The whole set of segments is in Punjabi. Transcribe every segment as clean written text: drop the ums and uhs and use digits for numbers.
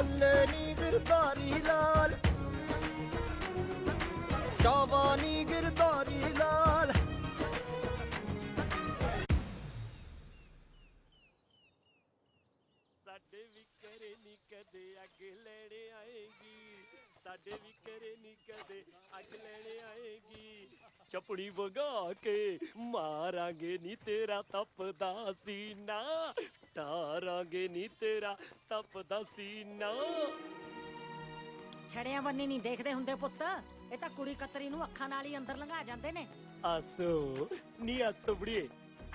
ਬੱਲੇ ਨੀ ਗਿਰਧਾਰੀ ਲਾਲ ਸ਼ਾਬਾਨੀ ਗਿਰਧਾਰੀ ਲਾਲ ਸਾਡੇ ਵੀ ਘਰੇ ਨੀ ਕਦੇ ਅੱਗ ਲੈਣੇ ਆਏਗੀ ਸਾਡੇ ਵੀ ਘਰੇ ਨੀ ਕਦੇ ਅੱਗ ਲੈਣੇ ਆਏਗੀ ਚਪੜੀ ਵਗਾ ਕੇ ਮਾਰਾਂਗੇ ਨੀ ਤੇਰਾ ਤਪਦਾ ਸੀਨਾ ਤਾਰਾਂਗੇ ਨੀ ਤੇਰਾ ਤਪਦਾ ਸੀਨਾ ਛੜਿਆਂ ਬੰਨੀ ਨਹੀਂ ਦੇਖਦੇ ਹੁੰਦੇ ਪੁੱਤ ਇਹ ਤਾਂ ਕੁੜੀ ਕਤਰੀ ਨੂੰ ਅੱਖਾਂ ਨਾਲ ਹੀ ਅੰਦਰ ਲੰਘਾ ਜਾਂਦੇ ਨੇ ਆਸੋ ਨੀ ਆਸੋ ਬੜੀਏ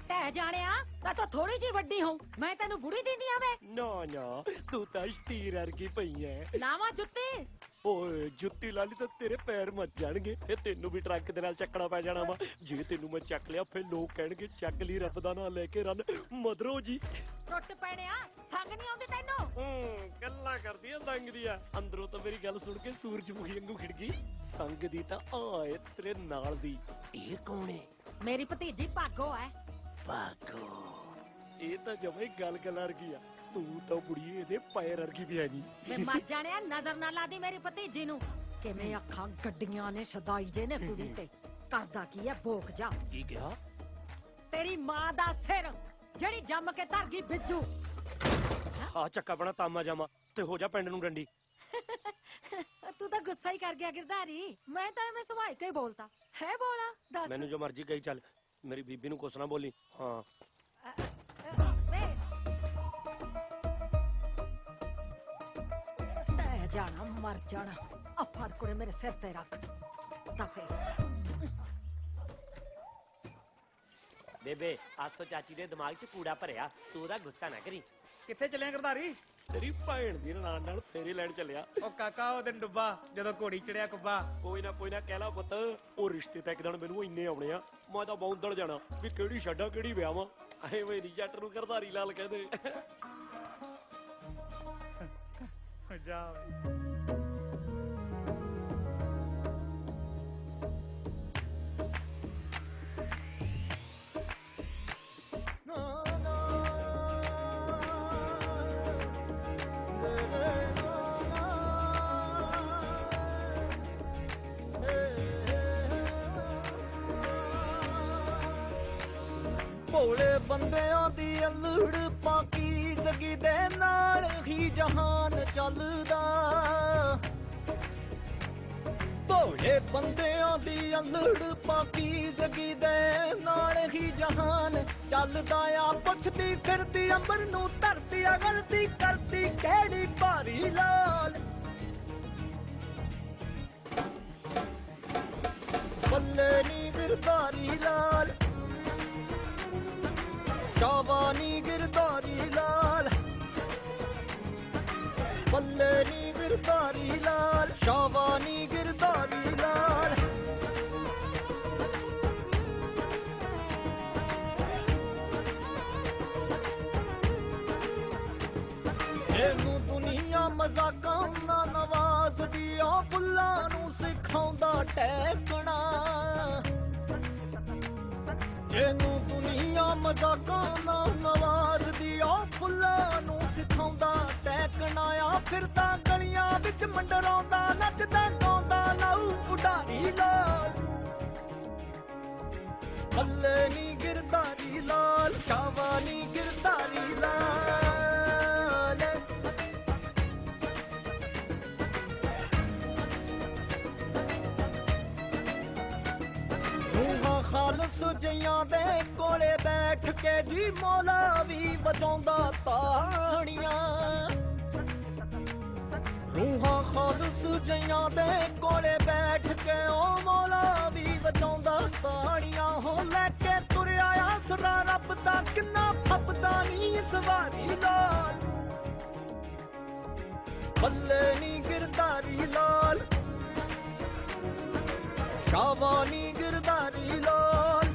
ਤੈ ਜਾਣਿਆ ਤਾਂ ਤੂੰ ਥੋੜੀ ਜੀ ਵੱਡੀ ਹੋਊ ਮੈਂ ਤੈਨੂੰ ਬੁੜੀ ਦਿੰਦੀ ਆਵੇ ਨਾ ਨਾ ਤੂੰ ਤਾਂ ਸ਼ਤੀਰ ਵਰਗੀ ਪਈ ਐ ਲਾਵਾਂ ਜੁੱਤੀ ਓਏ ਜੁੱਤੀ ਲਾ ਲਈ ਤਾਂ ਤੇਰੇ ਪੈਰ ਮੱਚ ਜਾਣਗੇ ਫੇ ਤੈਨੂੰ ਵੀ ਟਰੱਕ ਦੇ ਨਾਲ ਚੱਕਣਾ ਪੈ ਜਾਣਾ ਵਾ ਜੇ ਤੈਨੂੰ ਮੈਂ ਚੱਕ ਲਿਆ ਫੇ ਲੋਕ ਕਹਿਣਗੇ ਚੱਕ ਲਈ ਰੱਬ ਦਾ ਨਾਂ ਲੈ ਕੇ ਰਨ ਮਦਰੋ ਜੀ ਟੁੱਟ ਪੈਣਿਆ ਸੰਗ ਨਹੀਂ ਆਉਂਦੀ ਤੈਨੂੰ ਗੱਲਾਂ ਕਰਦੀ ਆ ਸੰਗ ਦੀਆਂ ਅੰਦਰੋਂ ਤਾਂ ਮੇਰੀ ਗੱਲ ਸੁਣ ਕੇ ਸੂਰਜਮੁਖੀ ਵਾਂਗੂ ਖਿੜ ਗਈ ਸੰਗ ਦੀ ਤਾਂ ਆਏ ਤੇਰੇ ਨਾਲ ਦੀ ਇਹ ਕੌਣ ਏ ਮੇਰੀ ਭਤੀਜੀ ਭਾਗੋ ਐ ਭਾਗੋ ਇਹ ਤਾਂ ਜਮੇ ਗੱਲ ਵਰਗੀ ਆ ਤੂੰ ਤਾਂ ਬੁੜੀ ਇਹਦੇ ਪੈਰ ਵਰਗੀ ਵੀ ਹੈ ਨਹੀਂ ਮੈਂ ਮਰ ਜਾਣਿਆ ਨਜ਼ਰ ਨਾ ਲਾ ਦੀ ਮੇਰੀ ਭਤੀਜੀ ਨੂੰ ਕਿਵੇਂ ਅੱਖਾਂ ਗੱਡੀਆਂ ਨੇ ਸਦਾਈ ਜੇ ਨੇ ਕੁੜੀ ਤੇ ਕਰਦਾ ਕੀ ਐ ਭੋਗ ਜਾ ਕੀ ਕਿਹਾ ਤੇਰੀ ਮਾਂ ਦਾ ਸਿਰ ਜਿਹੜੀ ਜੰਮ ਕੇ ਧਰ ਗਈ ਬਿੱਜੂ ਆ ਚੱਕਾ ਬਣਾ ਤਾਮਾ ਜਾਮਾ ਤੇ ਹੋ ਜਾ ਪਿੰਡ ਨੂੰ ਡੰਡੀ ਤੂੰ ਤਾਂ ਗੁੱਸਾ ਹੀ ਕਰ ਗਿਆ ਗਿਰਧਾਰੀ ਮੈਂ ਤਾਂ ਐਵੇਂ ਸੁਭਾਅ ਕੇ ਬੋਲਦਾ ਹੈ ਬੋਲਾ ਦੱਸ ਮੈਨੂੰ ਜੋ ਮਰਜ਼ੀ ਕਹੀ ਚੱਲ ਮੇਰੀ ਬੀਬੀ ਨੂੰ ਕੁਛ ਨਾ ਬੋਲੀ ਹਾਂ ਤੈ ਜਾਣਾ ਮਰ ਜਾਣਾ ਆ ਫੜ ਕੁੜੇ ਮੇਰੇ ਸਿਰ ਤੇ ਰੱਖ ਤਾਂ ਫੇਰ ਬੇਬੇ ਆਸੋ ਚਾਚੀ ਦੇ ਦਿਮਾਗ 'ਚ ਕੂੜਾ ਭਰਿਆ ਤੂੰ ਉਹਦਾ ਗੁੱਸਾ ਨਾ ਕਰੀ ਕਿੱਥੇ ਚੱਲਿਆ ਗਰਦਾਰੀ ਤੇਰੀ ਭੈਣ ਦੀ ਨਾਲ ਫੇਰੀ ਲੈਣ ਚੱਲਿਆ ਉਹ ਕਾਕਾ ਉਹ ਦਿਨ ਡੁੱਬਾ ਜਦੋਂ ਘੋੜੀ ਚੜਿਆ ਕੁੱਬਾ ਕੋਈ ਨਾ ਕਹਿ ਲਾ ਪੁੱਤ ਉਹ ਰਿਸ਼ਤੇ ਤਾਂ ਇੱਕ ਦਿਨ ਮੈਨੂੰ ਇੰਨੇ ਆਉਣੇ ਆ ਮੈਂ ਤਾਂ ਬੌਂਦੜ ਜਾਣਾ ਵੀ ਕਿਹੜੀ ਛੱਡਾਂ ਕਿਹੜੀ ਵਿਆਹਾਂ ਐਵੇਂ ਨੀ ਜੱਟ ਨੂੰ ਗਰਧਾਰੀ ਲਾਲ ਕਹਿੰਦੇ ਜਾ ਭੋਲੇ ਬੰਦਿਆਂ ਦੀ ਅਲੜ ਪਾਕੀ ਜ਼ਗੀ ਦੇ ਨਾਲ ਹੀ ਜਹਾਨ ਚੱਲਦਾ ਭੋਲੇ ਬੰਦਿਆਂ ਦੀ ਅਲੜ ਪਾਕੀ ਜ਼ਗੀ ਦੇ ਨਾਲ ਹੀ ਜਹਾਨ ਚੱਲਦਾ ਆ ਪੁੱਛਦੀ ਫਿਰਦੀ ਅੰਬਰ ਨੂੰ ਧਰਤੀ ਅਗਲਦੀ ਕਰਦੀ ਕਿਹੜੀ ਭਾਰੀ ਲਾਲ ਬੱਲੇ ਨੀ ਗਿਰਧਾਰੀ ਲਾਲ ਸ਼ਾਬਾਨੀ ਗਿਰਧਾਰੀ ਲਾਲ ਬੱਲੇ ਨੀ ਗਿਰਧਾਰੀ ਲਾਲ ਸ਼ਾਬਾਨੀ ਗਿਰਧਾਰੀ ਲਾਲ ਇਹਨੂੰ ਦੁਨੀਆ ਮਜ਼ਾਕਾਂ ਨਾਲ ਨਵਾਜ਼ਦੀ ਆ ਬੁੱਲਾਂ ਨੂੰ ਸਿਖਾਉਂਦਾ ਟੈਕਣਾ ਇਹਨੂੰ ਦੁਨੀਆ ਮਜ਼ਾਕਾਂ ਨਾਲ ਨਵਾਜ਼ਦੀ ਆ ਫੁੱਲਾਂ ਨੂੰ ਸਿਖਾਉਂਦਾ ਟੈਕਣਾ ਆ ਫਿਰਦਾ ਗਲੀਆਂ ਵਿੱਚ ਮੰਡਰਾਉਂਦਾ ਨੱਚਦਾ ਗਾਉਂਦਾ ਲਾਊ ਉਡਾਰੀ ਲਾਲ ਬੱਲੇ ਨੀ ਗਿਰਧਾਰੀ ਲਾਲ ਸ਼ਾਬਾਨੀ ਗਿਰਧਾਰੀ ਲਾਲ ਖਾਲਸ ਜਿਆਂ ਦੇ ਕੋਲੇ ਬੈਠ ਕੇ ਜੀ ਮੌਲਾ ਵੀ ਵਜਾਉਂਦਾ ਤਾੜੀਆਂ ਰੂਹਾਂ ਖਾਲਸ ਜਿਆਂ ਦੇ ਕੋਲੇ ਬੈਠ ਕੇ ਉਹ ਮੌਲਾ ਵੀ ਵਜਾਉਂਦਾ ਤਾੜੀਆਂ ਹੋ ਲੈ ਕੇ ਤੁਰਿਆ ਆਸਰਾ ਰੱਬ ਦਾ ਕਿੰਨਾ ਫੱਬਦਾ ਨੀ ਇਸ ਵਾਰੀ ਲਾਲ ਬੱਲੇ ਨੀ ਗਿਰਧਾਰੀ ਲਾਲ ਸ਼ਾਬਾਨੀ ਗਿਰਧਾਰੀ ਲਾਲ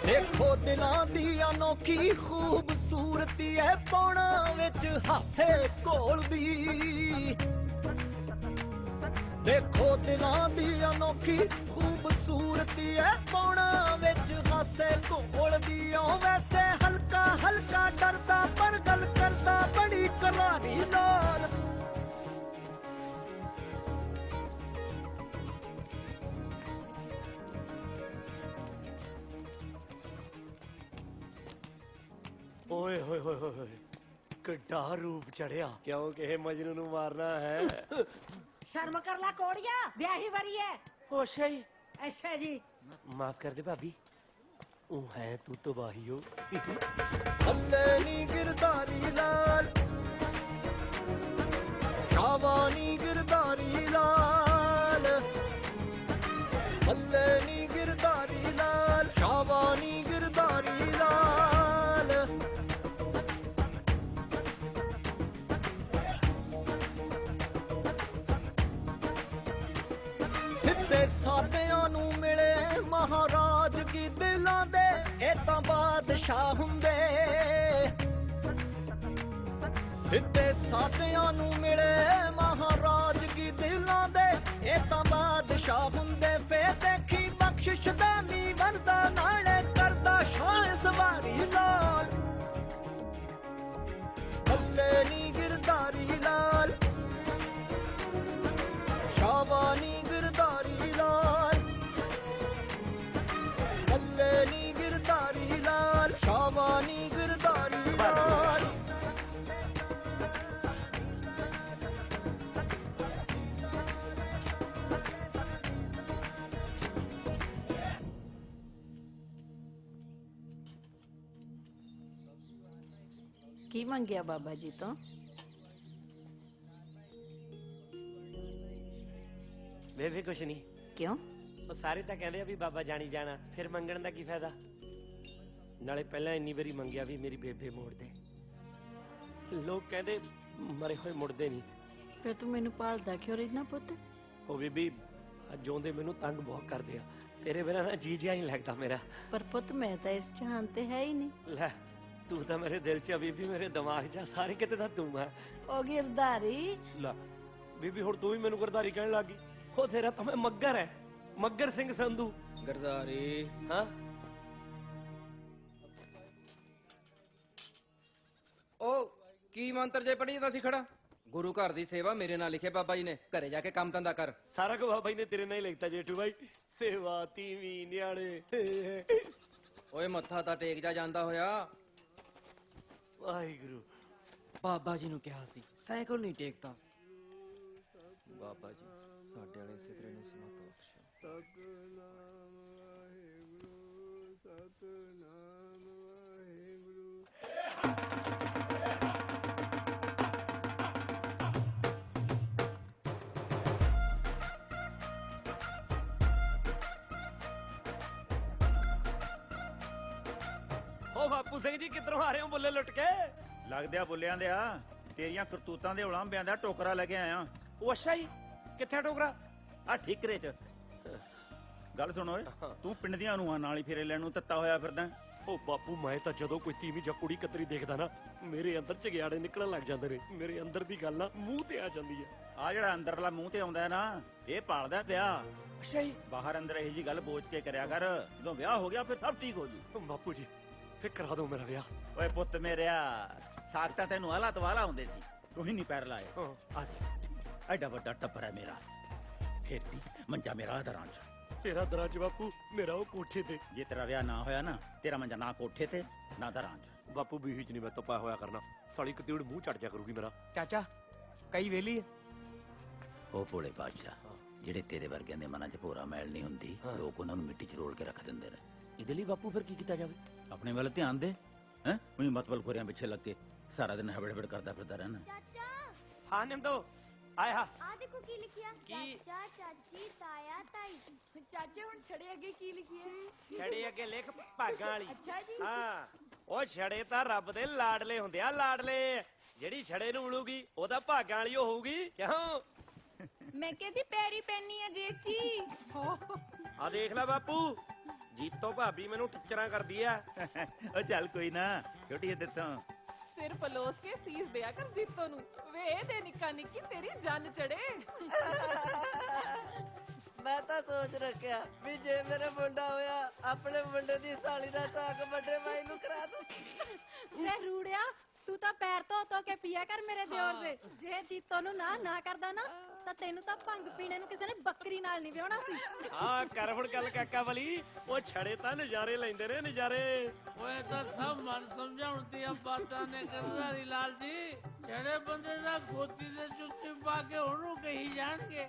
ਦੇਖੋ ਦਿਲਾਂ ਦੀ ਅਨੋਖੀ ਖੂਬਸੂਰਤੀ ਐ ਪੌਣਾ ਵਿੱਚ ਹਾਸੇ ਘੋਲਦੀ देखो दिलां दी अनोखी खूबसूरती है पौड़ा विच हासे घोलदी ओ वैसे हल्का हल्का डरदा पर गल करदा बड़ी कलानी नाल ਓਏ ਹੋਏ ਹੋਏ ਹੋਏ ਹੋਏ ਕਿੱਡਾ ਰੂਪ ਚੜਿਆ ਕਿਉਂ ਕਿਸੇ ਮਜਨੂ ਨੂੰ ਮਾਰਨਾ ਹੈ ਸ਼ਰਮ ਕਰ ਲੈ ਕੋੜੀਆ ਵਿਆਹੀ ਵਰੀ ਹੈ ਅੱਛਾ ਜੀ ਅੱਛਾ ਜੀ ਮਾਫ ਕਰ ਦੇ ਭਾਬੀ ਉਹ ਹੈ ਤੂੰ ਤਬਾਹੀ ਹੋ हल्ले नी गिरधारी लाल शाबानी गिरधारी लाल हल्ले नी गिरधारी लाल शाबानी गिरधारी लाल सिद्धे सादियां नू मिले महाराज की दिलां दे ਇਹ ਤਾਂ ਬਾਦਸ਼ਾਹ ਹੁੰਦੇ ਸਿੱਧੇ ਸਾਧਿਆਂ ਨੂੰ ਮਿਲੇ ਮਹਾਰਾਜ ਕੀ ਦਿਲਾਂ ਦੇ ਇਹ ਤਾਂ ਬਾਦਸ਼ਾਹ ਹੁੰਦੇ ਫੇਰ ਦੇਖੀ ਬਖਸ਼ਿਸ਼ ਦਾ ਮੀਂਹ ਵਰਦਾ ਨਾਲੇ ਕਰਦਾ ਸ਼ਾਨ ਸਵਾਰੀ ਲਾਲ ਹੱਲੇ ਨੀ ਗਿਰਧਾਰੀ ਲਾਲ ਸ਼ਾਬਾਨੀ ਗਿਰਧਾਰੀ ਲਾਲ ਹੱਲੇ ਨੀ गिरधारी लाल शाबानी गिरधारी लाल ਕੀ ਮੰਗਿਆ ਬਾਬਾ ਜੀ ਤੋਂ ਬੇਬੇ ਕੁਛ ਨਹੀਂ ਕਿਉਂ ਉਹ ਸਾਰੇ ਤਾਂ ਕਹਿੰਦੇ ਆ ਵੀ ਬਾਬਾ ਜਾਣੀ ਜਾਣਾ ਫਿਰ ਮੰਗਣ ਦਾ ਕੀ ਫਾਇਦਾ ਨਾਲੇ ਪਹਿਲਾਂ ਇੰਨੀ ਵਾਰੀ ਮੰਗਿਆ ਵੀ ਮੇਰੀ ਬੇਬੇ ਮੋੜ ਦੇ ਲੋਕ ਕਹਿੰਦੇ ਮਰੇ ਹੋਏ ਮੁੜਦੇ ਨਹੀਂ ਫਿਰ ਤੂੰ ਮੈਨੂੰ ਪਾਲਦਾ ਕਿਉਂ ਰਹਿਣਾ ਪੁੱਤ ਉਹ ਬੀਬੀ ਜਿਉਂਦੇ ਮੈਨੂੰ ਤੰਗ ਬਹੁਤ ਕਰਦੇ ਆ ਤੇਰੇ ਬਿਨਾਂ ਨਾ ਜੀ ਜਿਹਾ ਹੀ ਲੱਗਦਾ ਮੇਰਾ ਪਰ ਪੁੱਤ ਮੈਂ ਤਾਂ ਇਸ ਜਹਾਨ ਤੇ ਹੈ ਹੀ ਨਹੀਂ ਲੈ ਤੂੰ ਤਾਂ ਮੇਰੇ ਦਿਲ 'ਚ ਆ ਬੀਬੀ ਮੇਰੇ ਦਿਮਾਗ 'ਚ ਆ ਸਾਰੇ ਕਿਤੇ ਤਾਂ ਤੂੰ ਆ ਉਹ ਗਿਰਧਾਰੀ ਲੈ ਬੀਬੀ ਹੁਣ ਤੂੰ ਵੀ ਮੈਨੂੰ ਗਰਦਾਰੀ ਕਹਿਣ ਲੱਗੀ ਉਹ ਤੇਰਾ ਤਾਂ ਮੈਂ ਮੱਗਰ ਹੈ ਮੱਗਰ ਸਿੰਘ ਸੰਧੂ ਗਰਦਾਰੀ ਹਾਂ ਉਹ ਕੀ ਮੰਤਰ ਜੇ ਪੜੀ ਜਾਂਦਾ ਸੀ ਖੜਾ ਗੁਰੂ ਘਰ ਦੀ ਸੇਵਾ ਮੇਰੇ ਨਾਲ ਲਿਖੇ ਬਾਬਾ ਜੀ ਨੇ ਘਰੇ ਜਾ ਕੇ ਕੰਮ ਧੰਦਾ ਕਰ ਸਾਰਾ ਕੁਝ ਬਾਬਾ ਜੀ ਨੇ ਤੇਰੇ ਨਾਲ ਹੀ ਲਿਖਤਾ ਜੇਠੂ ਭਾਈ ਸੇਵਾ ਤੀਵੀਂ ਨਿਆਣੇ ਓਏ ਮੱਥਾ ਤਾਂ ਟੇਕ ਜਾ ਜਾਂਦਾ ਹੋਇਆ ਵਾਹਿਗੁਰੂ ਬਾਬਾ ਜੀ ਨੂੰ ਕਿਹਾ ਸੀ ਸਾਈਕਲ ਨਹੀਂ ਟੇਕਦਾ ਬਾਬਾ ਜੀ ਸਾਡੇ ਵਾਲੇ ਸਿੱਧਰੇ ਨੂੰ ਸਮਤ ਬਖਸ਼ੋ ਸਤਨਾਮ ਵਾਹਿਗੁਰੂ ਸਤਨਾਮ ਵਾਹਿਗੁਰੂ ਓ ਬਾਪੂ ਸਿੰਘ ਜੀ ਕਿੱਧਰੋਂ ਆ ਰਹੇ ਹੋ ਬੁੱਲੇ ਲੁੱਟ ਕੇ ਲੱਗਦੇ ਆ ਬੁੱਲਿਆਂ ਦੇ ਆ ਤੇਰੀਆਂ ਕਰਤੂਤਾਂ ਦੇ ਉਲਾਂਭਿਆਂ ਦਾ ਟੋਕਰਾ ਲੈ ਕੇ ਆਇਆ ਉਹ ਅੱਛਾ ਜੀ ਕਿੱਥੇ ਟੋਕਰਾ ਆ ਠੀਕਰੇ ਚ ਗੱਲ ਸੁਣ ਓਏ ਤੂੰ ਪਿੰਡ ਦੀਆਂ ਨੂੰਹਾਂ ਨਾਲ ਹੀ ਫੇਰੇ ਲੈਣ ਨੂੰ ਤੱਤਾ ਹੋਇਆ ਫਿਰਦਾ ਉਹ ਬਾਪੂ ਮੈਂ ਤਾਂ ਜਦੋਂ ਕੋਈ ਤੀਵੀਂ ਜਾਂ ਕੁੜੀ ਕਤਰੀ ਦੇਖਦਾ ਨਾ ਮੇਰੇ ਅੰਦਰ ਝਗਿਆੜੇ ਨਿਕਲਣ ਲੱਗ ਜਾਂਦੇ ਨੇ ਮੇਰੇ ਅੰਦਰ ਦੀ ਗੱਲ ਨਾ ਮੂੰਹ ਤੇ ਆ ਜਾਂਦੀ ਹੈ ਆ ਜਿਹੜਾ ਅੰਦਰਲਾ ਮੂੰਹ ਤੇ ਆਉਂਦਾ ਹੈ ਨਾ ਇਹ ਪਾਲਦਾ ਪਿਆ ਅੱਛਾ ਜੀ ਬਾਹਰ ਅੰਦਰ ਇਹੀ ਜੀ ਗੱਲ ਬੋਝ ਕੇ ਕਰਿਆ ਕਰ ਜਦੋਂ ਵਿਆਹ ਹੋ ਗਿਆ ਫਿਰ ਸਭ ਠੀਕ ਹੋ ਜੂ ਬਾਪੂ ਜੀ ਫਿਰ ਕਰਾ ਦਿਓ ਮੇਰਾ ਵਿਆਹ ਓਏ ਪੁੱਤ ਮੇਰਿਆ ਸਾਖਤਾ ਤੈਨੂੰ ਆਲਾ ਤਵਾਲਾ ਹੁੰਦੇ ਸੀ ਤੂੰ ਹੀ ਨਹੀਂ ਪੈਰ ਲਾਏ ਹਾਂ ਆ ਦੇਖ ਐਡਾ ਵੱਡਾ ਟੱਬਰ ਹੈ ਮੇਰਾ ਫਿਰ ਵੀ ਮੰਜਾ ਮੇਰਾ ਦਰਾਂ ਚ ਤੇਰਾ ਦਰਾਂ ਚ ਬਾਪੂ ਮੇਰਾ ਉਹ ਕੋਠੇ ਤੇ ਜੇ ਤੇਰਾ ਵਿਆਹ ਨਾ ਹੋਇਆ ਨਾ ਤੇਰਾ ਮੰਜਾ ਨਾ ਕੋਠੇ ਤੇ ਨਾ ਦਰਾਂ ਚ ਬਾਪੂ ਬੀਹੀ ਚ ਨਹੀਂ ਮੈਂ ਤਪਾ ਹੋਇਆ ਕਰਨਾ ਸਾਲੀ ਕਤੀੜ ਮੂੰਹ ਚੜ ਜਾ ਕਰੂਗੀ ਮੇਰਾ ਚਾਚਾ ਕਈ ਵੇਲੀ ਉਹ ਭੋਲੇ ਬਾਦਸ਼ਾਹ ਜਿਹੜੇ ਤੇਰੇ ਵਰਗਿਆਂ ਦੇ ਮਨਾਂ 'ਚ ਭੋਰਾ ਮੈਲ ਨਹੀਂ ਹੁੰਦੀ ਲੋਕ ਉਹਨਾਂ ਨੂੰ ਮਿੱਟੀ 'ਚ ਰੋਲ ਕੇ ਰੱਖ ਦਿੰਦੇ ਨੇ ਇਹਦੇ ਲਈ ਬਾਪੂ ਫਿਰ ਕੀ ਕੀਤਾ ਜਾਵੇ ਆਪਣੇ ਵੱਲ ਧਿਆਨ ਦੇ ਹੈ ਉਹੀ ਮਤਲਬ ਖੋਰਿਆਂ ਪਿੱਛੇ ਲੱਗ ਕੇ ਸਾਰਾ ਦਿਨ ਹਬੜ ਕਰਦਾ ਫਿਰਦਾ ਰਹਿਣਾ ਚਾਚਾ ਹਾਂ ਨਿੰਦੋ ਆਇਆ ਆ ਦੇਖੋ ਕੀ ਲਿਖਿਆ ਕੀ? ਚਾਚਾ ਚਾਚੀ ਤਾਇਆ ਤਾਈ ਚਾਚੇ ਹੁਣ ਛੜੇ ਅੱਗੇ ਕੀ ਲਿਖਿਆ ਛੜੇ ਅੱਗੇ ਲਿਖ ਭਾਗਾਂ ਵਾਲੀ ਅੱਛਾ ਜੀ ਹਾਂ ਉਹ ਛੜੇ ਤਾਂ ਰੱਬ ਦੇ ਲਾਡਲੇ ਹੁੰਦੇ ਆ ਲਾਡਲੇ ਜਿਹੜੀ ਛੜੇ ਨੂੰ ਉਲੂਗੀ ਉਹਦਾ ਭਾਗਾਂ ਵਾਲੀ ਉਹ ਹੋਊਗੀ ਕਿਉਂ ਮੈਂ ਕਹਿੰਦੀ ਪੈਰੀ ਪੈਣੀ ਆ ਜੇਠ ਜੀ ਆ ਦੇਖ ਲੈ ਬਾਪੂ ਜੀਤੋ ਭਾਬੀ ਮੈਨੂੰ ਟਿਚਰਾਂ ਕਰਦੀ ਆ ਉਹ ਚੱਲ ਕੋਈ ਨਾ ਛੋਟੀ ਜਿਹੀ ਦਿੱਤੋਂ ਸਿਰ ਪਲੋਸ ਕੇ ਸੀਸ ਦਿਆ ਕਰ ਜੀਤੋ ਨੂੰ ਵੇ ਤੇ ਨਿੱਕਾ ਨਿੱਕੀ ਤੇਰੀ ਜੰਨ ਚੜੇ ਮੈਂ ਤਾਂ ਸੋਚ ਰੱਖਿਆ ਵੀ ਜੇ ਮੇਰੇ ਮੁੰਡਾ ਹੋਇਆ ਆਪਣੇ ਮੁੰਡੇ ਦੀ ਸਾਲੀ ਦਾ ਸਾਕ ਵੱਡੇ ਭਾਈ ਨੂੰ ਕਰਾ ਦੂੰ। ਵੇ ਰੂੜਿਆ ਤੂੰ ਤਾਂ ਪੈਰ ਧੋ ਕੇ ਪੀਆ ਕਰ ਮੇਰੇ ਦਿਓਰ ਦੇ। ਜੇ ਜੀਤੋ ਨੂੰ ਨਾ ਕਰਦਾ ਨਾ ਤਾਂ ਤੈਨੂੰ ਤਾਂ ਭੰਗ ਪੀਣੇ ਨੂੰ ਕਿਸੇ ਨੇ ਬੱਕਰੀ ਨਾਲ ਨਹੀਂ ਵਿਆਹਣਾ ਸੀ। ਹਾਂ ਕਰ ਹੁਣ ਗੱਲ ਕਾਕਾ ਵਾਲੀ, ਉਹ ਛੜੇ ਤਾਂ ਨਜ਼ਾਰੇ ਲੈਂਦੇ ਨੇ ਨਜ਼ਾਰੇ। ਓਏ ਤਾਂ ਸਭ ਮਨ ਸਮਝਾਉਣ ਦੀਆਂ ਬਾਤਾਂ ਨੇ ਗਰਦਾਰੀ ਲਾਲ ਜੀ। ਛੜੇ ਬੰਦੇ ਦਾ ਗੋਤੀ ਦੇ ਚੁੱਕੀ ਪਾ ਕੇ ਉਹਨੂੰ ਕਹੀ ਜਾਣਗੇ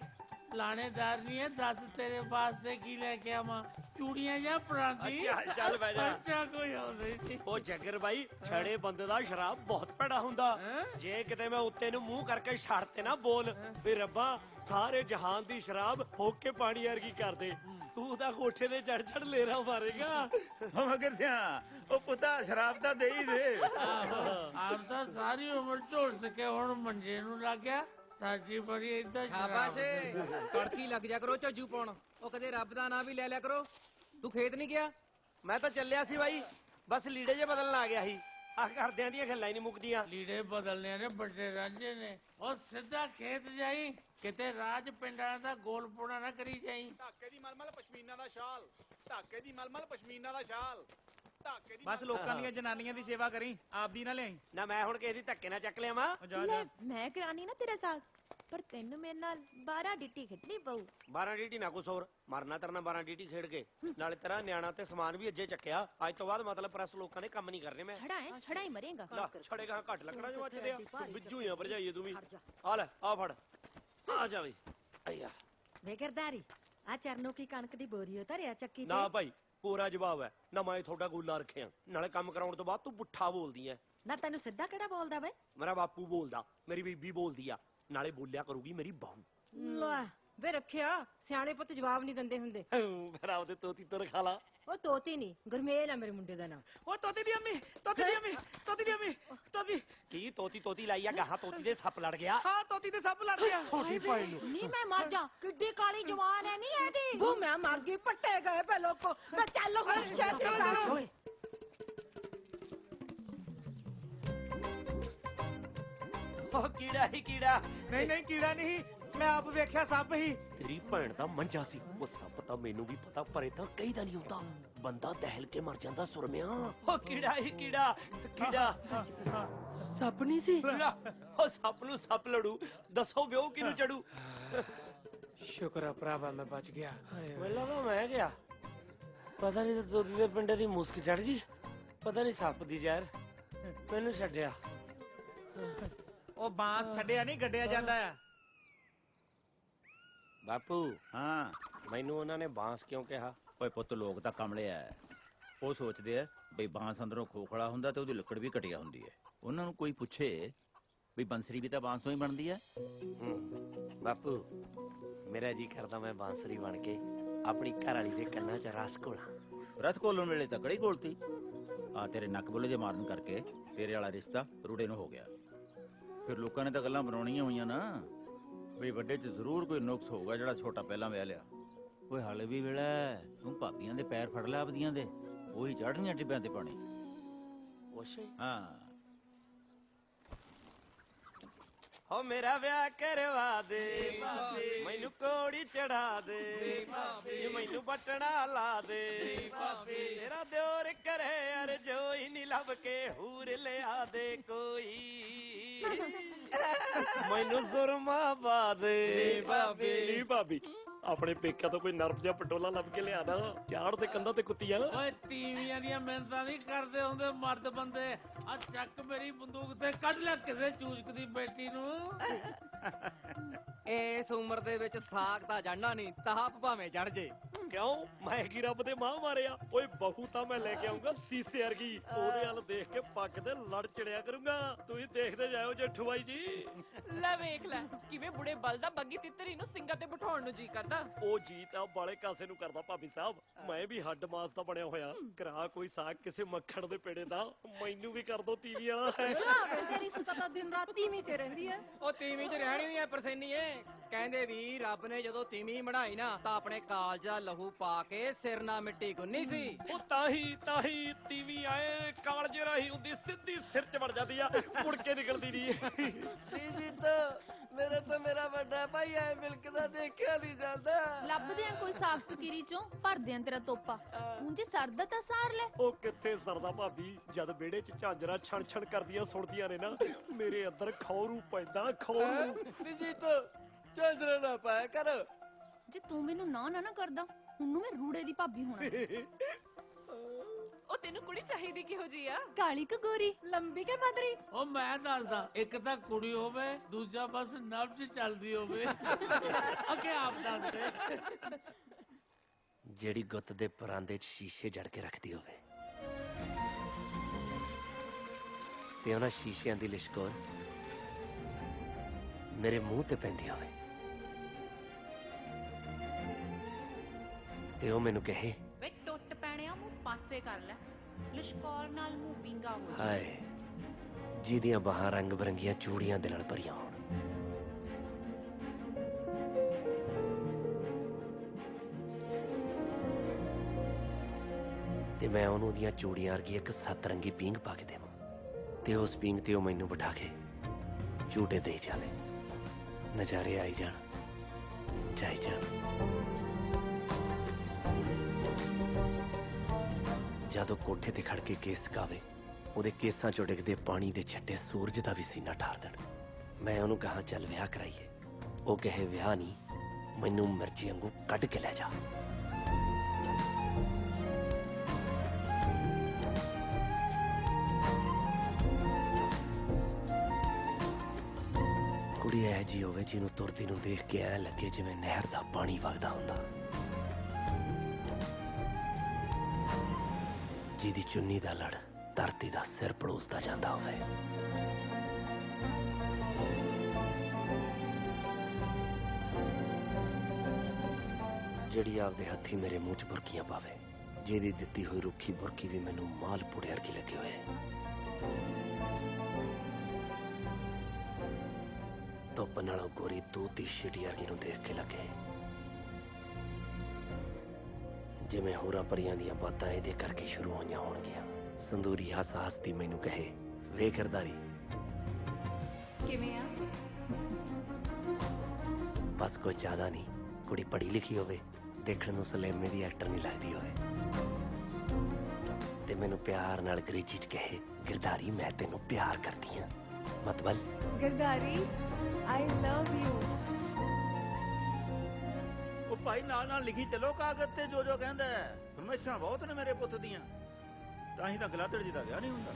ਲਾਣੇਦਾਰ ਨਹੀਂ ਹੈ। ਦੱਸ ਤੇਰੇ ਵਾਸਤੇ ਕੀ ਲੈ ਕੇ ਆਵਾਂ? ਚੂੜੀਆਂ ਜਾਂ ਪਰਾਂਦੀ? ਚੱਲ ਬਹਿ ਜਾ। ਅੱਛਾ ਕੋਈ ਆਉਂਦਾ ਹੀ ਨਹੀਂ। ਉਹ ਜੱਗਰ ਬਾਈ ਛੜੇ ਬੰਦੇ ਦਾ ਸ਼ਰਾਬ ਬਹੁਤ ਭੈੜਾ ਹੁੰਦਾ। ਜੇ ਕਿਤੇ ਮੈਂ ਉੱਤੇ ਨੂੰ ਮੂੰਹ ਕਰਕੇ ਛੱਡ ਤੇ ਨਾ ਬੋਲ ਵੀ ਰੱਬਾ ਸਾਰੇ ਜਹਾਨ ਦੀ ਸ਼ਰਾਬ ਫੋਕ ਕੇ ਪਾਣੀ ਵਰਗੀ ਕਰ ਦੇ, ਤੂੰ ਤਾਂ ਕੋਠੇ ਤੇ ਚੜ ਲੇਰਾ ਮਾਰੇਗਾ। ਮਗਰ ਸਿਆ ਉਹ ਪੁੱਤਾ ਸ਼ਰਾਬ ਤਾਂ ਦੇ ਹੀ ਦੇ। ਆਪ ਤਾਂ ਸਾਰੀ ਉਮਰ ਝੋਲ ਸਕੇ ਹੁਣ ਮੰਜੇ ਨੂੰ ਲੱਗ ਗਿਆ। ਸਾਡੀ ਬੜੀ ਏਦਾਂ ਸ਼ਾਬਾਸ਼ ਕੜਕੀ ਲੱਗ ਜਾ ਕਰੋ ਝੱਜੂ ਪਾਉਣ। ਉਹ ਕਦੇ ਰੱਬ ਦਾ ਨਾਂ ਵੀ ਲੈ ਲਿਆ ਕਰੋ। ਤੂੰ ਖੇਤ ਨਹੀਂ ਗਿਆ? ਮੈਂ ਤਾਂ ਚੱਲਿਆ ਸੀ ਬਾਈ, ਬਸ ਲੀੜੇ ਜੇ ਬਦਲਣ ਆ ਗਿਆ ਸੀ। ਆਹ ਘਰਦਿਆਂ ਦੀਆਂ ਗੱਲਾਂ ਹੀ ਨਹੀਂ ਮੁੱਕਦੀਆਂ। ਲੀੜੇ ਬਦਲਨੇ ਨੇ ਵੱਡੇ ਰਾਂਝੇ ਨੇ। ਉਹ ਸਿੱਧਾ ਖੇਤ ਜਾਈ, ਕਿਤੇ ਰਾਜ ਪਿੰਡਾਂ ਦਾ ਗੋਲ ਪੋਣਾ ਨਾ ਕਰੀ ਜਾਈ। ਢਾਕੇ ਦੀ ਮਲਮਲ ਪਸ਼ਮੀਨਾ ਦਾ ਸ਼ਾਲ, ਢਾਕੇ ਦੀ ਮਲਮਲ ਪਸ਼ਮੀਨਾ ਦਾ ਸ਼ਾਲ। ਬਸ ਲੋਕਾਂ ਦੀਆਂ ਜਨਾਨੀਆਂ ਦੀ ਸੇਵਾ ਕਰੀ, ਆਪਦੀ ਨਾ ਲਿਆਈ। ਨਾ ਮੈਂ ਹੁਣ ਕਿਸੇ ਦੀ ਧੱਕੇ ਨਾਲ ਚੱਕ ਲਿਆਵਾਂ। ਮੈਂ ਕਰਾਨੀ ਨਾ ਤੇਰਾ ਸਾਥ, ਪਰ ਤੈਨੂੰ ਮੇਰੇ ਨਾਲ 12 ਡਿੱਟੀ ਖੇਡਣੀ ਪਊ। 12 ਡੀਟੀ ਨਾ ਕੁਛ ਹੋਰ ਮਰਨਾ ਤਰਨਾ 12 ਡੀਟੀ ਖੇਡ ਕੇ। ਨਾਲੇ ਤੇਰਾ ਨਿਆਣਾ ਤੇ ਸਮਾਨ ਵੀ ਅੱਜੇ ਚੱਕਿਆ। ਅੱਜ ਤੋਂ ਬਾਅਦ ਮਤਲਬ ਪ੍ਰੈਸ ਲੋਕਾਂ ਨੇ ਕੰਮ ਨਹੀਂ ਕਰਨੇ। ਮੈਂ ਛੜਾ ਹੀ ਮਰੇਗਾ। ਛੜੇਗਾ ਘੱਟ ਲੱਕੜਾਂ ਜੋ ਮੱਚਦੇ ਆ। ਬਿੱਜੂ ਹੀ ਆ ਭਰਜਾਈਏ ਤੂੰ ਵੀ। ਆ ਲੈ ਆ ਫੜ ਆ ਜਾ ਵੀ। ਆਇਆ ਵੇ ਗਰਦਾਰੀ ਆ ਚਰਨੋਂ ਕੀ ਕਣਕ ਦੀ ਬੋਰੀ ਉਤਰਿਆ ਚੱਕੀ ਨਾ ਭਾਈ, ਪੂਰਾ ਜਵਾਬ ਹੈ ਨਾ। ਮੈਂ ਤੁਹਾਡਾ ਗੋਲਾ ਰੱਖਿਆ, ਨਾਲੇ ਕੰਮ ਕਰਾਉਣ ਤੋਂ ਬਾਅਦ ਤੂੰ ਪੁੱਠਾ ਬੋਲਦੀ ਐ। ਨਾ ਤੈਨੂੰ ਸਿੱਧਾ ਕਿਹੜਾ ਬੋਲਦਾ ਵੇ? ਮੇਰਾ ਬਾਪੂ ਬੋਲਦਾ, ਮੇਰੀ ਬੀਬੀ ਬੋਲਦੀ ਆ, ਨਾਲੇ ਬੋਲਿਆ ਕਰੂਗੀ ਮੇਰੀ ਬਹੂ। ਲੈ ਵੇ ਰੱਖਿਆ ਸਿਆਣੇ ਪੁੱਤ ਜਵਾਬ ਨਹੀਂ ਦਿੰਦੇ ਹੁੰਦੇ। ਫਿਰ ਆਪਦੇ ਤੋਤੀ ਤੋਂ ਰਖਾ ਲਾ। ਉਹ ਤੋਤੀ ਨਹੀਂ ਗੁਰਮੇਲ ਆ ਮੇਰੇ ਮੁੰਡੇ ਦਾ ਨਾਮ। ਉਹ ਤੋਤੀ ਦੀ ਅੰਮੀ, ਤੋਤੀ ਦੀ ਅੰਮੀ, ਤੋਤੀ ਦੀ ਅੰਮੀ, ਤੋਤੀ। ਕੀ ਤੋਤੀ ਲਾਈ ਆ ਗਾਹਾਂ? ਤੋਤੀ ਦੇ ਸੱਪ ਲੜ ਗਿਆ। ਹਾਂ ਤੋਤੀ ਦੇ ਸੱਪ ਲੜ ਗਿਆ। ਛੋਟੀ ਭਾਈ ਨੂੰ ਨਹੀਂ ਮੈਂ ਮਰ ਜਾ, ਕਿੱਡੀ ਕਾਲੀ ਜਵਾਨ ਹੈ ਨਹੀਂ ਇਹਦੀ। ਉਹ ਮੈਂ ਮਰ ਗਈ, ਪੱਟੇ ਗਏ ਪੇ ਲੋਕੋ। ਮੈਂ ਚੱਲੋ ਓਏ ਉਹ ਕੀੜਾ ਹੀ ਕੀੜਾ। ਨਹੀਂ ਕੀੜਾ ਨਹੀਂ, ਮੈਂ ਆਪ ਵੇਖਿਆ ਸੱਪ ਹੀ। ਤੇਰੀ ਭੈਣ ਦਾ ਮੰਜਾ ਸੀ ਉਹ ਸੱਪ। ਤਾਂ ਮੈਨੂੰ ਵੀ ਪਤਾ, ਪਰ ਇਦਾਂ ਕਈ ਦਾ ਨਹੀਂ ਹੁੰਦਾ। ਬੰਦਾ ਦਹਿਲ ਕੇ ਮਰ ਜਾਂਦਾ ਸੁਰਮਿਆ। ਉਹ ਕੀੜਾ ਹੀ ਕੀੜਾ। ਕੀੜਾ ਸੱਪ ਨਹੀਂ ਸੀ? ਉਹ ਸੱਪ ਨੂੰ ਸੱਪ ਲੜੂ, ਦੱਸੋ ਵਿਓ ਕਿਹਨੂੰ ਚੜੂ? ਸ਼ੁਕਰ ਆ ਭਰਾਵਾ ਮੈਂ ਬਚ ਗਿਆ। ਪਹਿਲਾਂ ਤਾਂ ਮੈਂ ਗਿਆ, ਪਤਾ ਨਹੀਂ ਤੋਤੀ ਦੇ ਪਿੰਡੇ ਦੀ ਮੁਸਕ ਚੜ ਗਈ, ਪਤਾ ਨਹੀਂ ਸੱਪ ਦੀ ਜ਼ਹਿਰ ਮੈਨੂੰ ਛੱਡਿਆ। ਉਹ ਬਾਂਸ ਛੱਡਿਆ ਨਹੀਂ, ਗੱਡਿਆ ਜਾਂਦਾ ਆ। ਬਾਪੂ ਹਾਂ ਮੈਨੂੰ ਉਹਨਾਂ ਨੇ ਬਾਂਸ ਕਿਉਂ ਕਿਹਾ? ਓਏ ਪੁੱਤ ਲੋਕ ਤਾਂ ਕਮਲੇ ਆ। ਉਹ ਸੋਚਦੇ ਆ ਬਈ ਬਾਂਸ ਅੰਦਰੋਂ ਖੋਖਲਾ ਹੁੰਦਾ ਤੇ ਉਹਦੀ ਲੱਕੜ ਵੀ ਘਟੀਆ ਹੁੰਦੀ ਹੈ। ਉਹਨਾਂ ਨੂੰ ਕੋਈ ਪੁੱਛੇ ਵੀ ਬੰਸਰੀ ਵੀ ਤਾਂ ਬਾਂਸ ਤੋਂ ਹੀ ਬਣਦੀ ਹੈ। ਬਾਪੂ ਮੇਰਾ ਜੀ ਕਰਦਾ ਮੈਂ ਬਾਂਸਰੀ ਬਣ ਕੇ ਆਪਣੀ ਘਰ ਵਾਲੀ ਦੇ ਕੰਨਾਂ 'ਚ ਰਸ ਘੋਲਾਂ। ਰਸ ਘੋਲਣ ਵੇਲੇ ਤਕੜੀ ਘੋਲਤੀ। ਆ ਤੇਰੇ ਨੱਕ ਬੁੱਲੇ ਜੇ ਮਾਰਨ ਕਰਕੇ ਤੇਰੇ ਵਾਲਾ ਰਿਸ਼ਤਾ ਰੂੜੇ ਨੂੰ ਹੋ ਗਿਆ। ਫਿਰ ਲੋਕਾਂ ਨੇ ਤਾਂ ਗੱਲਾਂ ਬਣਾਉਣੀਆਂ ਹੋਈਆਂ ਨਾ ਵੀ ਵੱਡੇ 'ਚ ਜ਼ਰੂਰ ਕੋਈ ਨੁਕਸ ਹੋਊਗਾ ਜਿਹੜਾ ਛੋਟਾ ਪਹਿਲਾਂ ਵਿਆਹ ਲਿਆ। ਓਏ ਹਾਲੇ ਵੀ ਵੇਲਾ ਤੂੰ ਭਾਬੀਆਂ ਦੇ ਪੈਰ ਫੜ ਲੈ ਆਪਦੀਆਂ ਦੇ, ਉਹੀ ਚੜ੍ਹਨੀਆਂ ਟਿੱਬਿਆਂ ਤੇ ਪਾਣੀ। ਹਾਂ ਹੋ ਮੇਰਾ ਵਿਆਹ ਕਰਵਾ ਦੇ, ਮੈਨੂੰ ਕੋੜੀ ਚੜਾ ਦੇ, ਮੈਨੂੰ ਬਟਣਾ ਲਾ ਦੇ। ਤੇਰਾ ਦਿਓਰ ਕਰੇ ਅਰਜ਼ੋਈ ਨੀ ਲੱਭ ਕੇ ਹੂਰ ਲਿਆ ਦੇ ਕੋਈ। ਮੈਨੂੰ ਜ਼ੁਰਮਾ ਪਾ ਦੇ ਭਾਬੀ। ਆਪਣੇ ਪੇਕਿਆਂ ਤੋਂ ਕੋਈ ਨਰਮ ਜਿਹਾ ਪਟੋਲਾ ਲੱਭ ਕੇ ਲਿਆ ਦਾ, ਝਾੜ ਤੇ ਕੰਧਾਂ ਤੇ ਕੁੱਤੀਆਂ। ਓਏ ਤੀਵੀਆਂ ਦੀਆਂ ਮਿਹਨਤਾਂ ਨਹੀਂ ਕਰਦੇ ਹੁੰਦੇ ਮਰਦ ਬੰਦੇ। ਆ ਚੱਕ ਮੇਰੀ ਬੰਦੂਕ ਤੇ ਕੱਢ ਲੈ ਕਿਸੇ ਚੂਚਕ ਦੀ ਬੇਟੀ ਨੂੰ। ਇਸ ਉਮਰ ਦੇ ਵਿੱਚ ਸਾਗ ਤਾਂ ਜੜਨਾ ਨਹੀਂ, ਤਾਪ ਭਾਵੇਂ ਜੜ ਜੇ। ਕਿਉਂ ਮੈਂ ਕੀ ਰੱਬ ਦੇ ਮਾਂ ਮਾਰਿਆ? ਓਏ ਬਹੂ ਤਾਂ ਮੈਂ ਲੈ ਕੇ ਆਉਂਗਾ ਸੀਸੇ ਵਰਗੀ, ਉਹਦੇ ਵੱਲ ਦੇਖ ਕੇ ਪੱਗ ਦੇ ਲੜ ਚੜਿਆ ਕਰੂੰਗਾ। ਤੁਸੀਂ ਦੇਖਦੇ ਜਾਇਓ ਜੇਠੂ ਬਾਈ ਜੀ। ਲੈ ਵੇਖ ਲੈ ਕਿਵੇਂ ਬੁੜੇ ਬਲਦਾ ਬੱਗੀ ਤਿੱਤਰੀ ਨੂੰ ਸਿੰਘਾਂ ਤੇ ਬਿਠਾਉਣ ਨੂੰ ਜੀ ਕਰਦਾ। ਉਹ ਜੀ ਤਾਂ ਬਾਲੇ ਕਾਸੇ ਨੂੰ ਕਰਦਾ ਭਾਬੀ ਸਾਹਿਬ। ਮੈਂ ਵੀ ਹੱਡ ਮਾਸ ਦਾ ਬਣਿਆ ਹੋਇਆ। ਕਰਾ ਕੋਈ ਸਾਗ ਕਿਸੇ ਮੱਖਣ ਦੇ ਪੇੜੇ ਦਾ, ਮੈਨੂੰ ਵੀ ਕਰ ਦੋ ਤੀਵੀ ਵਾਲਾ। ਤੇਰੀ ਸੁਤਾ ਤਾਂ ਦਿਨ ਰਾਤ ਤੀਵੀਂ 'ਚ ਰਹਿੰਦੀ ਹੈ। ਉਹ ਤੀਵੀਂ 'ਚ ਰਹਿਣੀ ਵੀ ਐ ਪਰਸੈਨੀ ਏ। ਕਹਿੰਦੇ ਵੀ ਰੱਬ ਨੇ ਜਦੋਂ ਤੀਵੀਂ ਬਣਾਈ ਨਾ ਤਾਂ ਆਪਣੇ ਕਾਲਜ ਦਾ ਲਹੂ ਪਾ ਕੇ ਸਿਰ ਨਾਲ ਮਿੱਟੀ ਗੁੰਨੀ ਸੀ। ਉਹ ਤਾਂ ਹੀ ਟੀਵੀ ਆਏ ਕਾਲਜ ਰਾਹੀਂ ਹੁੰਦੀ ਸਿੱਧੀ ਸਿਰ 'ਚ ਵੜ ਜਾਂਦੀ ਆ, ਮੁੜ ਕੇ ਨਿਕਲਦੀ ਨਹੀਂ। ਜੀਤ ਮੇਰੇ ਤੋਂ ਮੇਰਾ ਵੱਡਾ ਭਾਈ ਐ ਮਿਲਕਦਾ ਦੇਖਿਆ ਨਹੀਂ ਜਾਂਦਾ। ਲੱਭਦੇ ਆ ਕੋਈ ਸਾਫ ਸਕੀਰੀ ਚੋਂ ਭਰਦੇ ਆ ਤੇਰਾ ਤੋਪਾ। ਉਂਝ ਸਰਦਾ ਤਾਂ ਸਾਰ ਲੈ। ਉਹ ਕਿੱਥੇ ਸਰਦਾ ਭਾਬੀ, ਜਦ ਵਿਹੜੇ 'ਚ ਝਾਂਜਰਾਂ ਛਣ ਕਰਦੀਆਂ ਸੁਣਦੀਆਂ ਨੇ ਨਾ, ਮੇਰੇ ਅੰਦਰ ਖੌਰੂ ਪੈਂਦਾ ਖੌਰੂ। ਜੀਤ ਝਾਂਜਰਾਂ ਨਾ ਪਾਇਆ ਕਰ। ਜੇ ਤੂੰ ਮੈਨੂੰ ਨਾ ਕਰਦਾ ਉਹਨੂੰ ਮੈਂ ਰੂੜੇ ਦੀ ਭਾਬੀ ਹੋਣਾ। ਉਹ ਤੈਨੂੰ ਕੁੜੀ ਚਾਹੀਦੀ ਕਿਹੋ ਜੀ ਆ? ਕਾਲੀ ਕਿ ਗੋਰੀ, ਲੰਬੀ ਕਿ ਪਤਲੀ? ਉਹ ਮੈਂ ਦੱਸਦਾ, ਇੱਕ ਤਾਂ ਕੁੜੀ ਹੋਵੇ, ਦੂਜਾ ਬਸ ਨਬਜ਼ ਚੱਲਦੀ ਹੋਵੇ। ਅੱਗੇ ਆਪ ਦੱਸ ਦੇ। ਜਿਹੜੀ ਗੁੱਤ ਦੇ ਪਰਾਂਦੇ 'ਚ ਸ਼ੀਸ਼ੇ ਜੜ ਕੇ ਰੱਖਦੀ ਹੋਵੇ ਤੇ ਉਹਨਾਂ ਸ਼ੀਸ਼ਿਆਂ ਦੀ ਲਿਸ਼ਕੋਰ ਮੇਰੇ ਮੂੰਹ ਤੇ ਪੈਂਦੀ ਹੋਵੇ ਤੇ ਉਹ ਮੈਨੂੰ ਕਹੇ, ਵੇ ਟੁੱਟ ਪੈਣਿਆ ਮੂੰਹ ਪਾਸੇ ਕਰ ਲੈ, ਲਿਸ਼ਕੌਰ ਨਾਲ ਮੂੰਹ ਵਿੰਗਾ ਹੋ ਜਾਏ। ਹਾਏ ਜਿਹਦੀਆਂ ਬਾਹਾਂ ਰੰਗ ਬਰੰਗੀਆਂ ਚੂੜੀਆਂ ਦੇ ਨਾਲ ਭਰੀਆਂ ਹੋਣ। ਤੇ ਮੈਂ ਉਹਨੂੰ ਦੀਆਂ ਚੂੜੀਆਂ ਵਰਗੀ ਇੱਕ ਸੱਤ ਰੰਗੀ ਪੀਂਘ ਪਾ ਕੇ ਦੇਵਾਂ ਤੇ ਉਸ ਪੀਂਘ ਤੇ ਉਹ ਮੈਨੂੰ ਬਿਠਾ ਕੇ ਝੂਟੇ ਦੇਈ ਜਾਵੇ। ਨਜ਼ਾਰੇ ਆਈ ਜਾਣ, ਜਾਈ ਜਾਣ। ਜਦੋਂ ਕੋਠੇ ਤੇ ਖੜ ਕੇ ਕੇਸ ਕਾਵੇ, ਉਹਦੇ ਕੇਸਾਂ ਚੋਂ ਡਿੱਗਦੇ ਪਾਣੀ ਦੇ ਛੱਟੇ ਸੂਰਜ ਦਾ ਵੀ ਸੀਨਾ ਠਾਰ ਦੇਣ। ਮੈਂ ਉਹਨੂੰ ਕਹਾਂ ਚੱਲ ਵਿਆਹ ਕਰਾਈਏ, ਉਹ ਕਹੇ ਵਿਆਹ ਨਹੀਂ, ਮੈਨੂੰ ਮਿਰਚੀ ਵਾਂਗੂ ਕੱਢ ਕੇ ਲੈ ਜਾ। ਕੁੜੀ ਇਹ ਜੀ ਹੋਵੇ ਜਿਹਨੂੰ ਤੁਰਦੀ ਨੂੰ ਦੇਖ ਕੇ ਐ ਲੱਗੇ ਜਿਵੇਂ ਨਹਿਰ ਦਾ ਪਾਣੀ ਵਗਦਾ ਹੁੰਦਾ, ਜਿਹਦੀ ਚੁੰਨੀ ਦਾ ਲੜ ਧਰਤੀ ਦਾ ਸਿਰ ਪੜੋਸਦਾ ਜਾਂਦਾ ਹੋਵੇ। ਜਿਹੜੀ ਆਪਦੇ ਹੱਥੀ ਮੇਰੇ ਮੂੰਹ 'ਚ ਬੁਰਕੀਆਂ ਪਾਵੇ, ਜਿਹਦੀ ਦਿੱਤੀ ਹੋਈ ਰੁੱਖੀ ਬੁਰਕੀ ਵੀ ਮੈਨੂੰ ਮਾਲ ਪੂੜੇ ਵਰਗੀ ਲੱਗੀ ਹੋਏ। ਧੁੱਪ ਨਾਲੋਂ ਗੋਰੀ ਦੂਧ ਦੀ ਛਿਟੀ ਵਰਗੀ ਨੂੰ ਦੇਖ ਕੇ ਲੱਗੇ ਜਿਵੇਂ ਹੋਰਾਂ ਪਰੀਆਂ ਦੀਆਂ ਬਾਤਾਂ ਇਹਦੇ ਕਰਕੇ ਸ਼ੁਰੂ ਹੋਈਆਂ ਹੋਣਗੀਆਂ। ਸੰਦੂਰੀ ਹੱਸਦੀ ਮੈਨੂੰ ਕਹੇ, ਵੇਖ ਗਰਦਾਰੀ ਕਿਵੇਂ ਆ? ਬਸ ਕੋਈ ਜ਼ਿਆਦਾ ਨਹੀਂ, ਕੁੜੀ ਪੜ੍ਹੀ ਲਿਖੀ ਹੋਵੇ, ਦੇਖਣ ਨੂੰ ਸਲੇਮੇ ਦੀ ਐਕਟਰ ਨਹੀਂ ਲੱਗਦੀ ਹੋਵੇ ਤੇ ਮੈਨੂੰ ਪਿਆਰ ਨਾਲ ਅੰਗਰੇਜ਼ੀ 'ਚ ਕਹੇ, ਗਿਰਦਾਰੀ ਮੈਂ ਤੈਨੂੰ ਪਿਆਰ ਕਰਦੀ ਹਾਂ। ਮਤਲਬ ਗਿਰਦਾਰੀ ਆਈ ਲਵ ਯੂ। ਉਹ ਭਾਈ ਨਾਲ ਲਿਖੀ ਚਲੋ ਕਾਗਜ਼ ਤੇ ਜੋ ਕਹਿੰਦਾ। ਫਰਮਾਇਸ਼ਾਂ ਬਹੁਤ ਨੇ ਮੇਰੇ ਪੁੱਤ ਦੀਆਂ, ਤਾਂ ਹੀ ਤਾਂ ਗਲਾਤੜ ਜੀ ਦਾ ਵਿਆਹ ਨਹੀਂ ਹੁੰਦਾ।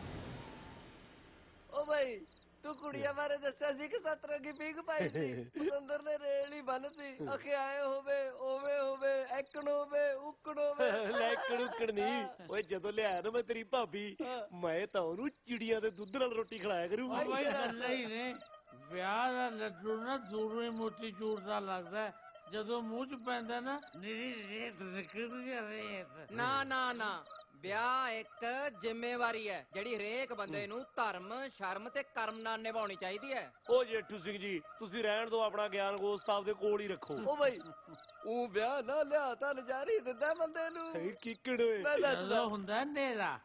ਓ ਭਾਈ ਤੂੰ ਕੁੜੀਆਂ ਬਾਰੇ ਦੱਸਿਆ ਸੀ ਕਿ 7 ਰੰਗੀ ਪੀਂਘ ਪਾਈ ਸੀ, ਪਤੰਦਰ ਨੇ ਰੇਲ ਹੀ ਬੰਨਤੀ। ਅਖੇ ਆਏ ਹੋਵੇ, ਓਵੇਂ ਹੋਵੇ, ਐਕਣ ਹੋਵੇ, ਉਕਣ ਹੋਵੇ। ਲੈਕੜ ਉਕੜ ਨਹੀਂ ਓਏ, ਜਦੋਂ ਲਿਆਇਆ ਨਾ ਮੈਂ ਤੇਰੀ ਭਾਬੀ, ਮੈਂ ਤਾਂ ਉਹਨੂੰ ਚਿੜੀਆਂ ਦੇ ਦੁੱਧ ਨਾਲ ਰੋਟੀ ਖਿਲਾਇਆ ਕਰੂ। ਭਾਈ ਗੱਲਾਂ ਹੀ ਨੇ। ਵਿਆਹ ਦਾ ਲੱਡੂ ਨਾ ਦੂਰੋਂ ਹੀ ਮੋਤੀ ਚੂਰ ਦਾ ਲੱਗਦਾ, ਜਦੋਂ ਮੂੰਹ 'ਚ ਪੈਂਦਾ ਨਾ ਨਿਰੀ ਰੇਤ ਨਿਕਲਦੀ ਆ, ਰੇਤ। ਨਾ ਵਿਆਹ ਇੱਕ ਜ਼ਿੰਮੇਵਾਰੀ ਹੈ ਜਿਹੜੀ ਹਰੇਕ ਬੰਦੇ ਨੂੰ ਧਰਮ, ਸ਼ਰਮ ਤੇ ਕਰਮ ਨਾਲ ਨਿਭਾਉਣੀ ਚਾਹੀਦੀ ਹੈ। ਓ ਜੇਠੂ ਸਿੰਘ ਜੀ, ਤੁਸੀਂ ਰਹਿਣ ਦਿਓ, ਆਪਣਾ ਗਿਆਨ ਗੋਸ਼ਤ ਆਪਦੇ ਕੋਲ ਹੀ ਰੱਖੋ। ਓ ਭਾਈ ਉਹ ਵਿਆਹ ਨਾ ਲਿਆ ਤਾਂ ਨਜ਼ਾਰੀ ਦਿੰਦਾ ਬੰਦੇ ਨੂੰ। ਕਿੱਕੜ ਓਏ, ਜਦੋਂ ਹੁੰਦਾ ਹਨੇਰਾ,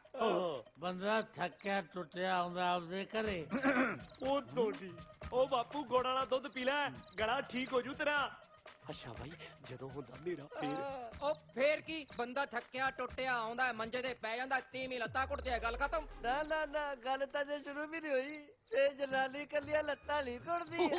ਬੰਦਾ ਥੱਕਿਆ ਟੁੱਟਿਆ ਆਉਂਦਾ ਆਪਦੇ ਘਰੇ। ਉਹ ਤੁਹਾਡੀ ਉਹ ਬਾਪੂ ਗੁੜ ਵਾਲਾ ਦੁੱਧ ਪੀ ਲੈ, ਗਲਾ ਠੀਕ ਹੋ ਜੂ ਤੇਰਾ। ਅੱਛਾ ਭਾਈ, ਜਦੋਂ ਹੁੰਦਾ ਹਨੇਰਾ ਫੇਰ? ਉਹ ਫੇਰ ਕੀ, ਬੰਦਾ ਥੱਕਿਆ ਟੁੱਟਿਆ ਆਉਂਦਾ ਮੰਜੇ ਤੇ ਪੈ ਜਾਂਦਾ, ਤੀਵੀਂ ਲੱਤਾਂ ਘੁੱਟਦੀ, ਗੱਲ ਖਤਮ। ਨਾ ਗੱਲ ਤਾਂ ਜੇ ਸ਼ੁਰੂ ਵੀ ਨਹੀਂ ਹੋਈ ਤੇ ਜਨਾਨੀ ਕੱਲੀਆਂ ਲੱਤਾਂ ਨਹੀਂ ਘੁੱਟਦੀ।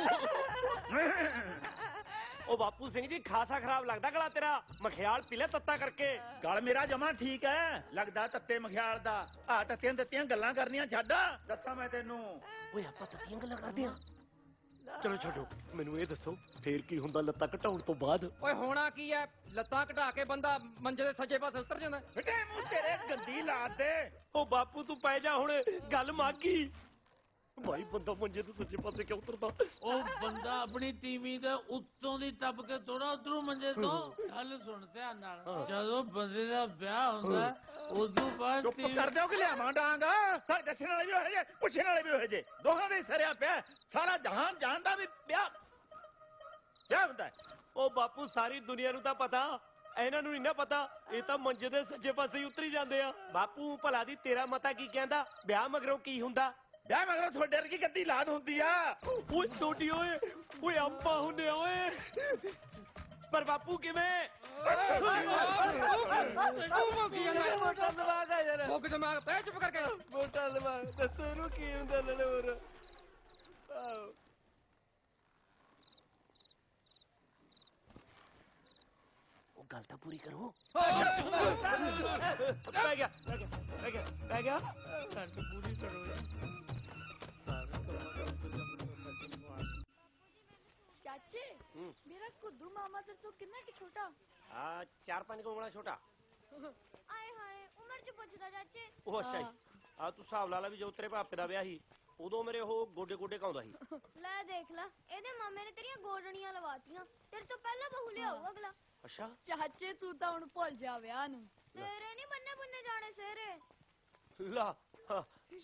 ਉਹ ਬਾਪੂ ਸਿੰਘ ਜੀ, ਖਾਸਾ ਖਰਾਬ ਲੱਗਦਾ ਗਲਾ ਤੇਰਾ, ਮਖਿਆਲ ਪੀ ਲੈ ਤੱਤਾ ਕਰਕੇ। ਗਲ ਮੇਰਾ ਜਮਾ ਠੀਕ ਹੈ, ਲੱਗਦਾ ਤੱਤੇ ਮਖਿਆਲ ਦਾ। ਆ ਤੱਤੀਆਂ ਦਿੱਤੀਆਂ ਗੱਲਾਂ ਕਰਨੀਆਂ ਛੱਡ, ਦੱਸਾਂ ਮੈਂ ਤੈਨੂੰ। ਓਏ ਆਪਾਂ ਤੱਤੀਆਂ ਗੱਲਾਂ ਕਰਦੇ ਆ, ਚਲੋ ਛੱਡੋ, ਮੈਨੂੰ ਇਹ ਦੱਸੋ ਫੇਰ ਕੀ ਹੁੰਦਾ ਲੱਤਾਂ ਘਟਾਉਣ ਤੋਂ ਬਾਅਦ? ਓਏ ਹੋਣਾ ਕੀ ਹੈ, ਲੱਤਾਂ ਘਟਾ ਕੇ ਬੰਦਾ ਮੰਜੇ ਦੇ ਸੱਜੇ ਪਾਸੇ ਉਤਰ ਜਾਂਦਾ। ਬੇਟੇ ਮੂੰਹ ਤੇਰੇ ਗੰਦੀ ਲਾਤ ਦੇ। ਉਹ ਬਾਪੂ ਤੂੰ ਪੈ ਜਾ ਹੁਣ, ਗੱਲ ਮਾਗੀ। ਭਾਈ ਬੰਦਾ ਮੰਜੇ ਤੋਂ ਸੱਜੇ ਪਾਸੇ ਕਿਉਂ ਉਤਰਦਾ? ਉਹ ਬੰਦਾ ਆਪਣੀ ਤੀਵੀਂ ਦੇ ਉੱਤੋਂ ਦੀ ਟੱਪ ਕੇ ਥੋੜਾ ਉਤਰੂ ਮੰਜੇ ਤੋਂ। ਗੱਲ ਸੁਣ ਧਿਆਨ ਨਾਲ, ਜਦੋਂ ਬੰਦੇ ਦਾ ਵਿਆਹ ਹੁੰਦਾ ਉਦੋਂ ਬਾਅਦ ਚੁੱਪ ਕਰ ਦਿਓ ਕਿ ਲਿਆਵਾਂ ਡਾਂਗਾ। ਸਾਰੇ ਦੱਸਣ ਵਾਲੇ ਵੀ ਹੋਏ ਜੇ, ਪੁੱਛਣ ਵਾਲੇ ਵੀ ਹੋਏ ਜੇ, ਦੋਹਾਂ ਦੇ ਸਰਿਆ ਪਿਆ। ਸਾਰਾ ਜਹਾਨ ਜਾਣਦਾ ਵੀ ਵਿਆਹ ਕਿਹੜਾ ਹੁੰਦਾ ਹੈ? ਉਹ ਬਾਪੂ ਸਾਰੀ ਦੁਨੀਆ ਨੂੰ ਤਾਂ ਪਤਾ, ਇਹਨਾਂ ਨੂੰ ਨਹੀਂ ਨਾ ਪਤਾ। ਇਹ ਤਾਂ ਮੰਜੇ ਦੇ ਸੱਜੇ ਪਾਸੇ ਹੀ ਉਤਰੀ ਜਾਂਦੇ ਆ। ਬਾਪੂ ਭਲਾ ਦੀ ਤੇਰਾ ਮਤਾ ਕੀ ਕਹਿੰਦਾ? ਵਿਆਹ ਮਗਰੋਂ ਕੀ ਹੁੰਦਾ? ਵਿਆਹ ਮਗਰੋਂ ਤੁਹਾਡੇ ਵਰਗੀ ਗੱਡੀ ਲਾਦ ਹੁੰਦੀ ਆ। ਓਏ ਟੋਟੀ ਓਏ, ਓਏ ਅੰਬਾ ਹੁੰਨੇ ਓਏ। ਪਰ ਬਾਪੂ ਕਿਵੇਂ? ਮੋਟਾ ਦਿਮਾਗ ਆ ਯਾਰ, ਮੁੱਕ ਦਿਮਾਗ ਪੈ ਚੁੱਪ ਕਰਕੇ। ਮੋਟਾ ਦਿਮਾਗ ਦੱਸੋ ਇਹਨੂੰ ਕੀ ਹੁੰਦਾ ਲੜੋਰ। ਉਹ ਗੱਲ ਤਾਂ ਪੂਰੀ ਕਰੋ। ਪੈ ਗਿਆ ਪੈ ਗਿਆ ਪੈ ਗਿਆ ਪੈ ਗਿਆ। ਗੱਲ ਪੂਰੀ ਕਰੋ ਯਾਰ। ਚਾਚੇ ਮੇਰਾ ਕੁੱਦੂ ਮਾਮਾ ਤੇ ਤੂੰ ਕਿੰਨਾ ਕਿ ਛੋਟਾ? 4-5 ਉਂਗਲਾਂ ਛੋਟਾ। ਆਏ ਹਾਏ ਉਮਰ ਚ ਪੁੱਛਦਾ ਚਾਚੇ। ਉਹ ਅੱਛਾ ਜੀ। ਆ ਤੂੰ ਹਿਸਾਬ ਲਾ ਲੈ ਵੀ ਜਦੋਂ ਤੇਰੇ ਭਾਪੇ ਦਾ ਵਿਆਹ ਸੀ ਉਦੋਂ ਮੇਰੇ ਉਹ ਗੋਡੇ ਗੋਡੇ ਕਾਉਂਦਾ ਸੀ। ਲੈ ਦੇਖ ਲੈ, ਇਹਦੇ ਮਾਮੇ ਨੇ ਤੇਰੀਆਂ ਗੋਡਣੀਆਂ ਲਵਾਤੀਆਂ। ਤੇਰੇ ਤੋਂ ਪਹਿਲਾਂ ਬਹੂ ਲਿਆਊ ਅਗਲਾ। ਅੱਛਾ ਚਾਚੇ ਤੂੰ ਤਾਂ ਹੁਣ ਭੁੱਲ ਜਾ ਵਿਆਹ ਨੂੰ। ਤੇਰੇ ਨਹੀਂ ਬੰਨੇ ਬੰਨੇ ਜਾਣੇ ਸਿਹਰੇ। ਲਾ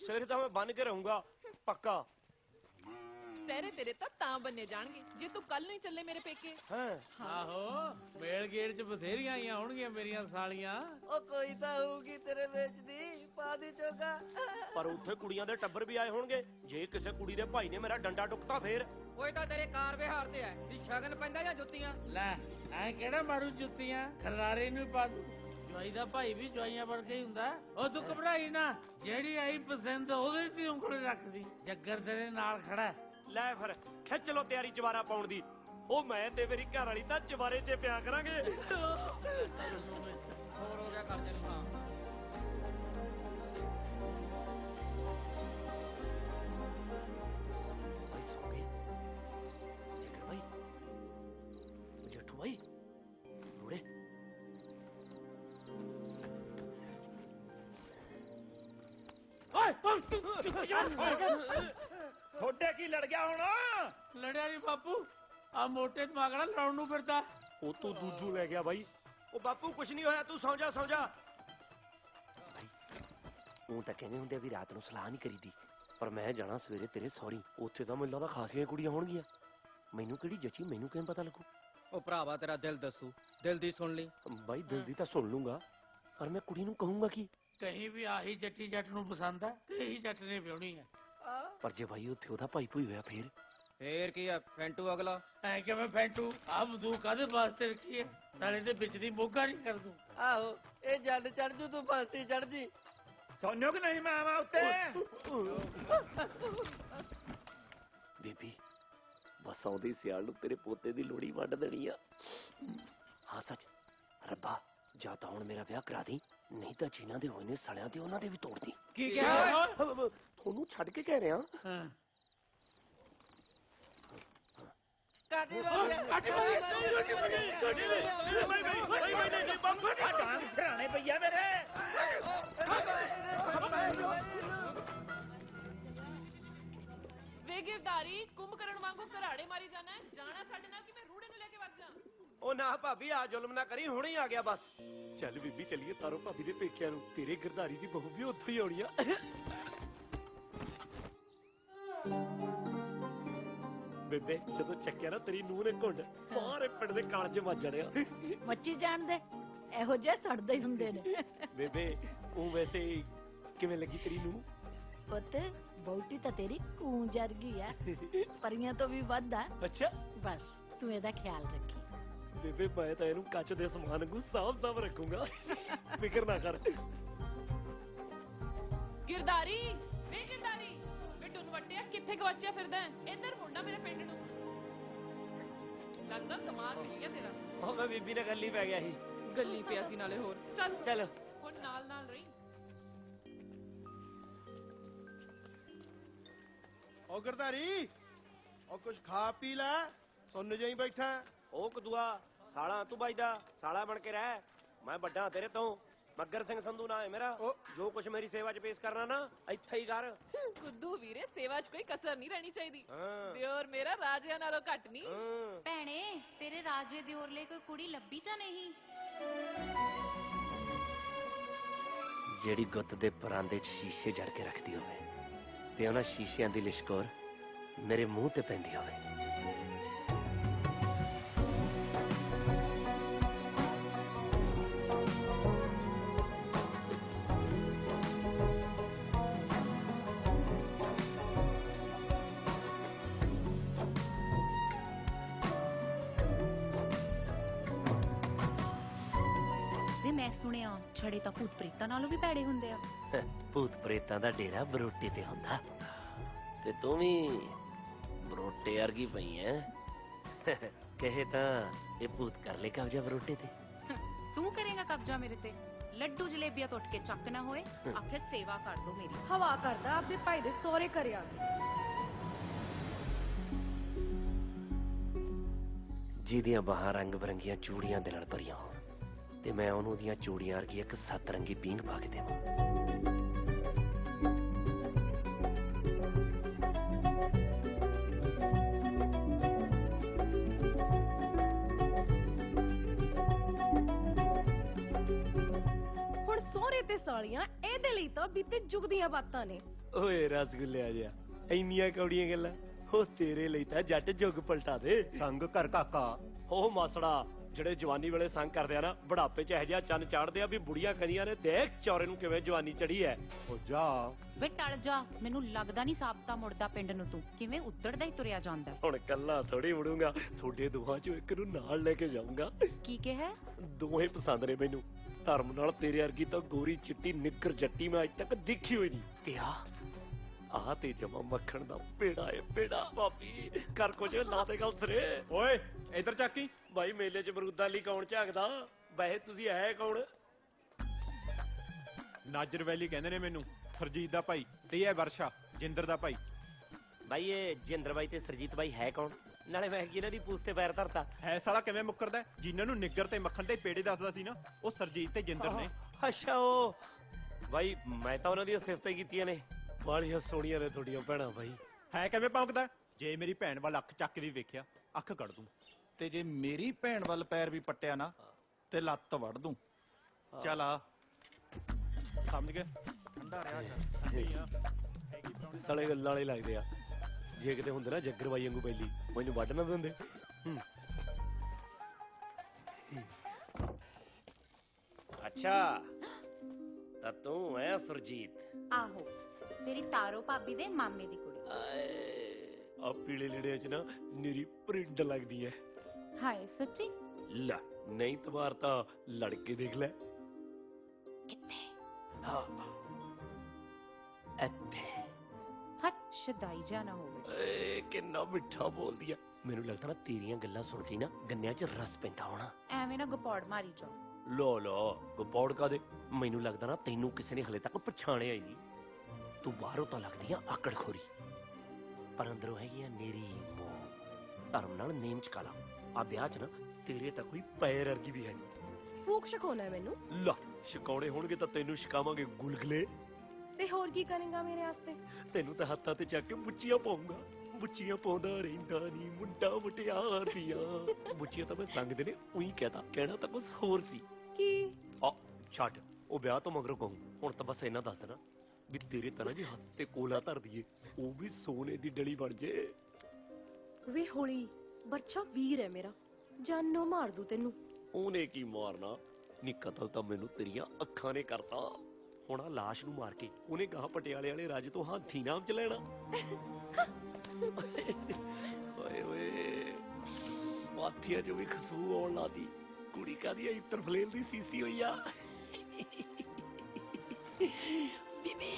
ਸਿਰ ਤਾਂ ਮੈਂ ਬੰਨ ਕੇ ਰਹੂੰਗਾ ਪੱਕਾ। ਤੇਰੇ ਤੇਰੇ ਤਾਂ ਬੰਨੇ ਜਾਣਗੇ ਜੇ ਤੂੰ ਕੱਲ ਨੂੰ ਹੀ ਚੱਲੇ ਮੇਰੇ ਪੇਕੇ। ਆਹੋ ਮੇਲ ਗੇਟ 'ਚ ਬਥੇਰੀਆਂ ਆਈਆਂ ਹੋਣਗੀਆਂ ਮੇਰੀਆਂ ਸਾਲੀਆਂ। ਉਹ ਕੋਈ ਤਾਂ ਹੋਊਗੀ ਤੇਰੇ ਵਿੱਚ ਦੀ, ਪਾ ਦੀ ਚੋਗਾ। ਪਰ ਉੱਥੇ ਕੁੜੀਆਂ ਦੇ ਟੱਬਰ ਵੀ ਆਏ ਹੋਣਗੇ। ਜੇ ਕਿਸੇ ਕੁੜੀ ਦੇ ਭਾਈ ਨੇ ਮੇਰਾ ਡੰਡਾ ਟੁੱਕਤਾ ਫੇਰ? ਕੋਈ ਤਾਂ ਤੇਰੇ ਕਾਰ ਵਿਹਾਰ ਤੇ ਹੈ ਵੀ ਸ਼ਗਨ ਪੈਂਦਾ ਜਾਂ ਜੁੱਤੀਆਂ। ਲੈ ਐ ਕਿਹੜਾ ਮਾਰੂ ਜੁੱਤੀਆਂ, ਖਲਾਰੇ ਨੂੰ ਪਾ ਦੂ। ਜਵਾਈ ਦਾ ਭਾਈ ਵੀ ਜਵਾਈਆਂ ਬਣ ਕੇ ਹੀ ਹੁੰਦਾ। ਉਹ ਤੂੰ ਘਬਰਾਈ ਨਾ, ਜਿਹੜੀ ਆਈ ਪਸੰਦ ਉਹਦੇ ਤੇ ਉਂਗਲ ਰੱਖਦੀ। ਜੱਗਰ ਤੇਰੇ ਨਾਲ ਖੜਾ। ਲੈ ਫਿਰ ਖਿੱਚ ਲੋ ਤਿਆਰੀ ਚਵਾਰਾ ਪਾਉਣ ਦੀ। ਉਹ ਮੈਂ ਤੇ ਮੇਰੀ ਘਰ ਵਾਲੀ ਤਾਂ ਚਵਾਰੇ 'ਚ ਪਿਆ ਕਰਾਂਗੇ। ਹੋਰ ਹੋ ਗਿਆ ਕਰਜੇ ਨੂੰ। ਹਾਂ ਭਾਈ ਸੌ ਗਏ। ਜੇਕਰ ਭਾਈ ਜੱਟੂ ਭਾਈ ਰੋੜੇ ਤੁਹਾਡੇ ਕੀ ਲੜ ਗਿਆ ਹੁਣ? ਲੜਿਆ ਨਹੀਂ ਬਾਪੂ, ਆ ਮੋਟੇ ਦਿਮਾਗ ਨਾਲ ਲੜਨ ਨੂੰ ਫਿਰਦਾ। ਉਹ ਤੂੰ ਦੂਜੂ ਲੈ ਗਿਆ ਬਾਈ। ਉਹ ਬਾਪੂ ਕੁਛ ਨਹੀਂ ਹੋਇਆ, ਤੂੰ ਸੌਂ ਜਾ ਸੌਂ ਜਾ। ਭਾਈ ਉਹ ਤਾਂ ਕਹਿੰਦੇ ਹੁੰਦੇ ਵੀ ਰਾਤ ਨੂੰ ਸਲਾਹ ਨਹੀਂ ਕਰੀਦੀ, ਪਰ ਮੈਂ ਜਾਣਾ ਸਵੇਰੇ ਤੇਰੇ ਸੌਰੀ। ਉੱਥੇ ਤਾਂ ਮੈਨੂੰ ਲੱਗਦਾ ਖਾਸੀਆਂ ਕੁੜੀਆਂ ਹੋਣਗੀਆਂ। ਮੈਨੂੰ ਕਿਹੜੀ ਜੱਚੀ ਮੈਨੂੰ ਕਿਵੇਂ ਪਤਾ ਲੱਗੂ? ਉਹ ਭਰਾਵਾ ਤੇਰਾ ਦਿਲ ਦੱਸੂ, ਦਿਲ ਦੀ ਸੁਣ ਲਈ। ਬਾਈ ਦਿਲ ਦੀ ਤਾਂ ਸੁਣ ਲੂੰਗਾ, ਪਰ ਮੈਂ ਕੁੜੀ ਨੂੰ ਕਹੂੰਗਾ ਕੀ? ਕਹੀਂ ਵੀ ਆਹੀ ਜੱਟੀ ਜੱਟ ਨੂੰ ਪਸੰਦ ਹੈ ਤੇ ਇਹੀ ਜੱਟ ਨੇ ਵਿਆਹਣੀ ਹੈ। ਪਰ ਜੇ ਭਾਈ ਉੱਥੇ ਉਹਦਾ ਭਾਈ ਭੂਈ ਹੋਇਆ ਫੇਰ? ਫੇਰ ਕੀ ਆ ਫੈਂਟੂ ਅਗਲਾ। ਐ ਕਿਵੇਂ ਫੈਂਟੂ? ਆ ਬੰਦੂਕ ਕਾਹਦੇ ਵਾਸਤੇ ਰੱਖੀ ਹੈ? ਸਾਲੇ ਦੇ ਵਿੱਚ ਦੀ ਮੋਗਾ ਨਹੀਂ ਕਰ ਦੂੰ। ਆਹੋ ਇਹ ਜੱਡ ਚੜ ਜੂ, ਤੂੰ ਫਾਂਸੀ ਚੜ ਜੀ। ਸੋਨਿਓ ਕਿ ਨਹੀਂ ਮੈਂ ਆਵਾਂ ਉੱਤੇ? ਬੇਬੀ ਬਸ ਆਉਂਦੀ ਸਿਆਲ ਨੂੰ ਤੇਰੇ ਪੋਤੇ ਦੀ ਲੋੜੀ ਵੰਡ ਦੇਣੀ ਆ। ਹਾਂ ਸੱਚ ਰੱਬਾ, ਜਾਂ ਤਾਂ ਹੁਣ ਮੇਰਾ ਵਿਆਹ ਕਰਾ ਦੀ, ਨਹੀਂ ਤਾਂ ਜਿਨ੍ਹਾਂ ਦੇ ਹੋਏ ਨੇ ਸੜਿਆਂ ਤੇ ਉਹਨਾਂ ਦੇ ਵੀ ਤੋੜਦੀ। ਕੀ ਕਿਹਾ? ਤੁਹਾਨੂੰ ਛੱਡ ਕੇ ਕਹਿ ਰਿਹਾ। ਹਾਂ ਡਾਂਗ ਫਰਾਣੇ ਪਈਆ ਮੇਰੇ। ਵੇ ਗਿਰਦਾਰੀ ਕੁੰਭਕਰਨ ਵਾਂਗੂ ਘਰਾੜੇ ਮਾਰੀ ਜਾਣਾ ਸਾਡੇ ਨਾਲ ਕਿ ਮੈਂ ਰੂੜੇ ਨੂੰ ਲੈ ਕੇ ਵਗ ਜਾ। ਉਹ ਨਾ ਭਾਬੀ ਆ ਜ਼ੁਲਮ ਨਾ ਕਰੀ, ਹੁਣੇ ਹੀ ਆ ਗਿਆ ਬਸ। ਚੱਲ ਬੀਬੀ ਚੱਲੀਏ ਤਾਰੋ ਭਾਬੀ ਦੇ ਪੇਕਿਆਂ ਨੂੰ। ਤੇਰੇ ਗਿਰਦਾਰੀ ਦੀ ਬਹੂ ਵੀ ਉੱਥੋਂ ਹੀ ਆਉਣੀ ਆ। ਬੇਬੇ ਜਦੋਂ ਚੱਕਿਆ ਨਾ ਤੇਰੀ ਨੂੰਹ ਨੇ ਘੁੰਡ, ਸਾਰੇ ਪਿੰਡ ਦੇ ਕਾਲਜ ਵੱਜਣੇ ਆ। ਮੱਚੀ ਜਾਣ ਦੇ, ਇਹੋ ਜਿਹੇ ਸੜਦੇ ਹੀ ਹੁੰਦੇ ਨੇ। ਬੇਬੇ ਉਹ ਵੈਸੇ ਕਿਵੇਂ ਲੱਗੀ ਤੇਰੀ ਨੂੰਹ? ਪੁੱਤ ਬੌਟੀ ਤਾਂ ਤੇਰੀ ਕੂੰ ਜਰਗੀ ਆ, ਪਰੀਆਂ ਤੋਂ ਵੀ ਵੱਧ ਆ। ਅੱਛਾ ਬਸ ਤੂੰ ਇਹਦਾ ਖਿਆਲ ਰੱਖੀ। ਬੇਬੇ ਮੈਂ ਤਾਂ ਇਹਨੂੰ ਕੱਚ ਦੇ ਸਮਾਨ ਨੂੰ ਸਾਫ਼ ਰੱਖੂੰਗਾ, ਫਿਕਰ ਨਾ ਕਰ। ਗਿਰਦਾਰੀ ਵੇ ਗਿਰਦਾਰੀ, ਵੇ ਟੁੰਨ ਵੱਟਿਆ ਕਿੱਥੇ ਗਵਾਚਿਆ ਫਿਰਦਾ? ਇੱਧਰ ਮੁੰਡਾ ਮੇਰੇ ਪਿੰਡ ਨੂੰ। ਲੱਗਦਾ ਦਿਮਾਗ ਨਹੀਂ ਗਿਆ ਤੇਰਾ। ਉਹ ਮੈਂ ਬੀਬੀ ਨਾਲ ਗੱਲ ਹੀ ਪੈ ਗਿਆ ਸੀ। ਗੱਲੀ ਪਿਆ ਸੀ ਨਾਲੇ ਹੋਰ। ਚੱਲ ਚੱਲ ਹੁਣ ਨਾਲ ਨਾਲ ਰਹੀ। ਉਹ ਗਰਦਾਰੀ, ਉਹ ਕੁਛ ਖਾ ਪੀ ਲੈ, ਸੁਣ ਜਾਈ ਬੈਠਾ। ਉਹ ਕਦੂਆ ਸਾਲਾ ਤੂੰ ਬਾਈ ਦਾ ਸਾਲਾ ਬਣ ਕੇ ਰਹਿ। ਮੈਂ ਵੱਡਾ ਤੇਰੇ ਤੋਂ। ਮੱਗਰ ਸਿੰਘ ਸੰਧੂ ਨਾ ਹੈ ਮੇਰਾ। ਜੋ ਕੁਛ ਮੇਰੀ ਸੇਵਾ 'ਚ ਪੇਸ਼ ਕਰਨਾ ਨਾ ਇੱਥੇ ਹੀ ਕਰ। ਕੁੱਦੂ ਵੀਰੇ ਸੇਵਾ 'ਚ ਕੋਈ ਕਸਰ ਨਹੀਂ ਰਹਿਣੀ ਚਾਹੀਦੀ। ਹਾਂ। ਦਿਓਰ ਮੇਰਾ ਰਾਜਿਆਂ ਨਾਲੋਂ ਘੱਟ ਨਹੀਂ। ਭੈਣੇ ਤੇਰੇ ਰਾਜੇ ਦਿਓਰ ਲਈ ਕੋਈ ਕੁੜੀ ਲੱਭੀ ਜਾਂ ਨਹੀਂ? ਜਿਹੜੀ ਗੁੱਤ ਦੇ ਪਰਾਂਦੇ 'ਚ ਸ਼ੀਸ਼ੇ ਜੜ ਕੇ ਰੱਖਦੀ ਹੋਵੇ ਤੇ ਉਹਨਾਂ ਸ਼ੀਸ਼ਿਆਂ ਦੀ ਲਿਸ਼ਕੋਰ ਮੇਰੇ ਮੂੰਹ ਤੇ ਪੈਂਦੀ ਹੋਵੇ। ਸੁਣਿਆ ਛੜੇ ਤਾਂ ਭੂਤ ਪ੍ਰੇਤਾਂ ਨਾਲੋਂ ਵੀ ਭੈੜੇ ਹੁੰਦੇ ਆ। ਭੂਤ ਪ੍ਰੇਤਾਂ ਦਾ ਡੇਰਾ ਬਰੋਟੇ ਤੇ ਹੁੰਦਾ ਤੇ ਤੂੰ ਵੀ ਬਰੋਟੇ ਵਰਗੀ ਪਈ ਐ। ਕਹੇ ਤਾਂ ਇਹ ਭੂਤ ਕਰ ਲੈ ਕਬਜ਼ਾ ਬਰੋਟੇ ਤੇ। ਤੂੰ ਕਰੇਗਾ ਕਬਜ਼ਾ ਮੇਰੇ ਤੇ? ਲੱਡੂ ਜਲੇਬੀਆਂ ਟੁੱਟ ਕੇ ਚੱਕ ਨਾ ਹੋਏ, ਆਖੇ ਸੇਵਾ ਕਰ ਦੋ ਮੇਰੀ। ਹਵਾ ਕਰਦਾ ਆਪਦੇ ਭਾਈ ਦੇ ਸਹੁਰੇ ਘਰੇ ਆ ਕੇ। ਜਿਹਦੀਆਂ ਬਾਹਾਂ ਰੰਗ ਬਰੰਗੀਆਂ ਚੂੜੀਆਂ ਦੇ ਨਾਲ ਭਰੀਆਂ ਹੋਣ ਤੇ ਮੈਂ ਉਹਨੂੰ ਦੀਆਂ ਚੂੜੀਆਂ ਵਰਗੀ ਇੱਕ ਸੱਤ ਰੰਗੀ ਪੀਂਘ ਪਾ ਕੇ ਦੇਵਾਂ। ਹੁਣ ਸਹੁਰੇ ਤੇ ਸਾਲੀਆਂ ਇਹਦੇ ਲਈ ਤਾਂ ਬੀਤੇ ਯੁੱਗ ਦੀਆਂ ਬਾਤਾਂ ਨੇ। ਓਏ ਰਸਗੁੱਲੇ ਆ ਜਾ, ਇੰਨੀਆਂ ਕੌੜੀਆਂ ਗੱਲਾਂ। ਉਹ ਤੇਰੇ ਲਈ ਤਾਂ ਜੱਟ ਜੁਗ ਪਲਟਾ ਦੇ। ਸੰਗ ਕਰ ਕਾਕਾ। ਉਹ ਮਾਸੜਾ ਜਿਹੜੇ ਜਵਾਨੀ ਵੇਲੇ ਸੰਗ ਕਰਦੇ ਆ ਨਾ, ਬੁਢਾਪੇ 'ਚ ਇਹੋ ਜਿਹਾ ਚੰਨ ਚਾੜਦੇ ਆ ਵੀ ਬੁੜੀਆਂ ਕਹਿੰਦੀਆਂ ਨੇ ਦੇਖ ਚੌਰੇ ਨੂੰ ਕਿਵੇਂ ਜਵਾਨੀ ਚੜੀ ਐ। ਉਹ ਜਾ ਵੇ ਟਲ ਜਾ, ਮੈਨੂੰ ਲੱਗਦਾ ਨਹੀਂ ਸਾਬਤਾ ਮੁੜਦਾ ਪਿੰਡ ਨੂੰ। ਤੂੰ ਕਿਵੇਂ ਉੱਧੜਦਾ ਹੀ ਤੁਰਿਆ ਜਾਂਦਾ। ਹੁਣ ਕੱਲਾ ਥੋੜੀ ਮੁੜੂੰਗਾ, ਤੁਹਾਡੇ ਦੋਹਾਂ 'ਚੋਂ ਇੱਕ ਨੂੰ ਨਾਲ ਲੈ ਕੇ ਜਾਊਂਗਾ। ਕੀ ਕਿਹਾ? ਦੋਹੇ ਪਸੰਦ ਨੇ ਮੈਨੂੰ। ਧਰਮ ਨਾਲ ਤੇਰੇ ਵਰਗੀ ਤਾਂ ਗੋਰੀ ਚਿੱਟੀ ਨਿੱਕਰ ਜੱਟੀ ਮੈਂ ਅੱਜ ਤੱਕ ਦੇਖੀ ਹੋਈ ਨਹੀਂ। ਤੇ ਆ ਤੇ ਜਮਾ ਮੱਖਣ ਦਾ ਪੇੜਾ ਏ ਪੇੜਾ। ਭਾਬੀ ਕਰ ਕੁਝ ਲਾ ਦੇ ਗੱਲ ਸਰੇ। ਓਏ ਇੱਧਰ ਚੱਕੀ। ਬਾਈ ਮੇਲੇ 'ਚ ਮਰੂਦਾਂ ਲਈ ਕੌਣ ਝਾਕਦਾ? ਵੈਸੇ ਤੁਸੀਂ ਹੈ ਕੌਣ? ਨਾਜਰ ਵੈਲੀ ਕਹਿੰਦੇ ਨੇ ਮੈਨੂੰ। ਸਰਜੀਤ ਦਾ ਭਾਈ ਤੇ ਇਹ ਵਰਸ਼ਾ ਜਿੰਦਰ ਦਾ ਭਾਈ। ਬਾਈ ਇਹ ਜਿੰਦਰ ਬਾਈ ਤੇ ਸਰਜੀਤ ਬਾਈ ਹੈ ਕੌਣ? ਨਾਲੇ ਮੈਂ ਇਹਨਾਂ ਦੀ ਪੂਛ ਤੇ ਪੈਰ ਧਰਤਾ। ਹੈ ਸਾਲਾ ਕਿਵੇਂ ਮੁੱਕਰਦਾ? ਜਿਨ੍ਹਾਂ ਨੂੰ ਨਿੱਗਰ ਤੇ ਮੱਖਣ ਦੇ ਪੇੜੇ ਦੱਸਦਾ ਸੀ ਨਾ, ਉਹ ਸਰਜੀਤ ਤੇ ਜਿੰਦਰ ਨੇ। ਅੱਛਾ ਉਹ ਬਾਈ, ਮੈਂ ਤਾਂ ਉਹਨਾਂ ਦੀਆਂ ਸਿਫਤਾਂ ਕੀਤੀਆਂ ਨੇ। ਬਾਲੀਆਂ ਸੋਹਣੀਆਂ ਨੇ ਤੁਹਾਡੀਆਂ ਭੈਣਾਂ ਬਾਈ। ਹੈ ਕਿਵੇਂ ਭੌਂਕਦਾ? ਜੇ ਮੇਰੀ ਭੈਣ ਵੱਲ ਅੱਖ ਚੱਕ ਵੀ ਵੇਖਿਆ, ਅੱਖ ਕੱਢ ਦੂੰ। ਤੇ ਜੇ ਮੇਰੀ ਭੈਣ ਵੱਲ ਪੈਰ ਵੀ ਪੱਟਿਆ ਨਾ ਤੇ ਲੱਤ ਵੜ ਦੂੰ। ਚੱਲ ਆ ਸਮਝ ਗਏ? ਠੰਡਾ ਰਿਹਾ ਕਰ। ਠੰਡੀ ਆ ਸਾਲੇ ਗੱਲਾਂ ਵਾਲੇ ਲੱਗਦੇ ਆ। ਜੇ ਕਿਤੇ ਹੁੰਦੇ ਨਾ ਜੱਗਰ ਬਾਈ ਵਾਂਗੂ ਬੈਲੀ, ਮੈਨੂੰ ਵੱਢ ਨਾ ਦਿੰਦੇ। ਅੱਛਾ ਤਾਂ ਤੂੰ ਐ ਸੁਰਜੀਤ? ਆਹੋ, ਤੇਰੀ ਤਾਰੋ ਭਾਬੀ ਦੇ ਮਾਮੇ ਦੀ ਕੁੜੀ। ਆ ਪੀਲੇ ਲੀੜਿਆਂ 'ਚ ਨਾ ਨਿਰੀ ਪ੍ਰਿੰਡ ਲੱਗਦੀ ਐ। ਹਾਏ ਸੱਚੀ? ਲੈ ਨਹੀਂ ਤਵਾਰ ਤਾਂ ਲੜ ਕੇ ਦੇਖ ਲੈ। ਕਿੱਥੇ? ਇੱਥੇ। ਹਟ, ਸ਼ਦਾਈ ਜਾ ਨਾ ਹੋਵੇ। ਕਿੰਨਾ ਮਿੱਠਾ ਬੋਲਦੀ ਆ। ਮੈਨੂੰ ਲੱਗਦਾ ਨਾ ਤੇਰੀਆਂ ਗੱਲਾਂ ਸੁਣ ਕੇ ਨਾ ਗੰਨਿਆਂ 'ਚ ਰਸ ਪੈਂਦਾ ਹੋਣਾ। ਐਵੇਂ ਨਾ ਗਪੌੜ ਮਾਰੀ ਜਾ। ਲੋ ਗਪੌੜ ਕਾਦੇ? ਮੈਨੂੰ ਲੱਗਦਾ ਨਾ ਤੈਨੂੰ ਕਿਸੇ ਨੇ ਹਲੇ ਤੱਕ ਪਛਾਣਿਆ ਹੀ ਨਹੀਂ। ਤੂੰ ਬਾਹਰੋਂ ਤਾਂ ਲੱਗਦੀ ਆ ਆਕੜ ਖੋਰੀ, ਪਰ ਅੰਦਰੋਂ ਹੈਗੀ ਆ ਨੇਰੀ ਮੋਹ। ਧਰਮ ਨਾਲ ਨੇਮ ਚਕਾ ਲਾ। ਆ ਵਿਆਹ 'ਚ ਨਾ ਤੇਰੇ ਤਾਂ ਕੋਈ ਪੈਰ ਵਰਗੀ ਵੀ ਹੈ ਨਹੀਂ। ਫੂਕ ਸ਼ਕਾਉਣਾ ਮੈਨੂੰ? ਲਾ ਸ਼ਿਕਾਉਣੇ ਹੋਣਗੇ ਤਾਂ ਤੈਨੂੰ ਸ਼ਿਕਾਵਾਂਗੇ ਗੁਲਗਲੇ। ਤੇ ਹੋਰ ਕੀ ਕਰੇਗਾ ਮੇਰੇ ਵਾਸਤੇ? ਤੈਨੂੰ ਤਾਂ ਹੱਥਾਂ ਤੇ ਚੱਕ ਕੇ ਬੁੱਚੀਆਂ ਪਾਉਂਗਾ। ਬੁੱਚੀਆਂ ਪਾਉਂਦਾ ਰਹਿੰਦਾ ਨਹੀਂ ਮੁੰਡਾ ਮੁਟਿਆਰ ਦੀਆਂ। ਬੁੱਚੀਆਂ ਤਾਂ ਮੈਂ ਸੰਗ ਦੇ ਨੇ ਉਹੀ ਕਹਤਾ, ਕਹਿਣਾ ਤਾਂ ਕੁਝ ਹੋਰ ਸੀ। ਕੀ? ਆ ਛੱਡ, ਉਹ ਵਿਆਹ ਤੋਂ ਮਗਰੋਂ ਕਹੂੰ। ਹੁਣ ਤਾਂ ਬਸ ਇਹਨਾਂ ਦੱਸ ਦੇਣਾ ਵੀ ਤੇਰੇ ਤਰ੍ਹਾਂ ਜੀ ਹੱਥ ਤੇ ਕੋਲਾ ਧਰ ਦਈਏ, ਉਹ ਵੀ ਸੋਨੇ ਦੀ ਡਲੀ ਬਣ ਜੇ। ਵੇ ਹੋਲੀ, ਬੱਚਾ ਵੀਰ ਹੈ ਮੇਰਾ, ਜਾਨੋਂ ਮਾਰ ਦੂ ਤੈਨੂੰ। ਉਹਨੇ ਕੀ ਮਾਰਨਾ ਨੀ, ਕਤਲ ਤਾਂ ਮੈਨੂੰ ਤੇਰੀਆਂ ਅੱਖਾਂ ਨੇ ਕਰਤਾ। ਹੁਣ ਆ ਲਾਸ਼ ਨੂੰ ਮਾਰ ਕੇ ਉਹਨੇ ਗਾਹ ਪਟਿਆਲੇ ਵਾਲੇ ਰਾਜ ਤੋਂ ਹਾਥੀ ਨਾਮ ਚ ਲੈਣਾ। ਓਏ ਓਏ ਮਾਥੀਆਂ ਚੋਂ ਵੀ ਖੁਸ਼ਬੂ ਆਉਣ ਲਾਦੀ। ਕੁੜੀ ਕਾਦੀ ਇੱਤਰ ਫਲੇਲ ਦੀ ਸੀਸੀ ਹੋਈ ਆ। ਬੀਬੀ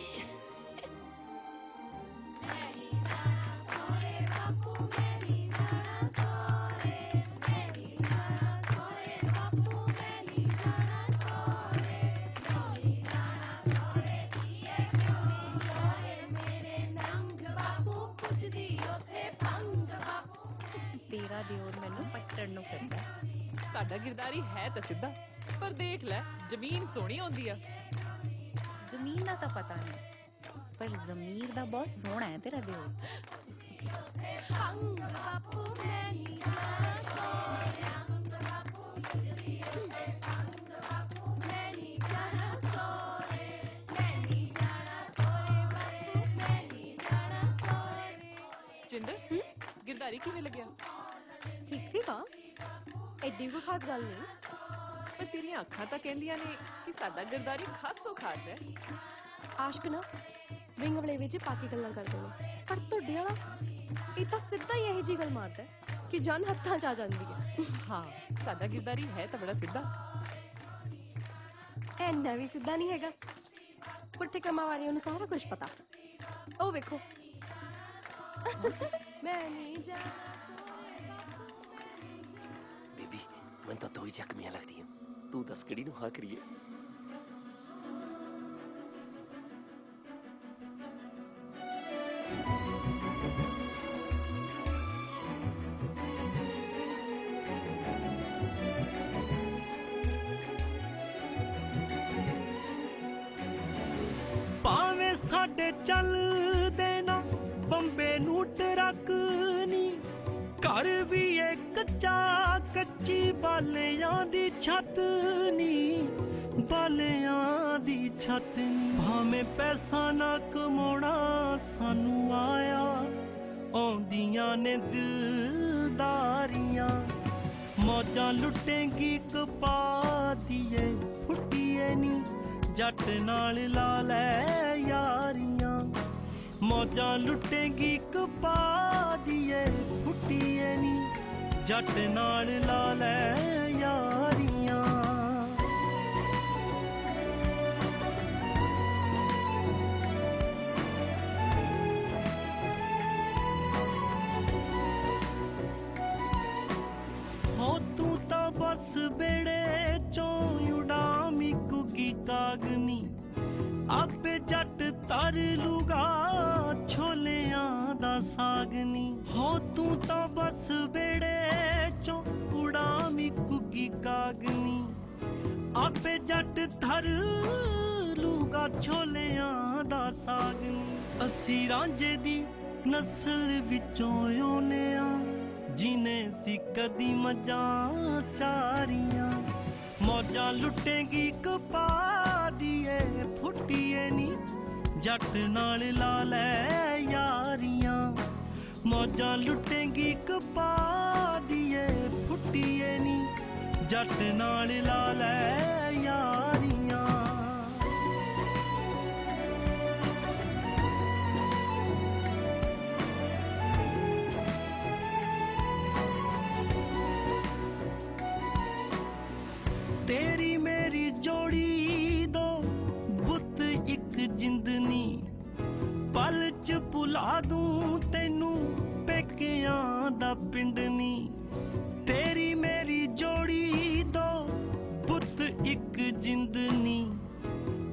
ਤੇਰਾ ਦਿਓਰ ਮੈਨੂੰ ਪੱਟਣ ਨੂੰ ਫਿਰਦਾ। ਸਾਡਾ ਗਿਰਦਾਰੀ ਹੈ ਤਾਂ ਸਿੱਧਾ, ਪਰ ਦੇਖ ਲੈ ਜ਼ਮੀਨ ਸੋਹਣੀ ਆਉਂਦੀ ਆ। ਜ਼ਮੀਨ ਦਾ ਤਾਂ ਪਤਾ ਨਹੀਂ, ਪਰ ਜ਼ਮੀਰ ਦਾ ਬਹੁਤ ਸੋਹਣਾ ਹੈ ਤੇਰਾ ਦਿਓਰ। ਜਿੰਦਰ, ਗਿਰਦਾਰੀ ਕਿਵੇਂ ਲੱਗਿਆ? ਠੀਕ ਸੀਗਾ, ਐਡੀ ਕੋਈ ਖਾਸ ਗੱਲ ਨਹੀਂ। ਪਰ ਤੇਰੀਆਂ ਅੱਖਾਂ ਤਾਂ ਕਹਿੰਦੀਆਂ ਨੇ ਕਿ ਸਾਡਾ ਗਿਰਦਾਰੀ ਖਾਸੋ ਖਾਸ ਹੈ। ਆਸ਼ਕ ਨਾ ਵਿੰਗ ਵਾਲੇ ਵਿੱਚ ਪਾ ਕੇ ਗੱਲਾਂ ਕਰਦੇ ਨੇ, ਪਰ ਤੁਹਾਡੇ ਵਾਲਾ ਇਹ ਤਾਂ ਸਿੱਧਾ ਹੀ ਇਹੋ ਜਿਹੀ ਗੱਲ ਮਾਰਦਾ ਕਿ ਜਾਨ ਹੱਥਾਂ 'ਚ ਆ ਜਾਂਦੀ ਹੈ। ਹਾਂ, ਸਾਡਾ ਗਿਰਦਾਰੀ ਹੈ ਤਾਂ ਬੜਾ ਸਿੱਧਾ। ਐਨਾ ਵੀ ਸਿੱਧਾ ਨਹੀਂ ਹੈਗਾ। ਪੁੱਠੇ ਕੰਮਾਂ ਵਾਲਿਆਂ ਨੂੰ ਸਾਰਾ ਕੁਝ ਪਤਾ। ਉਹ ਵੇਖੋ ਮੈਂ ਨਹੀਂ ਜਾ ਬੀਬੀ ਮੈਨੂੰ ਤਾਂ ਦੋ ਹੀ ਜ਼ਖਮੀਆਂ ਲੱਗਦੀਆਂ, ਤੂੰ ਦੱਸ ਕਿਹੜੀ ਨੂੰ ਹਾਂ ਕਰੀਏ? ਭਾਵੇਂ ਸਾਡੇ ਚੱਲਦੇ ਨਾ ਬੰਬੇ ਨੂੰ ਟਰੱਕ ਨੀ, ਘਰ ਵੀ ਏ ਕੱਚਾ ਕੱਚੀ ਬਾਲਿਆਂ ਦੀ ਛੱਤ ਨੀ, ਬਾਲਿਆਂ ਦੀ ਛੱਤ ਨੀ। ਭਾਵੇਂ ਪੈਸਾ ਨਾ ਕਮਾਉਣਾ ਸਾਨੂੰ ਆਇਆ, ਆਉਂਦੀਆਂ ਨੇ ਦਿਲਦਾਰੀਆਂ। ਮੌਜਾਂ ਲੁੱਟੇਂਗੀ ਕਪਾ ਦੀਏ ਫੁੱਟੀਏ ਨੀ, ਜੱਟ ਨਾਲ ਲਾ ਲੈ ਯਾਰੀਆਂ। ਮੌਜਾਂ ਲੁੱਟੇਂਗੀ ਕਪਾ ਦੀਏ ਫੁੱਟੀਏ ਨੀ, ਜੱਟ ਨਾਲ ਲਾ ਲੈ ਯਾਰੀਆਂ। ਹੋ ਤੂੰ ਤਾਂ ਬਸ ਬੇੜੇ ਚੋਂ ਉਡਾਮੀ ਕੁਗੀ ਕਾਗਨੀ, ਆਪੇ ਜੱਟ ਤਰ ਲੂਗਾ ਛੋਲਿਆਂ ਦਾ ਸਾਗਨੀ। ਹੋ ਤੂੰ ਤਾਂ ਬਸ ਬੇੜੇ ਚੋਂ ਉਡਾਮੀ ਕੁਗੀ ਕਾਗਨੀ, ਆਪੇ ਜੱਟ ਤਰ ਲੂਗਾ ਛੋਲਿਆਂ ਦਾ ਸਾਗਨੀ। ਅਸੀਂ ਰਾਂਝੇ ਦੀ ਨਸਲ ਵਿੱਚੋਂ ਆਉਂਦੇ ਆ, ਜਿਨੇ ਸੀ ਕਦੀ ਮੱਝਾਂ ਚਾਰੀਆਂ। ਮੌਜਾਂ ਲੁੱਟੇਂਗੀ ਕਪਾ ਦੀਏ ਫੁੱਟੀਏ ਨੀ, ਜੱਟ ਨਾਲ ਲਾ ਲੈ ਯਾਰੀਆਂ। ਮੌਜਾਂ ਲੁੱਟੇਂਗੀ ਕਪਾ ਦੀਏ ਫੁੱਟੀਏ ਨੀ, ਜੱਟ ਨਾਲ ਲਾ ਲੈ ਯਾਰੀਆਂ। ਤੇਰੀ ਮੇਰੀ ਜੋੜੀ ਦੋ ਬੁੱਤ ਇੱਕ ਜਿੰਦਨੀ, ਪਲ ਚ ਭੁਲਾ ਦੂੰ ਤੈਨੂੰ ਪੇਕਿਆਂ ਦਾ ਪਿੰਡ ਨੀ। ਤੇਰੀ ਮੇਰੀ ਜੋੜੀ ਦੋ ਬੁੱਤ ਇੱਕ ਜਿੰਦਨੀ,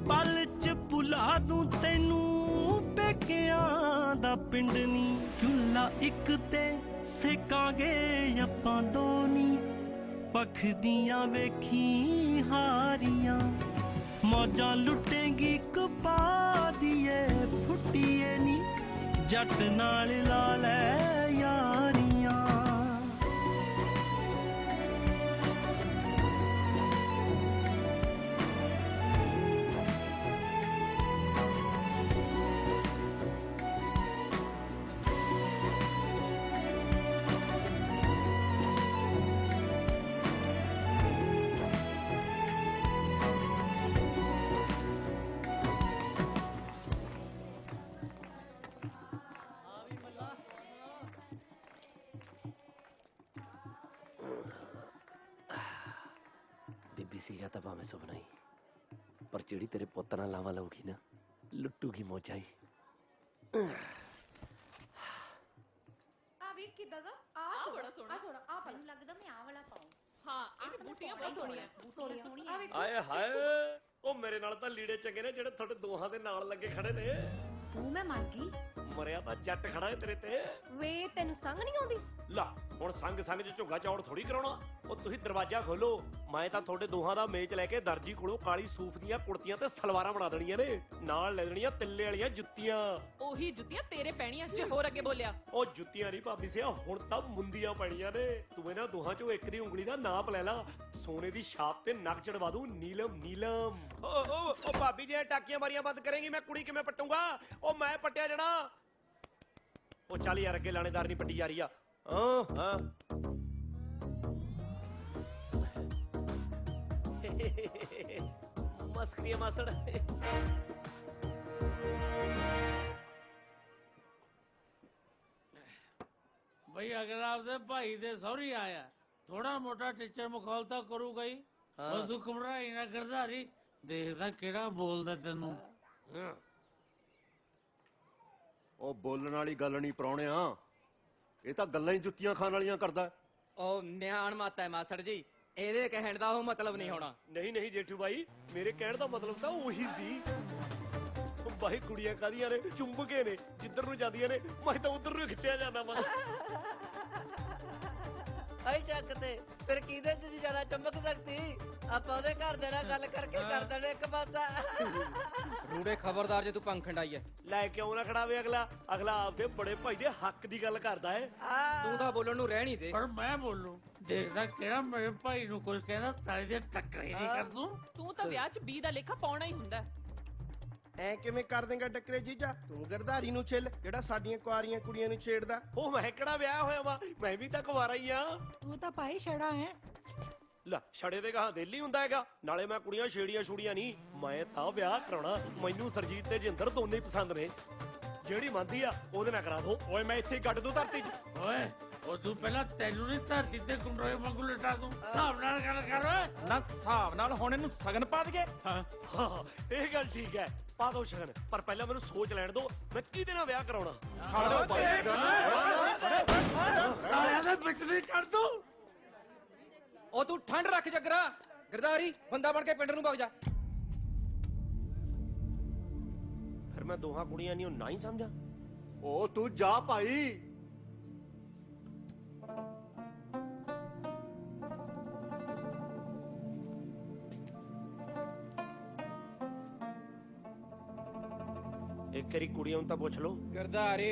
ਪਲ ਚ ਭੁਲਾ ਦੂੰ ਤੈਨੂੰ ਪੇਕਿਆਂ ਦਾ ਪਿੰਡ ਨੀ। ਚੁੱਲ੍ਹਾ ਇੱਕ ਤੇ ਸੇਕਾਂਗੇ ਆਪਾਂ ਦੋ ਨੀ, ਪਖਦੀਆਂ ਵੇਖੀ ਹਾਰੀਆਂ। ਮੌਜਾਂ ਲੁੱਟੇਂਗੀ ਕਪਾ ਦੀਏ ਫੁੱਟੀਏ ਨੀ, ਜੱਟ ਨਾਲ ਲਾ ਲੈ ਯਾਰੀਆਂ। ਬੀਬੀ ਸੀਗਾ ਤਾਂ ਭਾਵੇਂ ਸੁਪਨਾ ਹੀ, ਪਰ ਜਿਹੜੀ ਤੇਰੇ ਪੁੱਤ ਨਾਲ ਲਾਵਾਂ ਲਾਊਗੀ ਨਾ, ਲੁੱਟੂਗੀ ਮੌਜਾਂ ਹੀ। ਆ ਵੀ ਕਿੱਦਾਂ ਦਾ ਆ ਬੜਾ ਸੋਹਣਾ ਆ ਪਾ ਮੈਨੂੰ ਲੱਗਦਾ ਮੈਂ ਆ ਵਾਲਾ ਪਾਉਂ। ਹਾਂ ਇਹ ਬੂਟੀਆਂ ਬਹੁਤ ਸੋਹਣੀਆਂ ਸੋਹਣੀਆਂ ਆ ਵੇਖੋ। ਆਏ ਹਾਏ, ਉਹ ਮੇਰੇ ਨਾਲ ਤਾਂ ਲੀੜੇ ਚੰਗੇ ਨੇ ਜਿਹੜੇ ਤੁਹਾਡੇ ਦੋਹਾਂ ਦੇ ਨਾਲ ਲੱਗੇ ਖੜੇ ਨੇ। ਤੂੰ ਮੈਂ ਮਰ ਗਈ। ਮਰਿਆ ਤਾਂ ਜੱਟ ਖੜਾ ਏ ਤੇਰੇ ਤੇ। ਵੇ ਤੈਨੂੰ ਸੰਗ ਨਹੀਂ ਆਉਂਦੀ? ਲਾ ਹੁਣ ਸੰਗ ਸੰਗ ਚ ਝੁੱਗਾ ਚੌੜ ਥੋੜੀ ਕਰਾਉਣਾ। ਉਹ ਤੁਸੀਂ ਦਰਵਾਜ਼ਾ ਖੋਲੋ, ਮੈਂ ਤਾਂ ਤੁਹਾਡੇ ਦੋਹਾਂ ਦਾ ਮੇਚ ਲੈ ਕੇ ਦਰਜੀ ਕੋਲੋਂ ਕਾਲੀ ਸੂਫ ਦੀਆਂ ਕੁੜਤੀਆਂ ਤੇ ਸਲਵਾਰਾਂ ਬਣਾ ਦੇਣੀਆਂ ਨੇ, ਨਾਲ ਲੈ ਲੈਣੀਆਂ ਤਿੱਲੇ ਵਾਲੀਆਂ ਜੁੱਤੀਆਂ। ਉਹੀ ਜੁੱਤੀਆਂ ਤੇਰੇ ਪੈਣੀਆਂ ਜੇ ਹੋਰ ਅੱਗੇ ਬੋਲਿਆ। ਉਹ ਜੁੱਤੀਆਂ ਨਹੀਂ ਭਾਬੀ ਸਿਆ, ਹੁਣ ਤਾਂ ਮੁੰਦੀਆਂ ਪੈਣੀਆਂ ਨੇ। ਤੂੰ ਇਹਨਾਂ ਦੋਹਾਂ ਚੋਂ ਇੱਕ ਦੀ ਉਂਗਲੀ ਦਾ ਨਾਪ ਲੈ ਲਾ, ਸੋਨੇ ਦੀ ਛਾਪ ਤੇ ਨੱਕ ਚੜਵਾ ਦੂੰ ਨੀਲਮ ਨੀਲਮ। ਉਹ ਭਾਬੀ ਜੇ ਟਾਕੀਆਂ ਮਾਰੀਆਂ ਬੰਦ ਕਰੇਂਗੀ ਮੈਂ ਕੁੜੀ ਕਿਵੇਂ ਪੱਟੂਗਾ? ਉਹ ਮੈਂ ਪੱਟਿਆ ਜਾਣਾ। ਉਹ ਚੱਲ ਯਾਰ ਅੱਗੇ ਲਾਣੇਦਾਰ ਨਹੀਂ ਪੱਟੀ ਜਾ ਰਹੀ ਆ। ਹਾਂ ਮਸਕਰੀਆ ਮਾਸੜ। ਬਈ ਅਗਰ ਆਪਦੇ ਭਾਈ ਦੇ ਸਹੁਰੀ ਆਇਆ, ਥੋੜਾ ਮੋਟਾ ਟੀਚਰ ਮਖੌਲ ਤਾਂ ਕਰੂਗਾ ਹੀ। ਉਹ ਤੂੰ ਘਬਰਾਈ ਨਾ ਗਰਦਾਰੀ, ਦੇਖਦਾ ਕਿਹੜਾ ਬੋਲਦਾ ਤੈਨੂੰ। ਉਹ ਬੋਲਣ ਵਾਲੀ ਗੱਲ ਨਹੀਂ ਪ੍ਰਾਹੁਣਿਆ, ਇਹ ਤਾਂ ਗੱਲਾਂ ਹੀ ਜੁੱਤੀਆਂ ਖਾਣ ਵਾਲੀਆਂ ਕਰਦਾ। ਉਹ ਨਿਆਣ ਮਾਤਾ ਹੈ ਮਾਸੜ ਜੀ, ਇਹਦੇ ਕਹਿਣ ਦਾ ਉਹ ਮਤਲਬ ਨਹੀਂ ਹੋਣਾ। ਨਹੀਂ ਨਹੀਂ ਜੇਠੂ ਬਾਈ, ਮੇਰੇ ਕਹਿਣ ਦਾ ਮਤਲਬ ਤਾਂ ਉਹੀ ਸੀ। ਬਾਈ ਕੁੜੀਆਂ ਕਾਹਦੀਆਂ ਨੇ, ਚੁੰਬਕੇ ਨੇ, ਜਿੱਧਰ ਨੂੰ ਜਾਂਦੀਆਂ ਨੇ ਮੈਂ ਤਾਂ ਉਧਰ ਨੂੰ ਖਿੱਚਿਆ ਜਾਂਦਾ ਵਾ। ਆਈ ਚੱਕ ਤੇ ਫਿਰ ਕਿਹਦੇ ਚ ਜ਼ਿਆਦਾ ਚਮਕ ਸਕਦੀ? ਆਪਾਂ ਉਹਦੇ ਘਰ ਦੇ ਨਾਲ ਗੱਲ ਕਰਕੇ ਕਰ ਦੇਣੇ ਇੱਕ ਪਾਸਾ। ਰੂੜੇ ਖਬਰਦਾਰ ਜੇ ਤੂੰ ਪੰਖੰਡ ਆਈ ਹੈ। ਲੈ ਕਿਉਂ ਨਾ ਖੜਾਵੇ ਅਗਲਾ, ਅਗਲਾ ਆਪਦੇ ਬੜੇ ਭਾਈ ਦੇ ਹੱਕ ਦੀ ਗੱਲ ਕਰਦਾ ਏ। ਤੂੰ ਤਾਂ ਬੋਲਣ ਨੂੰ ਰਹਿ ਨਹੀਂ ਦੇ। ਪਰ ਮੈਂ ਬੋਲੂ, ਦੇਖਦਾ ਕਿਹੜਾ ਮੇਰੇ ਭਾਈ ਨੂੰ ਕੁਝ ਕਹਿੰਦਾ ਸਾਰੀ ਦੇ ਟੱਕਰੇ ਨਹੀਂ ਕਰ ਦੂੰ। ਤੂੰ ਤਾਂ ਵਿਆਹ 'ਚ 20 ਦਾ ਲੇਖਾ ਪਾਉਣਾ ਹੀ ਹੁੰਦਾ। ਐ ਕਿਵੇਂ ਕਰ ਦੇਂਗਾ ਟੱਕਰੇ ਜੀਜਾ? ਤੂੰ ਗਰਦਾਰੀ ਨੂੰ ਛਿੱਲ ਜਿਹੜਾ ਸਾਡੀਆਂ ਕੁਆਰੀਆਂ ਕੁੜੀਆਂ ਨੂੰ ਛੇੜਦਾ। ਉਹ ਮੈਂ ਕਿਹੜਾ ਵਿਆਹ ਹੋਇਆ ਵਾ, ਮੈਂ ਵੀ ਤਾਂ ਕੁਵਾਰਾ ਹੀ ਆ। ਤੂੰ ਤਾਂ ਭਾਈ ਛੜਾ ਹੈ। ਲੈ ਛੜੇ ਦੇ ਗਾਹਾਂ ਦਿੱਲੀ ਹੁੰਦਾ ਹੈਗਾ, ਨਾਲੇ ਮੈਂ ਕੁੜੀਆਂ ਛੇੜੀਆਂ ਨਹੀਂ, ਮੈਂ ਤਾਂ ਵਿਆਹ ਕਰਾਉਣਾ। ਮੈਨੂੰ ਸਰਜੀਤ ਤੇ ਜਿੰਦਰ ਦੋਨੇ ਹੀ ਪਸੰਦ ਨੇ, ਜਿਹੜੀ ਮੰਨਦੀ ਆ ਉਹਦੇ ਨਾਲ ਕਰਾ ਦੋ। ਓਏ ਮੈਂ ਇੱਥੇ ਗੱਡ ਦੂੰ ਧਰਤੀ 'ਚ। ਓਏ ਉਹ ਤੂੰ ਪਹਿਲਾਂ ਤੈਨੂੰ ਨਹੀਂ ਧਰਤੀ ਤੇ ਗੁੰਡੋਏ ਵਾਂਗੂ ਲਟਾ ਦੂੰ। ਹਿਸਾਬ ਨਾਲ ਗੱਲ ਕਰ ਓਏ। ਨਾ ਹਿਸਾਬ ਨਾਲ ਹੁਣ ਇਹਨੂੰ ਸ਼ਗਨ ਪਾ ਦਈਏ। ਹਾਂ ਇਹ ਗੱਲ ਠੀਕ ਹੈ, ਪਾ ਦੋ ਸ਼ਗਨ, ਪਰ ਪਹਿਲਾਂ ਮੈਨੂੰ ਸੋਚ ਲੈਣ ਦੋ ਮੈਂ ਕਿਹਦੇ ਨਾਲ ਵਿਆਹ ਕਰਾਉਣਾ। ਸਾਲਿਆਂ ਦੇ ਵਿਚਲੀ ਕਰ ਦੂੰ। ਉਹ ਤੂੰ ਠੰਡ ਰੱਖ ਜੱਗਰਾ, ਗਰਦਾਰੀ ਬੰਦਾ ਬਣ ਕੇ ਪਿੰਡ ਨੂੰ ਭੱਜ ਜਾ। ਫਿਰ ਮੈਂ ਦੋਹਾਂ ਕੁੜੀਆਂ ਨਹੀਂ ਨਾ ਹੀ ਸਮਝਾਂ। ਉਹ ਤੂੰ ਜਾ ਭਾਈ। ਇੱਕ ਵਾਰੀ ਕੁੜੀਆਂ ਨੂੰ ਤਾਂ ਪੁੱਛ ਲਓ। ਗਰਦਾਰੀ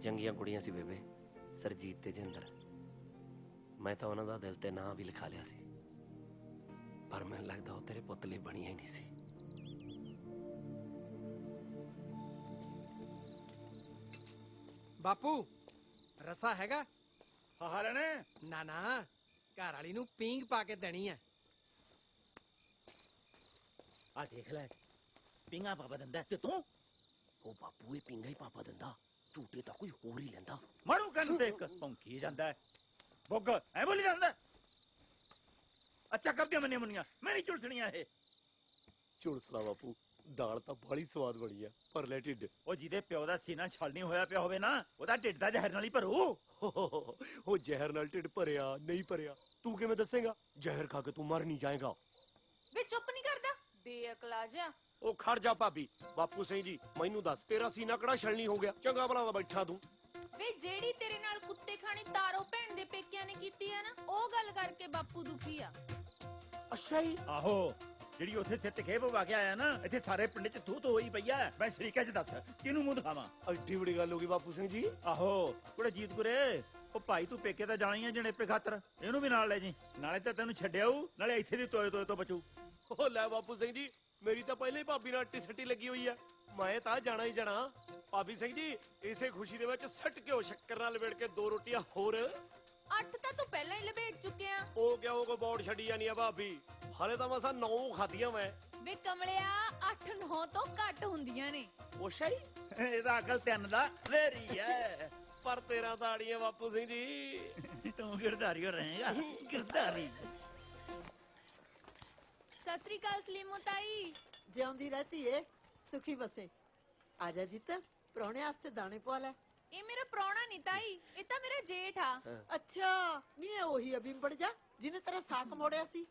ਚੰਗੀਆਂ ਕੁੜੀਆਂ ਸੀ ਬੇਬੇ, ਸਰਜੀਤ ਤੇ ਜਿੰਦਰ। ਮੈਂ ਤਾਂ ਉਹਨਾਂ ਦਾ ਦਿਲ ਤੇ ਨਾਂ ਵੀ ਲਿਖਾ ਲਿਆ ਸੀ, ਪਰ ਮੈਨੂੰ ਲੱਗਦਾ ਉਹ ਤੇਰੇ ਪੁੱਤ ਲਈ ਬਣੀਆਂ ਹੀ ਨਹੀਂ ਸੀ। ਬਾਪੂ ਰਸਾ ਹੈਗਾ? ਹਾਂ ਲੈਣੇ ਨਾ ਨਾ, ਘਰ ਵਾਲੀ ਨੂੰ ਪੀਂਗ ਪਾ ਕੇ ਦੇਣੀ ਹੈ। ਆ ਦੇਖ ਲੈ, ਪਿੰਗਾ ਪਾਪਾ ਦਿੰਦਾ ਤੇ ਤੂੰ। ਉਹ ਬਾਪੂ ਇਹ ਪਿੰਗਾ ਹੀ ਪਾਪਾ ਦਿੰਦਾ, ਝੂਟੇ ਤਾਂ ਕੋਈ ਹੋਰ ਹੀ ਲੈਂਦਾ। ਮਾਰੂ ਕੰਨ ਤੇ ਇੱਕ ਭੌਂਕੀ ਜਾਂਦਾ ਬੁੱਗ ਐ ਬੋਲੀ ਜਾਂਦਾ। ਅੱਛਾ ਕਰਦੀਆਂ ਮੰਨੀਆਂ ਮੁੰਨੀਆਂ, ਮੈਂ ਨਹੀਂ ਝੁਲਸਣੀਆਂ ਇਹ। ਝੁਲਸਲਾ ਬਾਪੂ, ਦਾਲ ਤਾਂ ਬੜੀ ਸਵਾਦ ਬਣੀ ਆ, ਪਰ ਲੈ ਢਿੱਡ। ਉਹ ਜਿਹਦੇ ਪਿਓ ਦਾ ਸੀਨਾ ਛਲਣੀ ਹੋਇਆ ਪਿਆ ਹੋਵੇ ਨਾ, ਉਹਦਾ ਢਿੱਡ ਦਾ ਜ਼ਹਿਰ ਨਾਲ ਹੀ ਭਰੂ। ਉਹ ਜ਼ਹਿਰ ਨਾਲ ਢਿੱਡ ਭਰਿਆ ਨਹੀਂ ਭਰਿਆ ਤੂੰ ਕਿਵੇਂ ਦੱਸੇਗਾ? ਜ਼ਹਿਰ ਖਾ ਕੇ ਤੂੰ ਮਰ ਨਹੀਂ ਜਾਏਗਾ। ਵੇ ਚੁੱਪ ਨਹੀਂ ਕਰਦਾ, ਬੇਅਕਲਾ ਜਿਹਾ। ਉਹ ਖੜ ਜਾ ਭਾਬੀ। ਬਾਪੂ ਸਿੰਘ ਜੀ ਮੈਨੂੰ ਦੱਸ, ਤੇਰਾ ਸੀਨਾ ਕਿਹੜਾ ਛਲਣੀ ਹੋ ਗਿਆ? ਚੰਗਾ ਭਲਾ ਦਾ ਬੈਠਾ ਤੂੰ। ਵੇ ਜਿਹੜੀ ਤੇਰੇ ਨਾਲ ਕੁੱਤੇ ਖਾਣੀ ਤਾਰੋ ਭੈਣ ਦੇ ਪੇਕਿਆਂ ਨੇ ਕੀਤੀ ਆ ਨਾ, ਉਹ ਗੱਲ ਕਰਕੇ ਬਾਪੂ ਦੁਖੀ ਆ। ਅੱਛਾ ਜੀ? ਆਹੋ, ਜਿਹੜੀ ਉੱਥੇ ਸਿੱਤ ਖੇਪ ਵਾ ਕੇ ਆਇਆ ਨਾ, ਇੱਥੇ ਸਾਰੇ ਪਿੰਡ 'ਚ ਤੂੰ ਤੋਂ ਹੋਈ ਪਈ ਆ। ਮੈਂ ਸ਼ਰੀਕਾ 'ਚ ਦੱਸ ਕਿਹਨੂੰ ਮੂੰਹ ਦਿਖਾਵਾਂ? ਐਡੀ ਬੜੀ ਗੱਲ ਹੋ ਗਈ ਬਾਪੂ ਸਿੰਘ ਜੀ। ਆਹੋ ਕੁੜੇ ਜੀਤ ਗੁਰੇ, ਉਹ ਭਾਈ ਤੂੰ ਪੇਕੇ ਤਾਂ ਜਾਣੀ ਆ ਜਣੇਪੇ ਖਾਤਰ, ਇਹਨੂੰ ਵੀ ਨਾਲ ਲੈ ਜੀ। ਨਾਲੇ ਤਾਂ ਤੈਨੂੰ ਛੱਡਿਆਊ, ਨਾਲੇ ਇੱਥੇ ਦੀ ਤੋਏ ਤੋਏ ਤੋਂ ਬਚੂ। ਉਹ ਲੈ ਬਾਪੂ ਸਿੰਘ ਜੀ, ਮੇਰੀ ਤਾਂ ਪਹਿਲਾਂ ਹੀ ਭਾਬੀ ਨਾਲ ਅੱਟੀ ਸੱਟੀ ਲੱਗੀ ਹੋਈ ਆ, ਮੈਂ ਤਾਂ ਜਾਣਾ ਹੀ ਜਾਣਾ। ਭਾਬੀ ਸਿੰਘ ਜੀ ਇਸੇ ਖੁਸ਼ੀ ਦੇ ਵਿੱਚ ਸੱਟ ਘਿਓ ਸ਼ੱਕਰ ਨਾਲ ਲਵੇੜ ਕੇ 2 ਰੋਟੀਆਂ ਹੋਰ। 8 ਤਾਂ ਤੂੰ ਪਹਿਲਾਂ ਹੀ ਲਪੇਟ ਚੁੱਕਿਆ। ਉਹ ਕਿਉਂ ਕੋ ਬੌੜ ਛੱਡੀ ਜਾਨੀ ਆ ਭਾਬੀ? ਹਾਲੇ ਤਾਂ ਮਸਾਂ 9 ਖਾਧੀਆਂ ਮੈਂ। ਵੇ ਕਮਲਿਆ, 8-9 ਤੋਂ ਘੱਟ ਹੁੰਦੀਆਂ ਨੇ। ਉਹ ਸ਼ਾਈ ਇਹਦਾ ਅਕਲ 3 ਦਾ ਫੇਰੀ ਐ। ਪਰ ਤੇਰਾ ਤਾਂ ਆੜੀ ਆ ਬਾਪੂ ਸਿੰਘ ਜੀ। ਤੂੰ ਗਿਰਧਾਰੀ ਹੋ ਰਹੇਗਾ, ਗਿਰਧਾਰੀ। ਸਤਿ ਸ੍ਰੀ ਅਕਾਲ ਸਲੀਮੋ ਤਾਈ। ਜਿਉਂਦੀ ਰਹਤੀ ਏ, ਸੁਖੀ ਬਸੇ। ਆ ਜਾ ਜਿੱਤ, ਪ੍ਰਾਹੁਣੇ ਵਾਸਤੇ ਦਾਣੇ ਪਵਾ ਲੈ। ਇਹ ਮੇਰਾ ਪ੍ਰਾਹੁਣਾ ਨਹੀਂ ਤਾਈ, ਇਹ ਤਾਂ ਮੇਰਾ ਜੇਠ ਆ। ਅੱਛਾ, ਨਹੀਂ ਇਹ ਉਹੀ ਅਬਿੰਬੜ ਜਾ ਜਿਹਨੇ ਤੇਰਾ ਸਾਕ ਮੋੜਿਆ ਸੀ।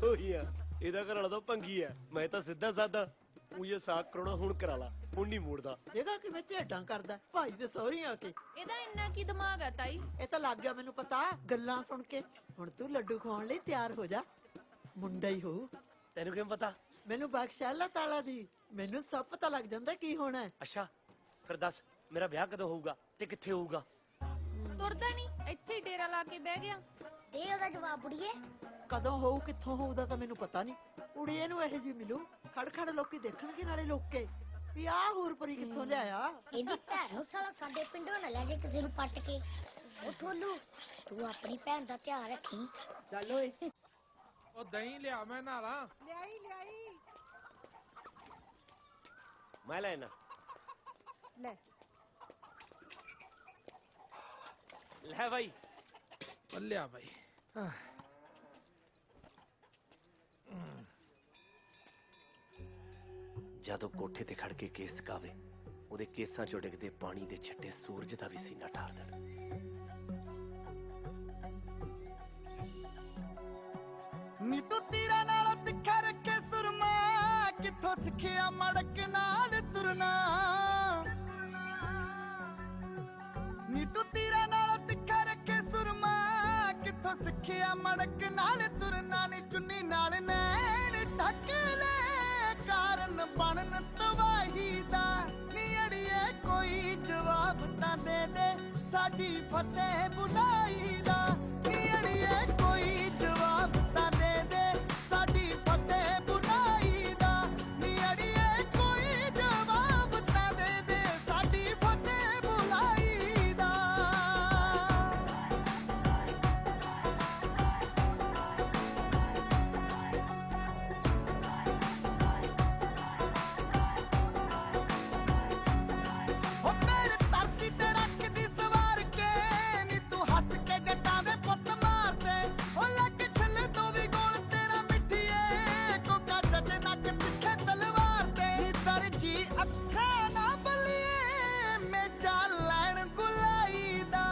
ਉਹੀ ਆ, ਇਹਦਾ ਘਰ ਵਾਲਾ ਤਾਂ ਭੰਗੀ ਆ, ਮੈਂ ਤਾਂ ਸਿੱਧਾ ਸਾਦਾ। ਉਹ ਇਹ ਸਾਕ ਕਰਾਉਣਾ ਹੁਣ ਕਰਾ ਲਾ, ਹੁਣ ਨਹੀਂ ਮੋੜਦਾ। ਦੇਖਾ ਕਿਵੇਂ ਝੇਡਾਂ ਕਰਦਾ ਭਾਈ ਦੇ ਸਹੁਰੇ ਆ ਕੇ। ਇਹਦਾ ਇੰਨਾ ਕੀ ਦਿਮਾਗ ਆ ਤਾਈ? ਇਹ ਤਾਂ ਲੱਗ ਗਿਆ ਮੈਨੂੰ ਪਤਾ ਗੱਲਾਂ ਸੁਣ ਕੇ। ਹੁਣ ਤੂੰ ਲੱਡੂ ਖਵਾਉਣ ਲਈ ਤਿਆਰ ਹੋ ਜਾ, ਮੁੰਡਾ ਹੀ ਹੋਊ। ਤੈਨੂੰ ਕਿਵੇਂ ਪਤਾ? ਮੈਨੂੰ ਬਖਸ਼ਾਲਾ ਤਾਲਾ ਦੀ ਮੈਨੂੰ ਸਭ ਪਤਾ ਲੱਗ ਜਾਂਦਾ ਕੀ ਹੋਣਾ ਹੈ। ਅੱਛਾ ਫਿਰ ਦੱਸ ਮੇਰਾ ਵਿਆਹ ਕਦੋਂ ਹੋਊਗਾ ਤੇ ਕਿੱਥੇ ਹੋਊਗਾ? ਤੁਰਦਾ ਨਹੀਂ, ਇੱਥੇ ਹੀ ਡੇਰਾ ਲਾ ਕੇ ਬਹਿ ਗਿਆ। ਦੇ ਉਹਦਾ ਜਵਾਬ ਬੁੜੀਏ। ਕਦੋਂ ਹੋਊ ਕਿੱਥੋਂ ਹੋਊਦਾ ਤਾਂ ਮੈਨੂੰ ਪਤਾ ਨਹੀਂ। ਕੁੜੀਏ ਨੂੰ ਇਹੋ ਜਿਹੀ ਮਿਲੂ ਖੜ ਖੜ ਲੋਕੀ ਦੇਖਣਗੇ ਨਾਲੇ ਲੋਕੇ ਵੀ ਆਹ ਹੂਰਪਰੀ ਕਿੱਥੋਂ ਲਿਆਇਆ। ਇਹਦੀ ਭੈਣ ਨੂੰ ਸਾਲਾ ਸਾਡੇ ਪਿੰਡੋਂ ਨਾ ਲੈ ਜੇ ਕਿਸੇ ਨੂੰ ਪੱਟ ਕੇ। ਉਹ ਠੋਲੂ ਤੂੰ ਆਪਣੀ ਭੈਣ ਦਾ ਧਿਆਨ ਰੱਖੀ। ਚੱਲ ਓਏ ਉਹ ਦਹੀਂ ਲਿਆ ਮੈਂ ਨਾਲਾ। ਲਿਆਈ ਮੈਂ ਲੈਣਾ ਲੈ ਲੈ ਭਾਈ ਲਿਆ ਭਾਈ। ਜਦੋਂ ਕੋਠੇ ਤੇ ਖੜ ਕੇ ਕੇਸ ਕਾਵੇ ਉਹਦੇ ਕੇਸਾਂ ਚੋਂ ਡਿੱਗਦੇ ਪਾਣੀ ਦੇ ਛਿੱਟੇ ਸੂਰਜ ਦਾ ਵੀ ਸੀਨਾ ਠਾਰ ਦੇਣ। ਨੀ ਤੂੰ ਤੀਰਾਂ ਨਾਲ ਤਿੱਖਾ ਰੱਖੇ ਸੁਰਮਾ ਕਿੱਥੋਂ ਸਿੱਖਿਆ ਮੜਕ ਨਾਲ ਤੁਰਨਾ। ਨੀ ਤੂੰ ਤੀਰਾਂ ਨਾਲ ਤਿੱਖਾ ਰੱਖੇ ਸੁਰਮਾ ਕਿੱਥੋਂ ਸਿੱਖਿਆ ਮੜਕ ਨਾਲ ਤੁਰਨਾ। ਨੀ ਚੁੰਨੀ ਨਾਲ ਨੈਣ ਢੱਕ ਲੈ ਕਾਰਨ ਬਣਨ ਤਬਾਹੀ ਦਾ। ਨੀ ਅੜੀਏ ਕੋਈ ਜਵਾਬ ਤਾਂ ਦੇ ਦੇ ਸਾਡੀ ਫਤਿਹ ਬੁਲਾਈ ਦਾ। ਨੀ ਅੜੀਏ ਕੋਈ ਜਵਾਬ ਤਾਂ ਦੇ ਦੇ ਸਾਡੀ ਫਤਿਹ ਬੁਲਾਈ ਦਾ। ਨੀ ਅੜੀਏ ਕੋਈ ਜਵਾਬ ਤਾਂ ਦੇ ਦੇ ਸਾਡੀ ਫਤਿਹ ਬੁਲਾਈ ਦਾ। ਉਹ ਮੇਰੇ ਧਰਤੀ ਤੇ ਰੱਖਦੀ ਸਵਾਰ ਕੇ ਨੀ ਤੂੰ ਹੱਸ ਕੇ ਜੱਟਾਂ ਦੇ ਪੁੱਤ ਮਾਰਦੇ। ਉਹ ਲੱਗ ਛੱਲੇ ਤੋਂ ਵੀ ਗੋਲ ਤੇਰਾ ਮਿੱਠੀਏ ਕੋਕਾ ਜੱਜ ਨੱਕ ਤਿੱਖੇ ਤਲਵਾਰ ਤੇ। ਨੀ ਦਰਜੀ ਅੱਖਾਂ ਨਾ ਬਲੀਏ ਮੇਜਾ ਲੈਣ ਗੁਲਾਈ ਦਾ।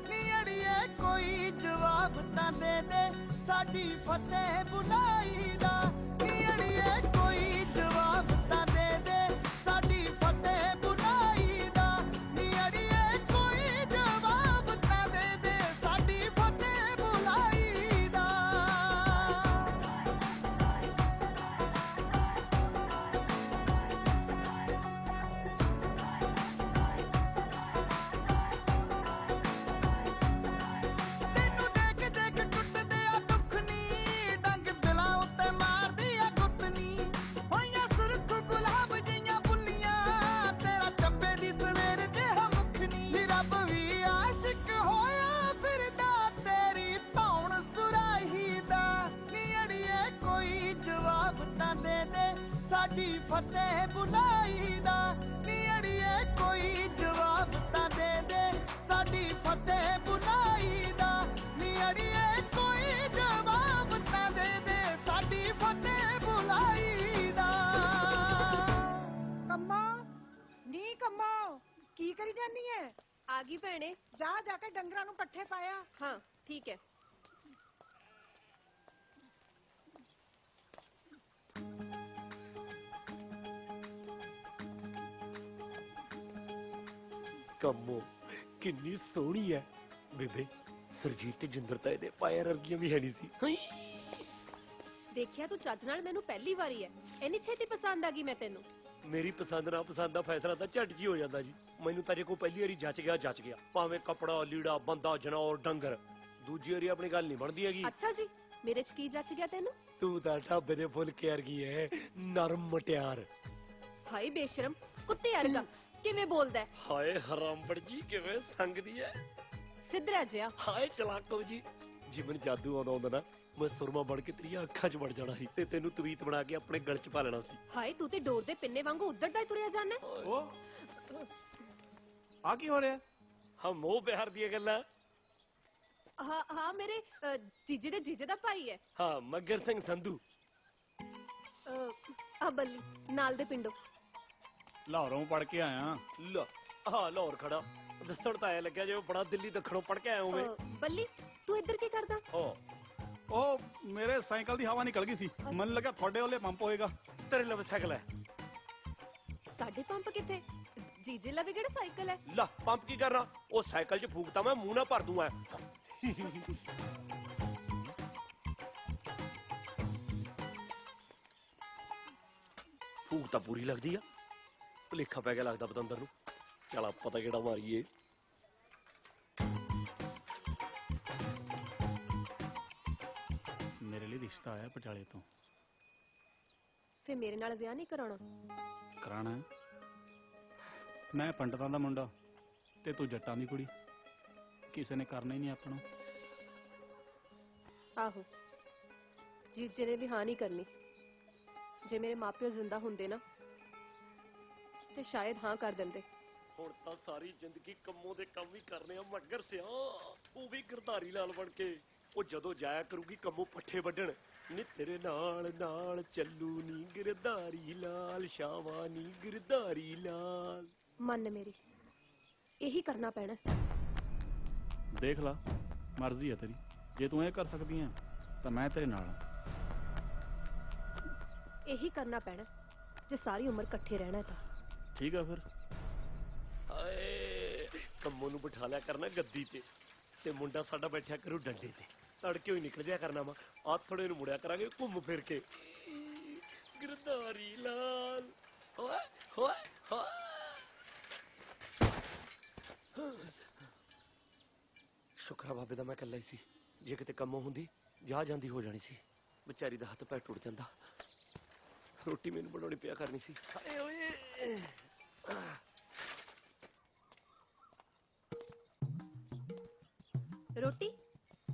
ਨੀ ਅੜੀਏ ਕੋਈ ਜਵਾਬ ਤਾਂ ਦੇ ਦੇ ਸਾਡੀ ਫਤਿਹ ਬੁਲਾਈ ਦਾ। ਨੀ ਅੜੀਏ ਕੋਈ ਜਵਾਬ ਤਾਂ ਦੇ ਦੇ ਸਾਡੀ ਫਤਿਹ ਬੁਲਾਈ ਦਾ। ਨੀ ਅੜੀਏ ਕੋਈ ਜਵਾਬ ਤਾਂ ਦੇ ਦੇ ਸਾਡੀ ਫਤਿਹ ਬੁਲਾਈ ਦਾ। ਤੈਨੂੰ ਦੇਖ ਦੇਖ ਟੁੱਟਦੇ ਆ ਦੁੱਖ ਨੀ ਡੰਗ ਦਿਲਾਂ ਉੱਤੇ ਮਾਰਦੀ ਆ ਗੁੱਤ ਨੀ। ਹੋਈਆਂ ਸੁਰਖ ਗੁਲਾਬ ਜਿਹੀਆਂ ਬੁੱਲੀਆਂ ਤੇਰਾ ਚੱਬੇ ਦੀ ਸਵੇਰ ਜਿਹਾ ਮੁੱਖ ਨੀ। ਨੀ ਰੱਬ ਵੀ ਆਸ਼ਿਕ ਹੋਇਆ ਫਿਰਦਾ ਤੇਰੀ ਧੌਣ ਸੁਰਾਹੀ ਦਾ। ਨੀ ਅੜੀਏ ਕੋਈ ਜਵਾਬ ਤਾਂ ਦੇ ਦੇ ਸਾਡੀ ਫਤਿਹ ਬੁਲਾਈ ਦਾ। ਨੀ ਅੜੀਏ ਕੋਈ ਜਵਾਬ ਤਾਂ ਦੇ ਦੇ ਸਾਡੀ ਫਤਿਹ ਬੁਲਾਈ ਦਾ। ਨੀ ਅੜੀਏ ਕੋਈ ਜਵਾਬ ਤਾਂ ਦੇ ਦੇ ਸਾਡੀ ਫਤਿਹ ਬੁਲਾਈ ਦਾ। ਕੰਮਾ ਨੀ ਕੰਮਾ ਕੀ ਕਰੀ ਜਾਨੀ ਐ? ਆ ਗਈ ਭੈਣੇ। ਜਾ ਕੇ ਡੰਗਰਾਂ ਨੂੰ ਪੱਠੇ ਪਾਇਆ। ਹਾਂ ਠੀਕ ਹੈ। ਕੰਮੋ ਕਿੰਨੀ ਸੋਹਣੀ ਹੈ ਬੇਬੇ। ਸਰਜੀਤ ਤੇ ਜਿੰਦਰ ਤਾਂ ਇਹਦੇ ਪਾਇਰ ਵਰਗੀਆਂ ਵੀ ਹੈ ਨਹੀਂ ਸੀ। ਹਾਈ ਦੇਖਿਆ ਤੂੰ ਚੱਜ ਨਾਲ ਮੈਨੂੰ ਪਹਿਲੀ ਵਾਰੀ ਹੈ ਇੰਨੀ ਛੇਤੀ ਪਸੰਦ ਆ ਗਈ ਮੈਂ ਤੈਨੂੰ। ਮੇਰੀ ਪਸੰਦ ਨਾ ਪਸੰਦ ਦਾ ਫੈਸਲਾ ਤਾਂ ਝਟ ਜੀ ਹੋ ਜਾਂਦਾ ਜੀ। ਮੈਨੂੰ ਤਾਂ ਜੇ ਕੋਈ ਪਹਿਲੀ ਵਾਰੀ ਜੱਚ ਗਿਆ ਭਾਵੇਂ ਕੱਪੜਾ ਲੀੜਾ ਬੰਦਾ ਜਨੌਰ ਡੰਗਰ। ਦੂਜੀ ਵਾਰੀ ਆਪਣੀ ਗੱਲ ਨਹੀਂ ਬਣਦੀ ਹੈਗੀ। ਅੱਛਾ ਜੀ ਮੇਰੇ ਚ ਕੀ ਜੱਚ ਗਿਆ ਤੈਨੂੰ? ਤੂੰ ਤਾਂ ਢਾਬੇ ਦੇ ਫੁਲਕੇ ਵਰਗੀ ਹੈ ਨਰਮ ਮਟਿਆਰ। ਹਾਏ ਬੇਸ਼ਰਮ ਕੁੱਤੇ ਵਰਗਾ ਕਿਵੇਂ ਬੋਲਦਾ ਹੈ? ਹਾਏ ਹਰਾਮਬੜ ਜੀ ਕਿਵੇਂ ਸੰਗਦੀ ਹੈ। ਸਿੱਧਰਾ ਜਿਹਾ। ਹਾਏ ਚਲਾਕੋ ਜੀ ਜੇ ਮੈਨੂੰ ਜਾਦੂ ਆਉਂਦਾ ਨਾ ਮੈਂ ਸੁਰਮਾ ਬਣ ਕੇ ਤੇਰੀਆਂ ਅੱਖਾਂ 'ਚ ਵੜ ਜਾਣਾ ਸੀ ਤੇ ਤੈਨੂੰ ਤਵੀਤ ਬਣਾ ਕੇ ਆਪਣੇ ਗਲ 'ਚ ਪਾ ਲੈਣਾ ਸੀ। ਹਾਏ ਤੂੰ ਤੇ ਡੋਰ ਦੇ ਪਿੰਨੇ ਵਾਂਗੂ ਉੱਧਰ ਦਾ ਹੀ ਤੁਰਿਆ ਜਾਣਾ। ਉਹ ਆ ਕੀ ਹੋ ਰਿਹਾ? ਹਾਂ ਮੋਹ ਪਿਆਰ ਦੀਆਂ ਗੱਲਾਂ। ਹਾਂ ਮੇਰੇ ਜੀਜੇ ਦਾ ਭਾਈ ਹੈ। ਹਾਂ ਮੱਗਰ ਸਿੰਘ ਸੰਧੂ। ਆ ਬੱਲੀ ਨਾਲ ਦੇ ਪਿੰਡੋਂ। ਲਾਹੌਰੋਂ ਪੜ ਕੇ ਆਇਆ। ਹਾਂ ਲਾਹੌਰ ਖੜਾ ਦੱਸਣ ਤਾਂ ਐ ਲੱਗਿਆ ਜਿਵੇਂ ਬੜਾ ਦਿੱਲੀ ਦੱਖਣੋਂ ਪੜ ਕੇ ਆਇਆ ਹੋਵੇ। ਬੱਲੀ ਤੂੰ ਇੱਧਰ ਕੀ ਕਰਦਾ? ਉਹ ਮੇਰੇ ਸਾਈਕਲ ਦੀ ਹਵਾ ਨਿਕਲ ਗਈ ਸੀ ਮੈਨੂੰ ਲੱਗਾ ਤੁਹਾਡੇ ਵਾਲੇ ਪੰਪ ਹੋਏਗਾ। ਤੇਰੇ ਲਵੇ ਸਾਈਕਲ ਹੈ। ਸਾਡੇ ਪੰਪ ਕਿੱਥੇ? ਜੀਜੇ ਲਵੇ ਕਿਹੜਾ ਸਾਈਕਲ ਹੈ? ਲਾ ਪੰਪ ਕੀ ਕਰਨਾ ਉਹ ਸਾਈਕਲ 'ਚ ਫੂਕਤਾ ਮੈਂ ਮੂੰਹ ਨਾ ਭਰ ਦੂੰ ਐ। ਭੂਖ ਤਾਂ ਪੂਰੀ ਲੱਗਦੀ ਆ, ਭੁਲੇਖਾ ਪੈ ਗਿਆ ਲੱਗਦਾ ਪਤੰਦਰ ਨੂੰ। ਚੱਲ ਆਪਾਂ ਤਾਂ ਕਿਹੜਾ ਮਾਰੀਏ। ਮੇਰੇ ਲਈ ਰਿਸ਼ਤਾ ਆਇਆ ਪਟਿਆਲੇ ਤੋਂ। ਫੇ ਮੇਰੇ ਨਾਲ ਵਿਆਹ ਨਹੀਂ ਕਰਾਉਣਾ? ਕਰਾਣਾ ਹੈ। ਮੈਂ ਪੰਡਤਾਂ ਦਾ ਮੁੰਡਾ ਤੇ ਤੂੰ ਜੱਟਾਂ ਦੀ ਕੁੜੀ, ਕਿਸੇ ਨੇ ਕਰਨਾ ਹੀ ਨਹੀਂ ਆਪਣਾ। ਆਹੋ, ਜੀਜੇ ਨੇ ਵੀ ਹਾਂ ਨਹੀਂ ਕਰਨੀ। ਜੇ ਮੇਰੇ ਮਾਪਿਓ ਜ਼ਿੰਦਾ ਹੁੰਦੇ ਨਾ ਤੇ ਸ਼ਾਇਦ ਹਾਂ ਕਰ ਦਿੰਦੇ। ਹੁਣ ਤਾਂ ਸਾਰੀ ਜ਼ਿੰਦਗੀ ਕੰਮੋਂ ਦੇ ਕੰਮ ਹੀ ਕਰਨੇ ਆ ਮੱਗਰ ਸਿਆ, ਉਹ ਵੀ ਗਿਰਧਾਰੀ ਲਾਲ ਬਣ ਕੇ। ਉਹ ਜਦੋਂ ਜਾਇਆ ਕਰੂਗੀ ਕੰਮੋਂ ਪੱਠੇ ਵੱਢਣ, ਨੀ ਤੇਰੇ ਨਾਲ ਨਾਲ ਚੱਲੂ ਨੀ ਗਿਰਧਾਰੀ ਲਾਲ, ਸ਼ਾਵਾ ਨੀ ਗਿਰਧਾਰੀ ਲਾਲ। ਮੰਨ ਮੇਰੀ, ਇਹੀ ਕਰਨਾ ਪੈਣਾ। ਦੇਖ ਲਾ, ਮਰਜ਼ੀ ਆ ਤੇਰੀ। ਜੇ ਤੂੰ ਇਹ ਕਰ ਸਕਦੀ ਹੈ ਤਾਂ ਮੈਂ ਤੇਰੇ ਨਾਲ ਹਾਂ। ਇਹੀ ਕਰਨਾ ਪੈਣਾ ਜੇ ਸਾਰੀ ਉਮਰ ਇਕੱਠੇ ਰਹਿਣਾ ਹੈ ਤਾਂ। ਠੀਕ ਆ ਫਿਰ। ਹਾਏ, ਕੰਮੋਂ ਨੂੰ ਬਿਠਾ ਲਿਆ ਕਰਨਾ ਗੱਦੀ ਤੇ ਮੁੰਡਾ ਸਾਡਾ ਬੈਠਿਆ ਕਰੂ ਡੰਡੇ ਤੇ। ਤੜਕੇ ਹੀ ਨਿਕਲ ਜਿਆ ਕਰਨਾ ਵਾ, ਆਥੜੇ ਨੂੰ ਮੁੜਿਆ ਕਰਾਂਗੇ ਘੁੰਮ ਫਿਰ ਕੇ। ਗਿਰਧਾਰੀ ਲਾਲ ਹੋਏ ਹੋਏ ਹੋਏ। ਸ਼ੁਕਰ ਆ ਬਾਬੇ ਦਾ ਮੈਂ ਇਕੱਲਾ ਹੀ ਸੀ। ਜੇ ਕਿਤੇ ਕੰਮੋਂ ਹੁੰਦੀ ਜਾ ਜਾਂਦੀ ਹੋ ਜਾਣੀ ਸੀ। ਵਿਚਾਰੀ ਦਾ ਹੱਥ ਪੈਰ ਟੁੱਟ ਜਾਂਦਾ। ਰੋਟੀ ਮੈਨੂੰ ਬਣਾਉਣੀ ਪਿਆ ਕਰਨੀ ਸੀ। ਹਾਏ ਓਏ। ਰੋਟੀ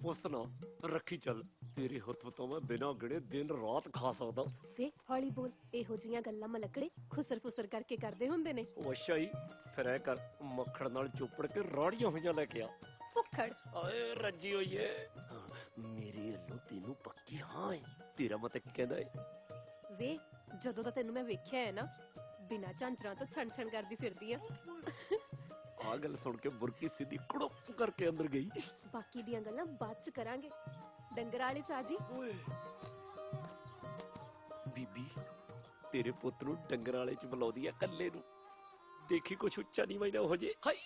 ਪੁੱਛ ਨਾ ਰੱਖੀ ਚੱਲ, ਤੇਰੇ ਹੱਥ ਤੋਂ ਮੈਂ ਬਿਨਾਂ ਗਿਣੇ ਦਿਨ ਰਾਤ ਖਾ ਸਕਦਾ। ਵੇ ਹੌਲੀ ਬੋਲ, ਇਹੋ ਜੀਆਂ ਗੱਲਾਂ ਮਲਕੜੇ ਖੁਸਰ ਫੁਸਰ ਕਰਕੇ ਕਰਦੇ ਹੁੰਦੇ ਨੇ। ਉਹ ਅੱਛਾ ਹੀ, ਫਿਰ ਐ ਕਰ ਮੱਖਣ ਨਾਲ ਚੋਪੜ ਕੇ ਰਾੜੀਆਂ ਹੋਈਆਂ ਲੈ ਕੇ ਆ। ਭੁੱਖੜ ਆਏ ਰੱਜੀ ਹੋਈ ਏ। ਮੇਰੀ ਵੱਲੋਂ ਤੈਨੂੰ ਪੱਕੀ ਹਾਂ ਏ। ਤੇਰਾ ਮਤ ਕਹਿੰਦਾ ਏ। ਵੇ ਜਦੋਂ ਦਾ ਤੈਨੂੰ ਮੈਂ ਵੇਖਿਆ ਹੈ ਨਾ, ਬਿਨਾਂ ਝਾਂਜਰਾਂ ਤੋਂ ਛਣ ਛਣ ਕਰਦੀ ਫਿਰਦੀ ਆ। ਆ ਗੱਲ ਸੁਣ ਕੇ ਬੁਰਕੀ ਸਿੱਧੀ ਕੜੁੱਪ ਕਰਕੇ ਅੰਦਰ ਗਈ। ਬਾਕੀ ਦੀਆਂ ਗੱਲਾਂ ਬਾਅਦ ਚ ਕਰਾਂਗੇ। ਡੰਗਰ ਵਾਲੇ ਚਾਜੀ। ਬੀਬੀ ਤੇਰੇ ਪੁੱਤ ਨੂੰ ਡੰਗਰ ਵਾਲੇ ਚ ਬੁਲਾਉਂਦੀ ਆ ਕੱਲੇ ਨੂੰ। ਦੇਖੀ ਕੁਛ ਉੱਚਾ ਨੀਵਾਂ ਨਾ ਹੋ ਜੇ। ਹਾਈ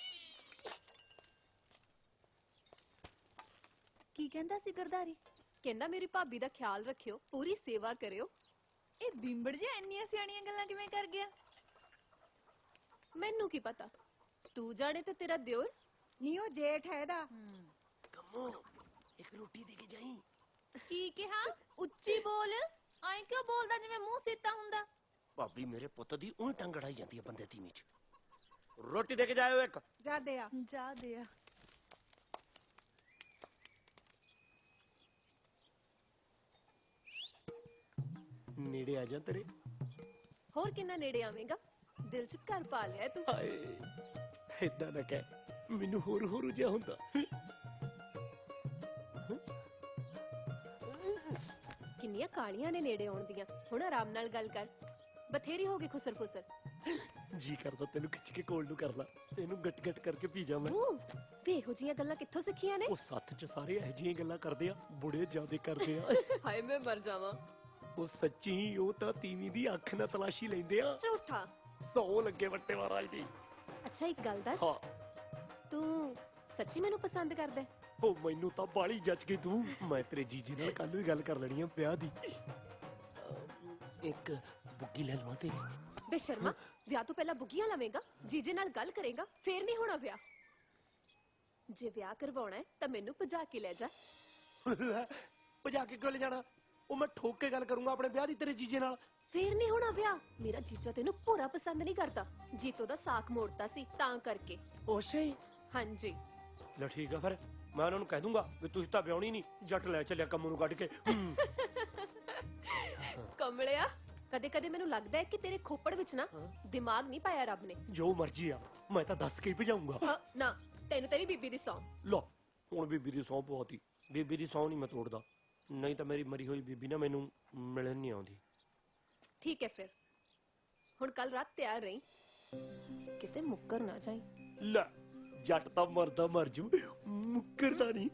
ਕੀ ਕਹਿੰਦਾ ਸੀ ਗਰਦਾਰੀ? ਕਹਿੰਦਾ ਮੇਰੀ ਭਾਬੀ ਦਾ ਖਿਆਲ ਰੱਖਿਓ, ਪੂਰੀ ਸੇਵਾ ਕਰਿਓ। ਇਹ ਬਿੰਬੜ ਜਿਹਾ ਇੰਨੀਆਂ ਸਿਆਣੀਆਂ ਗੱਲਾਂ ਕਿਵੇਂ ਕਰ ਗਿਆ? ਮੈਨੂੰ ਕੀ ਪਤਾ, ਤੂੰ ਜਾਣੇ ਤੇ ਤੇਰਾ ਦਿਓਰ। ਨੀ ਉਹ ਜੇਠ ਹੈ ਇਹਦਾ। ਕੰਮੋ ਇੱਕ ਰੋਟੀ ਦੇ ਕੇ ਜਾਈ। ਕੀ ਕਿਹਾ? ਉੱਚੀ ਬੋਲ। ਐਂ ਕਿਉਂ ਬੋਲਦਾ ਜਿਵੇਂ ਮੂੰਹ ਸੀਤਾ ਹੁੰਦਾ? ਭਾਬੀ ਮੇਰੇ ਪੁੱਤ ਦੀ ਊਂ ਟੰਗ ਅੜਾਈ ਜਾਂਦੀ ਹੈ ਬੰਦੇ ਤੀਵੀਂ ਚ। ਰੋਟੀ ਦੇ ਕੇ ਜਾਇਓ ਇੱਕ। ਜਾ ਦੇ ਆ। ਜਾ ਦੇ ਆ। ਨੇੜੇ ਆ ਜਾ ਤੇਰੇ। ਹੋਰ ਕਿੰਨਾ ਨੇੜੇ ਆਵੇਂਗਾ? ਦਿਲ ਚ ਘਰ ਪਾ ਲਿਆ ਤੂੰ। ਹਾਏ ਏਦਾਂ ਨਾ ਕਹਿ, ਮੈਨੂੰ ਹੋਰ ਹੋਰ ਜਿਹਾ ਹੁੰਦਾ। ਕਿੰਨੀਆਂ ਕਾਲੀਆਂ ਨੇ ਨੇੜੇ ਆਉਣ ਦੀਆਂ। ਹੁਣ ਆਰਾਮ ਨਾਲ ਗੱਲ ਕਰ, ਬਥੇਰੀ ਹੋ ਗਈ ਖੁਸਰ ਫੁਸਰ। ਜੀ ਕਰਦਾ ਤੈਨੂੰ ਖਿੱਚ ਕੇ ਕੋਲ ਨੂੰ ਕਰ ਲਾ, ਤੈਨੂੰ ਗੱਟ ਗੱਟ ਕਰਕੇ ਪੀ ਜਾ ਮੈਂ। ਵੇ ਇਹੋ ਜੀਆਂ ਗੱਲਾਂ ਕਿੱਥੋਂ ਸਿੱਖੀਆਂ ਨੇ? ਉਹ ਸੱਥ ਚ ਸਾਰੇ ਇਹੋ ਜਿਹੀਆਂ ਗੱਲਾਂ ਕਰਦੇ ਆ, ਬੁੜੇ ਜਿਆਦੇ ਕਰਦੇ ਆ। ਹਾਏ ਮੈਂ ਮਰ ਜਾਵਾਂ। ਉਹ ਸੱਚੀ, ਉਹ ਤਾਂ ਤੀਵੀਂ ਦੀ ਅੱਖ ਨਾਲ ਤਲਾਸ਼ੀ ਲੈਂਦੇ ਆ। ਝੂਠਾ। 100 ਲੱਗੇ ਵੱਟੇ ਮਹਾਰਾਜ ਦੀ। ਅੱਛਾ ਇੱਕ ਗੱਲ ਦੱਸ, ਹਾਂ ਤੂੰ ਸੱਚੀ ਮੈਨੂੰ ਪਸੰਦ ਕਰਦਾ? ਉਹ ਮੈਨੂੰ ਤਾਂ ਬਾਲੀ ਜੱਜ ਗਈ ਤੂੰ। ਮੈਂ ਤੇਰੇ ਜੀਜੇ ਨਾਲ ਕੱਲ ਵੀ ਗੱਲ ਕਰ ਲੈਣੀ ਆ ਵਿਆਹ ਦੀ। ਇੱਕ ਬੁੱਗੀ ਲੈ ਲਵਾਂ ਤੇਰੀ? ਬੇਸ਼ਰਮਾ, ਵਿਆਹ ਤੋਂ ਪਹਿਲਾਂ ਬੁੱਗੀਆਂ ਲਵੇਂਗਾ? ਜੀਜੇ ਨਾਲ ਗੱਲ ਕਰੇਗਾ ਫੇਰ ਨਹੀਂ ਹੋਣਾ ਵਿਆਹ। ਜੇ ਵਿਆਹ ਕਰਵਾਉਣਾ ਹੈ ਤਾਂ ਮੈਨੂੰ ਭਜਾ ਕੇ ਲੈ ਜਾ। ਭਜਾ ਕੇ ਕਿਉਂ ਲੈ ਜਾਣਾ? ਉਹ ਮੈਂ ਠੋਕ ਕੇ ਗੱਲ ਕਰੂੰਗਾ ਆਪਣੇ ਵਿਆਹ ਦੀ ਤੇਰੇ ਜੀਜੇ ਨਾਲ। ਫੇਰ ਨਹੀਂ ਹੋਣਾ ਵਿਆਹ। ਮੇਰਾ ਜੀਜਾ ਤੈਨੂੰ ਪੂਰਾ ਪਸੰਦ ਨਹੀਂ ਕਰਦਾ। ਜੀਤੋ ਦਾ ਸਾਕ ਮੋੜਤਾ ਸੀ ਤਾਂ ਕਰਕੇ। ਉਸੇ ਹਾਂਜੀ। ਲੈ ਠੀਕ ਆ, ਫਿਰ ਮੈਂ ਉਹਨਾਂ ਨੂੰ ਕਹਿ ਦੂੰਗਾ ਵੀ ਤੁਸੀਂ ਤਾਂ ਵਿਆਹਣੀ ਨਹੀਂ, ਜੱਟ ਲੈ ਚੱਲਿਆ ਕੰਮ ਨੂੰ ਕੱਢ ਕੇ। ਕਮਲਿਆ, ਕਦੇ ਕਦੇ ਮੈਨੂੰ ਲੱਗਦਾ ਹੈ ਕਿ ਤੇਰੇ ਖੋਪੜ ਵਿੱਚ ਨਾ ਦਿਮਾਗ ਨਹੀਂ ਪਾਇਆ ਰੱਬ ਨੇ। ਜੋ ਮਰਜੀ ਆ, ਮੈਂ ਤਾਂ ਦੱਸ ਕੇ ਹੀ ਭਜਾਊਂਗਾ। ਨਾ, ਤੈਨੂੰ ਤੇਰੀ ਬੀਬੀ ਦੀ ਸੌਂ। ਲੋ ਹੁਣ ਬੀਬੀ ਦੀ ਸਹੁੰ ਪਵਾਤੀ। ਬੀਬੀ ਦੀ ਸਹੁੰ ਨਹੀਂ ਮੈਂ ਤੋੜਦਾ, ਨਹੀਂ ਤਾਂ ਮੇਰੀ ਮਰੀ ਹੋਈ ਬੀਬੀ ਨਾ ਮੈਨੂੰ ਮਿਲਣ ਨਹੀਂ ਆਉਂਦੀ। ਠੀਕ ਹੈ ਫਿਰ, ਹੁਣ ਕੱਲ ਰਾਤ ਤਿਆਰ ਰਹੀਂ, ਕਿਤੇ ਮੁੱਕਰ ਨਾ ਜਾਈ। ਲੈ ਜੱਟ ਤਾਂ ਮਰਦਾ ਮਰ ਜੂ, ਮੁੱਕਰਦਾ ਨਹੀਂ।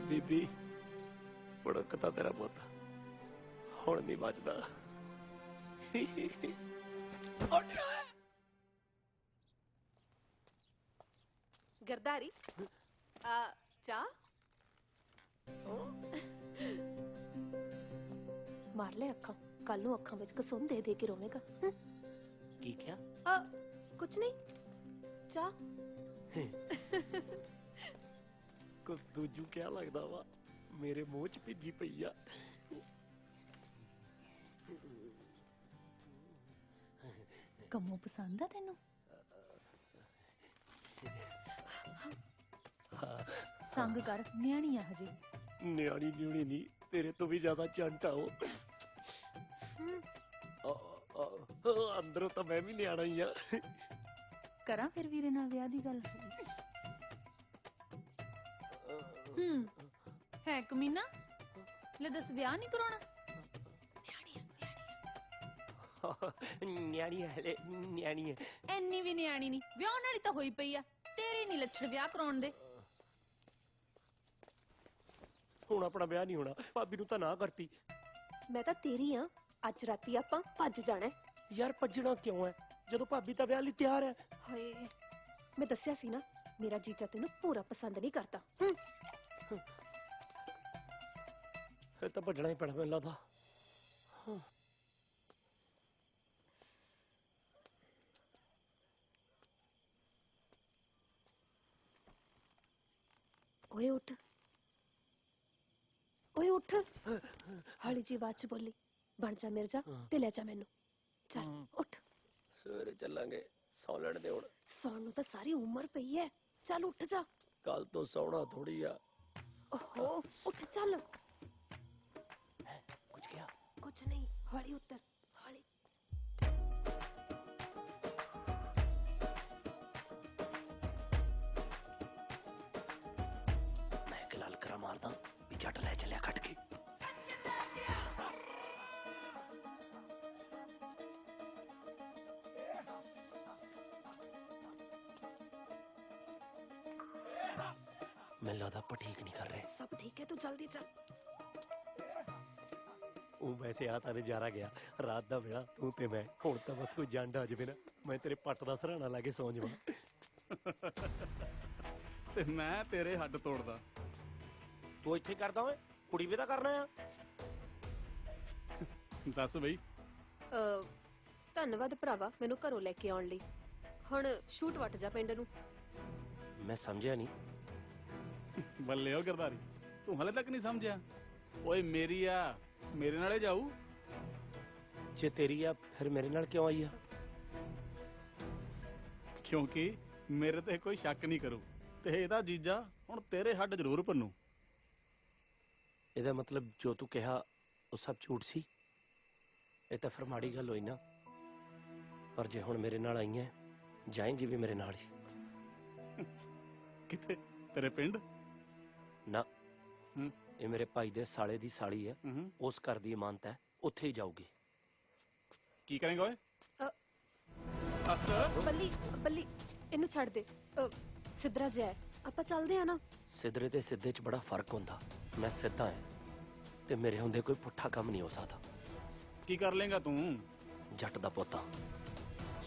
ਬੀਬੀ ਬੜਕਦਾ ਤੇਰਾ ਪੁੱਤ, ਹੁਣ ਨਹੀਂ ਬਚਦਾ। ਗਰਦਾਰੀ ਚਾਹ ਮਾਰ ਲੈ ਅੱਖਾਂ, ਕੱਲ ਨੂੰ ਅੱਖਾਂ ਵਿੱਚ ਕਸੂਨ ਦੇ ਦੇ ਕੇ ਰੋਵੇਗਾ। ਕੀ ਕਿਹਾ? ਕੁਛ ਨਹੀਂ, ਚਾਹ। ਕੁਝ ਦੂਜੂ ਕਿਆ ਲੱਗਦਾ ਵਾ, ਮੇਰੇ ਮੂੰਹ ਚ ਭਿੱਜੀ ਪਈ ਆ। ਕੰਮੋਂ ਪਸੰਦ ਆ ਤੈਨੂੰ? ਸੰਗ ਕਰ, ਨਿਆਣੀ ਆ ਹਜੇ। ਨਿਆਣੀ ਨਿਉਣੀ ਨਹੀਂ, ਤੇਰੇ ਤੋਂ ਵੀ ਜ਼ਿਆਦਾ ਚੰਟ ਆ ਉਹ। ਅੰਦਰੋਂ ਤਾਂ ਮੈਂ ਵੀ ਨਿਆਣਾ ਹੀ ਆ। ਕਰਾਂ ਫਿਰ ਵੀਰੇ ਨਾਲ ਵਿਆਹ ਦੀ ਗੱਲ? ਹੈ ਕਮੀਨਾ, ਲੈ ਦੱਸ ਵਿਆਹ ਨਹੀਂ ਕਰਾਉਣਾ? ਨਿਆਣੀ ਹੈ, ਨਿਆਣੀ ਹੈ। ਐਨੀ ਵੀ ਨਿਆਣੀ ਨਹੀਂ, ਵਿਆਹਣ ਵਾਲੀ ਤਾਂ ਹੋਈ ਪਈ ਆ। ਤੇਰੇ ਨਹੀਂ ਲੱਛਣ ਵਿਆਹ ਕਰਾਉਣ ਦੇ। ਹੁਣ ਆਪਣਾ ਵਿਆਹ ਨਹੀਂ ਹੋਣਾ, ਭਾਬੀ ਨੂੰ ਤਾਂ ਨਾ ਕਰਤੀ। ਮੈਂ ਤਾਂ ਤੇਰੀ ਆ, ਅੱਜ ਰਾਤੀ ਆਪਾਂ ਭੱਜ ਜਾਣਾ। ਯਾਰ ਭੱਜਣਾ ਕਿਉਂ ਹੈ, ਜਦੋਂ ਭਾਬੀ ਤਾਂ ਵਿਆਹ ਲਈ ਤਿਆਰ ਹੈ। ਹਾਏ, ਮੈਂ ਦੱਸਿਆ ਸੀ ਨਾ, ਮੇਰਾ ਜੀਜਾ ਤੈਨੂੰ ਪੂਰਾ ਪਸੰਦ ਨਹੀਂ ਕਰਦਾ। ਇਹ ਤਾਂ ਭੱਜਣਾ ਹੀ ਪੈਣਾ ਮੈਨੂੰ ਲੱਗਦਾ। ਓਏ ਉੱਠ, ਓਏ ਉੱਠ। ਹਾਲੀ ਜੀ ਆਵਾਜ਼ ਚ ਬੋਲੀ, ਬਣ ਜਾ ਮਿਰਜ਼ਾ ਤੇ ਲੈ ਜਾ ਮੈਨੂੰ। ਚੱਲ ਉੱਠ। ਸਵੇਰੇ ਚੱਲਾਂਗੇ, ਸੌ ਲੈਣ ਦੇ ਹੁਣ। ਸੌਣ ਨੂੰ ਤਾਂ ਸਾਰੀ ਉਮਰ ਪਈ ਐ, ਚੱਲ ਉੱਠ ਜਾ। ਕੱਲ ਤੋਂ ਸੌਣਾ ਥੋੜੀ ਆ। ਓਹੋ ਉੱਠ ਚੱਲ। ਕੁਝ ਕਿਹਾ? ਕੁਝ ਨਹੀਂ, ਹੌਲੀ ਉੱਤਰ, ਹੌਲੀ। ਮੈਂ ਇੱਕ ਲਲਕਰਾ ਮਾਰਦਾ ਵੀ ਜੱਟ ਲੈ ਚੱਲਿਆ ਕੱਟ ਕੇ। ਮੈਨੂੰ ਲੱਗਦਾ ਆਪਾਂ ਠੀਕ ਨਹੀਂ ਕਰ ਰਹੇ। ਸਭ ਠੀਕ ਹੈ, ਤੂੰ ਜਲਦੀ ਚੱਲ। ਉਹ ਵੈਸੇ ਆ ਤਾਂ ਨਜ਼ਾਰਾ ਗਿਆ, ਰਾਤ ਦਾ ਵਿਆਹ ਤੂੰ ਤੇ ਮੈਂ। ਹੁਣ ਤਾਂ ਬਸ ਕੋਈ ਜੰਡ ਆ ਜਾਵੇ ਨਾ, ਮੈਂ ਤੇਰੇ ਪੱਟ ਦਾ ਸਰਾਣਾ ਲਾ ਕੇ ਸੌਂ ਜਾਵਾਂ। ਤੇ ਮੈਂ ਤੇਰੇ ਹੱਡ ਤੋੜਦਾ। ਤੂੰ ਇੱਥੇ ਕਰਦਾ ਓਏ, ਕੁੜੀ ਵੀ ਤਾਂ ਕਰਨਾ ਆ। ਦੱਸ ਬਈ। ਧੰਨਵਾਦ ਭਰਾਵਾ ਮੈਨੂੰ ਘਰੋਂ ਲੈ ਕੇ ਆਉਣ ਲਈ। ਹੁਣ ਸ਼ੂਟ ਵੱਟ ਜਾ ਪਿੰਡ ਨੂੰ। ਮੈਂ ਸਮਝਿਆ ਨਹੀਂ। ਬੱਲੇ ਓ ਗਰਦਾਰੀ, ਤੂੰ ਹਲੇ ਤੱਕ ਨਹੀਂ ਸਮਝਿਆ? ਓਏ ਮੇਰੀ ਆ, ਮੇਰੇ ਨਾਲੇ ਜਾਊ। ਜੇ ਤੇਰੀ ਆ ਫਿਰ ਮੇਰੇ ਨਾਲ ਕਿਉਂ ਆਈ ਆ? ਕਿਉਂਕਿ ਮੇਰੇ ਤੇ ਕੋਈ ਸ਼ੱਕ ਨਹੀਂ ਕਰੂ, ਤੇ ਇਹਦਾ ਜੀਜਾ ਹੁਣ ਤੇਰੇ ਹੱਡ ਜ਼ਰੂਰ ਭੰਨੂ। ਇਹਦਾ ਮਤਲਬ ਜੋ ਤੂੰ ਕਿਹਾ ਉਹ ਸਭ ਝੂਠ ਸੀ? ਇਹ ਤਾਂ ਫਿਰ ਮਾੜੀ ਗੱਲ ਹੋਈ ਨਾ। ਪਰ ਜੇ ਹੁਣ ਮੇਰੇ ਨਾਲ ਆਈ ਹੈ, ਜਾਏਂਗੀ ਵੀ ਮੇਰੇ ਨਾਲ ਹੀ। ਕਿੱਥੇ? ਤੇਰੇ ਪਿੰਡ? ਨਾ, ਇਹ ਮੇਰੇ ਭਾਈ ਦੇ ਸਾਲੇ ਦੀ ਸਾਲੀ ਹੈ, ਉਸ ਘਰ ਦੀ ਇਮਾਨਤ ਹੈ, ਉੱਥੇ ਹੀ ਜਾਊਗੀ। ਕੀ ਕਰੇਂਗਾ ਓਏ? ਬੱਲੀ ਬੱਲੀ ਇਹਨੂੰ ਛੱਡ ਦੇ, ਸਿੱਧਰਾ ਜਿਹਾ ਹੈ, ਆਪਾਂ ਚੱਲਦੇ ਆ ਨਾ। ਸਿੱਧਰੇ ਤੇ ਸਿੱਧੇ 'ਚ ਬੜਾ ਫਰਕ ਹੁੰਦਾ। ਮੈਂ ਸਿੱਧਾ ਹਾਂ ਤੇ ਮੇਰੇ ਹੁੰਦੇ ਕੋਈ ਪੁੱਠਾ ਕੰਮ ਨਹੀਂ ਹੋ ਸਕਦਾ। ਕੀ ਕਰ ਲੇਗਾ ਤੂੰ? ਜੱਟ ਦਾ ਪੋਤਾ,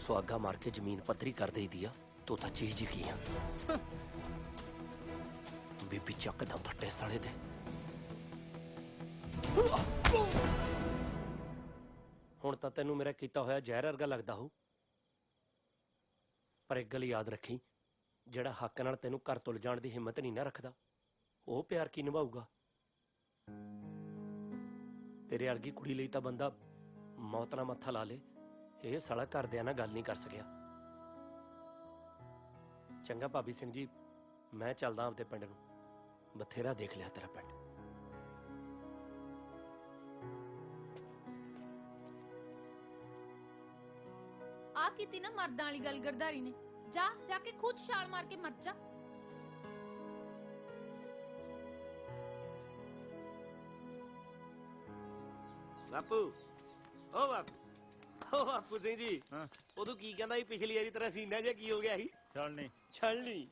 ਸੁਆਗਾ ਮਾਰ ਕੇ ਜ਼ਮੀਨ ਪੱਧਰੀ ਕਰ ਦੇਈਦੀ ਆ। ਤੂੰ ਤਾਂ ਚੀਜ਼ ਹੀ ਕੀ ਆ। ਬੀਬੀ ਚੱਕ ਦਮ ਫੱਟੇ ਸਾਲੇ ਦੇ। ਹੁਣ ਤਾਂ ਤੈਨੂੰ ਮੇਰਾ ਕੀਤਾ ਹੋਇਆ ਜ਼ਹਿਰ ਵਰਗਾ ਲੱਗਦਾ ਹੋ, ਪਰ ਇੱਕ ਗੱਲ ਯਾਦ ਰੱਖੀ, ਜਿਹੜਾ ਹੱਕ ਨਾਲ ਤੈਨੂੰ ਘਰ ਤੋਂ ਲਿਜਾਣ ਦੀ ਹਿੰਮਤ ਨਹੀਂ ਨਾ ਰੱਖਦਾ, ਉਹ ਪਿਆਰ ਕੀ ਨਿਭਾਊਗਾ? ਤੇਰੇ ਵਰਗੀ ਕੁੜੀ ਲਈ ਤਾਂ ਬੰਦਾ ਮੌਤ ਨਾਲ ਮੱਥਾ ਲਾ ਲੇ। ਇਹ ਸਾਲਾ ਘਰਦਿਆਂ ਨਾਲ ਗੱਲ ਨਹੀਂ ਕਰ ਸਕਿਆ। ਚੰਗਾ ਭਾਬੀ ਸਿੰਘ ਜੀ, ਮੈਂ ਚੱਲਦਾ ਆਪਦੇ ਪਿੰਡ ਨੂੰ। ਬਥੇਰਾ ਦੇਖ ਲਿਆ ਤੇਰਾ ਪਿੰਡ। ਆ ਕੀਤੀ ਨਾ ਮਰਦਾਂ ਵਾਲੀ ਗੱਲ ਗਰਦਾਰੀ ਨੇ। ਜਾ ਜਾ ਕੇ ਖੁਦ ਛਾਲ ਮਾਰ ਕੇ ਮਰ ਜਾ। ਬਾਪੂ, ਓ ਬਾਪੂ, ਓ ਬਾਪੂ ਸਿੰਘ ਜੀ, ਉਦੋਂ ਕੀ ਕਹਿੰਦਾ ਸੀ ਪਿਛਲੀ ਵਾਰੀ ਤੇਰਾ ਸੀਨਾ ਜਿਹਾ ਕੀ ਹੋ ਗਿਆ ਸੀ? ਛਲਣੀ।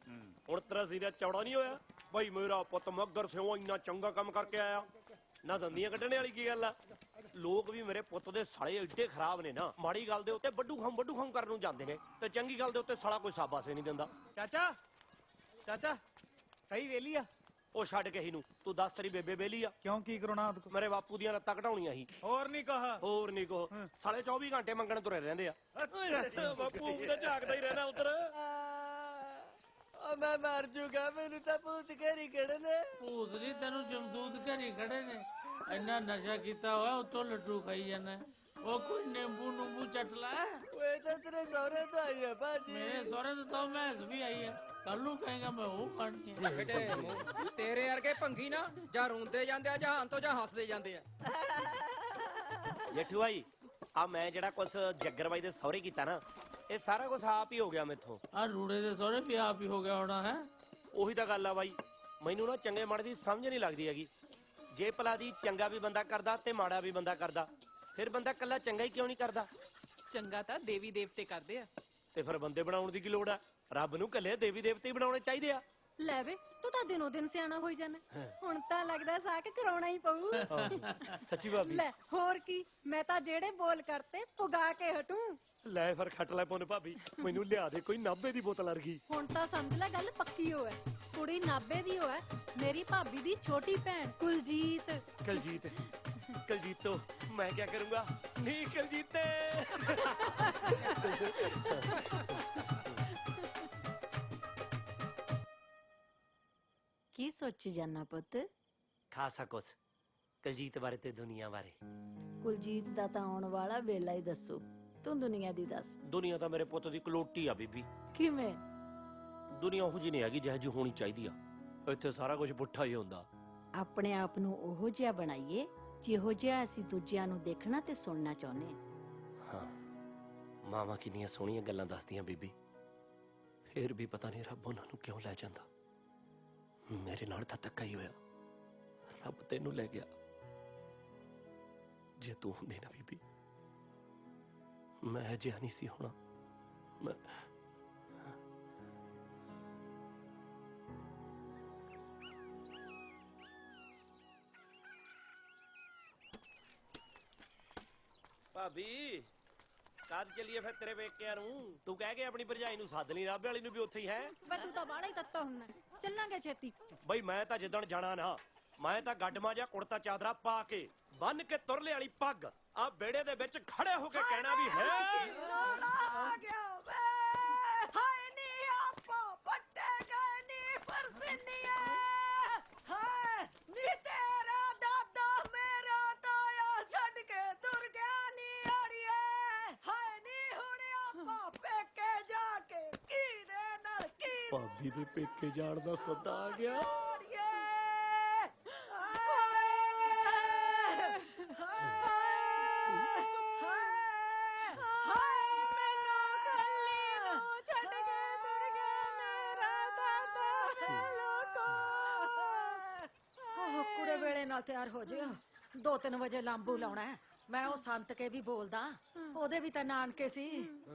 ਹੁਣ ਤੇਰਾ ਸੀਨਾ ਚੌੜਾ ਨਹੀਂ ਹੋਇਆ? ਭਾਈ ਮੇਰਾ ਪੁੱਤ ਮੱਗਰ ਸਿਓ ਇੰਨਾ ਚੰਗਾ ਕੰਮ ਕਰਕੇ ਆਇਆ। ਨਾ ਦੰਦੀਆਂ ਕੱਢਣੇ ਵਾਲੀ ਕੀ ਗੱਲ ਆ। ਲੋਕ ਵੀ ਮੇਰੇ ਪੁੱਤ ਦੇ ਸਾਲੇ ਏਡੇ ਖਰਾਬ ਨੇ ਨਾ, ਮਾੜੀ ਗੱਲ ਦੇ ਉੱਤੇ ਵੱਡੂ ਖਮ ਕਰਨ ਨੂੰ ਜਾਂਦੇ ਨੇ ਤੇ ਚੰਗੀ ਗੱਲ ਦੇ ਉੱਤੇ ਸਾਲਾ ਕੋਈ ਸਾਬਾਸੇ ਨਹੀਂ ਦਿੰਦਾ। ਚਾਚਾ ਚਾਚਾ ਸਹੀ ਵੇਲੀ ਆ। ਉਹ ਛੱਡ ਕੇ ਇਹਨੂੰ, ਤੂੰ ਦੱਸ ਤੇਰੀ ਬੇਬੇ ਵੇਲੀ ਆ? ਕਿਉਂ ਕੀ ਕਰਾਉਣਾ? ਮੇਰੇ ਬਾਪੂ ਦੀਆਂ ਲੱਤਾਂ ਘਟਾਉਣੀਆਂ ਸੀ। ਹੋਰ ਨਹੀਂ ਕਹ ਸਾਲੇ 24 ਘੰਟੇ ਮੰਗਣ ਤੁਰੇ ਰਹਿੰਦੇ ਆ। ਬਾਪੂ ਤਾਂ ਝਾਕਦਾ ਹੀ ਰਹਿਣਾ ਉਧਰ। ਮੈਂ ਮਰ ਜੂਗਾ, ਮੈਨੂੰ ਤਾਂ ਭੂਤ ਘੇਰੀ ਖੜੇ ਨੇ। ਭੂਤ ਨਹੀਂ, ਤੈਨੂੰ ਜਮਦੂਤ ਘਰੀ ਖੜੇ ਨੇ। ਇੰਨਾ ਨਸ਼ਾ ਕੀਤਾ ਹੋਇਆ ਉੱਤੋਂ ਲੱਡੂ ਖਾਈ ਜਾਂਦਾ। ਉਹ ਕੋਈ ਨਿੰਬੂ ਨੂੰਬੂ ਚੱਟ ਲੈ। ਓਏ ਤਾਂ ਤੇਰੇ ਸਹੁਰੇ ਤੋਂ ਆਈ ਹੈ ਭਾਜੀ। ਮੇਰੇ ਸਹੁਰੇ ਤੋਂ ਤਾਂ ਮੈਸ ਵੀ ਆਈ ਹੈ। ਕੱਲ ਨੂੰ ਕਹੇਗਾ ਮੈਂ ਉਹ ਖਾਣੀ ਹੈ। ਬੇਟੇ ਤੇਰੇ ਵਰਗੇ ਭੰਗੀ ਨਾ ਜਾਂ ਰੋਂਦੇ ਜਾਂਦੇ ਆ ਜਹਾਨ ਤੋਂ ਜਾਂ ਹੱਸਦੇ ਜਾਂਦੇ ਆ। ਜੇਠੂ ਭਾਈ ਆ ਮੈਂ ਜਿਹੜਾ ਕੁਛ ਜੱਗਰ ਬਾਈ ਦੇ ਸਹੁਰੇ ਕੀਤਾ ਨਾ, ਇਹ ਸਾਰਾ ਕੁਝ ਆਪ ਹੀ ਹੋ ਗਿਆ ਮੈਥੋਂ। ਆ ਰੂੜੇ ਦੇ ਸਹੁਰੇ ਵੀ ਆਪ ਹੀ ਹੋ ਗਿਆ ਹੋਣਾ ਹੈ। ਉਹੀ ਤਾਂ ਗੱਲ ਆ ਬਾਈ, ਮੈਨੂੰ ਨਾ ਚੰਗੇ ਮਾੜੇ ਦੀ ਸਮਝ ਨਹੀਂ ਲੱਗਦੀ ਹੈਗੀ। ਜੇ ਭਲਾ ਦੀ ਚੰਗਾ ਵੀ ਬੰਦਾ ਕਰਦਾ ਤੇ ਮਾੜਾ ਵੀ ਬੰਦਾ ਕਰਦਾ, ਫਿਰ ਬੰਦਾ ਕੱਲਾ ਚੰਗਾ ਹੀ ਕਿਉਂ ਨਹੀਂ ਕਰਦਾ? ਚੰਗਾ ਤਾਂ ਦੇਵੀ ਦੇਵਤੇ ਕਰਦੇ ਆ। ਤੇ ਫਿਰ ਬੰਦੇ ਬਣਾਉਣ ਦੀ ਕੀ ਲੋੜ ਆ? ਰੱਬ ਨੂੰ ਕੱਲੇ ਦੇਵੀ ਦੇਵਤੇ ਹੀ ਬਣਾਉਣੇ ਚਾਹੀਦੇ ਆ। ਲੈ ਵੇ ਤੂੰ ਤਾਂ ਦਿਨੋਂ ਦਿਨ ਸਿਆਣਾ ਹੋਈ ਜਾਣਾ। ਹੁਣ ਤਾਂ ਲੱਗਦਾ ਸਾਕ ਕਰਾਉਣਾ ਹੀ ਪਊ। ਸੱਚੀ ਭਾਬੀ। ਲੈ ਹੋਰ ਕੀ, ਮੈਂ ਤਾਂ ਜਿਹੜੇ ਬੋਲ ਕਰਤੇ ਪੁਗਾ ਕੇ ਹਟੂ। ਲੈ ਫਿਰ ਖੱਟ ਲੈ ਪੁੰਨ ਭਾਬੀ, ਮੈਨੂੰ ਲਿਆ ਦੇ ਕੋਈ ਨਾਭੇ ਦੀ ਬੋਤਲ ਵਰਗੀ। ਹੁਣ ਤਾਂ ਸਮਝ ਲੈ ਗੱਲ ਪੱਕੀ ਹੋਇਆ। ਕੁੜੀ ਨਾਭੇ ਦੀ ਹੋਇਆ, ਮੇਰੀ ਭਾਬੀ ਦੀ ਛੋਟੀ ਭੈਣ ਕੁਲਜੀਤ। ਕਲਜੀਤ ਤੋਂ ਮੈਂ ਕੀ ਕਰੂੰਗਾ? ਨਹੀਂ ਕਲਜੀਤੇ। ਕੀ ਸੋਚੀ ਜਾਨਾ ਪੁੱਤ? ਖਾਸਾ ਕੁਛ ਕਲਜੀਤ ਬਾਰੇ ਤੇ ਦੁਨੀਆ ਬਾਰੇ। ਕੁਲਜੀਤ ਦਾ ਤਾਂ ਆਉਣ ਵਾਲਾ ਵੇਲਾ ਹੀ ਦੱਸੂ, ਤੂੰ ਦੁਨੀਆ ਦੀ ਦੱਸ। ਦੁਨੀਆ ਤਾਂ ਮੇਰੇ ਪੁੱਤ ਦੀ ਕਲੋਟੀ ਆ ਬੀਬੀ। ਕਿਵੇਂ? ਦੁਨੀਆ ਉਹੋ ਜਿਹੀ ਨਹੀਂ ਹੈਗੀ ਜਿਹੋ ਜਿਹੀ ਹੋਣੀ ਚਾਹੀਦੀ ਆ। ਇੱਥੇ ਸਾਰਾ ਕੁਝ ਪੁੱਠਾ ਹੀ ਹੁੰਦਾ। ਆਪਣੇ ਆਪ ਨੂੰ ਉਹੋ ਜਿਹਾ ਬਣਾਈਏ ਜਿਹੋ ਜਿਹਾ ਅਸੀਂ ਦੂਜਿਆਂ ਨੂੰ ਦੇਖਣਾ ਤੇ ਸੁਣਨਾ ਚਾਹੁੰਦੇ ਹਾਂ। ਹਾਂ, ਮਾਵਾਂ ਕਿੰਨੀਆਂ ਸੋਹਣੀਆਂ ਗੱਲਾਂ ਦੱਸਦੀਆਂ ਬੀਬੀ, ਫਿਰ ਵੀ ਪਤਾ ਨਹੀਂ ਰੱਬ ਉਹਨਾਂ ਨੂੰ ਕਿਉਂ ਲੈ ਜਾਂਦਾ। ਮੇਰੇ ਨਾਲ ਤਾਂ ਧੱਕਾ ਹੀ ਹੋਇਆ, ਰੱਬ ਤੈਨੂੰ ਲੈ ਗਿਆ। ਜੇ ਤੂੰ ਹੁੰਦੀ ਨਾ ਬੀਬੀ, ਮੈਂ ਅਜਿਹਾ ਨਹੀਂ ਸੀ ਹੋਣਾ। ਮੈਂ ਭਾਬੀ ਕਦ ਚੱਲੀਏ ਫਿਰ ਤੇਰੇ ਪੇਕਿਆਂ ਨੂੰ? ਤੂੰ ਕਹਿ ਕੇ ਆਪਣੀ ਭਰਜਾਈ ਨੂੰ ਸੱਦ ਲਈ, ਰਾਬੇ ਵਾਲੀ ਨੂੰ ਵੀ ਉੱਥੇ ਹੀ ਹੈ। ਬਈ ਤੂੰ ਤਾਂ ਬਾਹਲਾ ਹੀ ਤੱਤਾ ਹੁੰਦਾ, ਚੱਲਾਂਗੇ ਛੇਤੀ। ਬਈ ਮੈਂ ਤਾਂ ਜਿੱਦਣ ਜਾਣਾ ਨਾ, ਮੈਂ ਤਾਂ ਗੱਡਮਾ ਜਿਹਾ ਕੁੜਤਾ ਚਾਦਰਾ ਪਾ ਕੇ ਬੰਨ ਕੇ ਤੁਰਲੇ ਵਾਲੀ ਪੱਗ ਆ ਬੇੜੇ ਦੇ ਵਿੱਚ ਖੜੇ ਹੋ ਕੇ ਕਹਿਣਾ ਵੀ ਹੈ ਆ ਗਿਆ ਵੇ। ਹਾਏ ਨੀ ਆਪੋ ਪੱਟੇ ਗਏ ਨੀ ਪਰਸਿੰਨੀਏ। ਹਾਏ ਨੀ ਤੇਰਾ ਦਾਦਾ ਮੇਰਾ ਤਾਇਆ ਛੱਡ ਕੇ ਤੁਰ ਗਿਆ ਨੀ ਆੜੀਏ। ਹਾਏ ਨੀ ਹੁਣ ਆਪਾਂ ਪੇਕੇ ਜਾ ਕੇ ਕੀ ਦੇ ਨਾਲ ਕੀ ਭਾਬੀ ਦੇ ਪੇਕੇ ਜਾਣ ਦਾ ਸੱਦਾ ਆ ਗਿਆ। ਵੇਲੇ ਨਾਲ ਤਿਆਰ ਹੋ ਜਿਓ, 2-3 ਵਜੇ ਲਾਂਬੂ ਲਾਉਣਾ ਹੈ। ਮੈਂ ਉਹ ਸੰਤ ਕੇ ਵੀ ਬੋਲਦਾ, ਉਹਦੇ ਵੀ ਤਾਂ ਨਾਨਕੇ ਸੀ।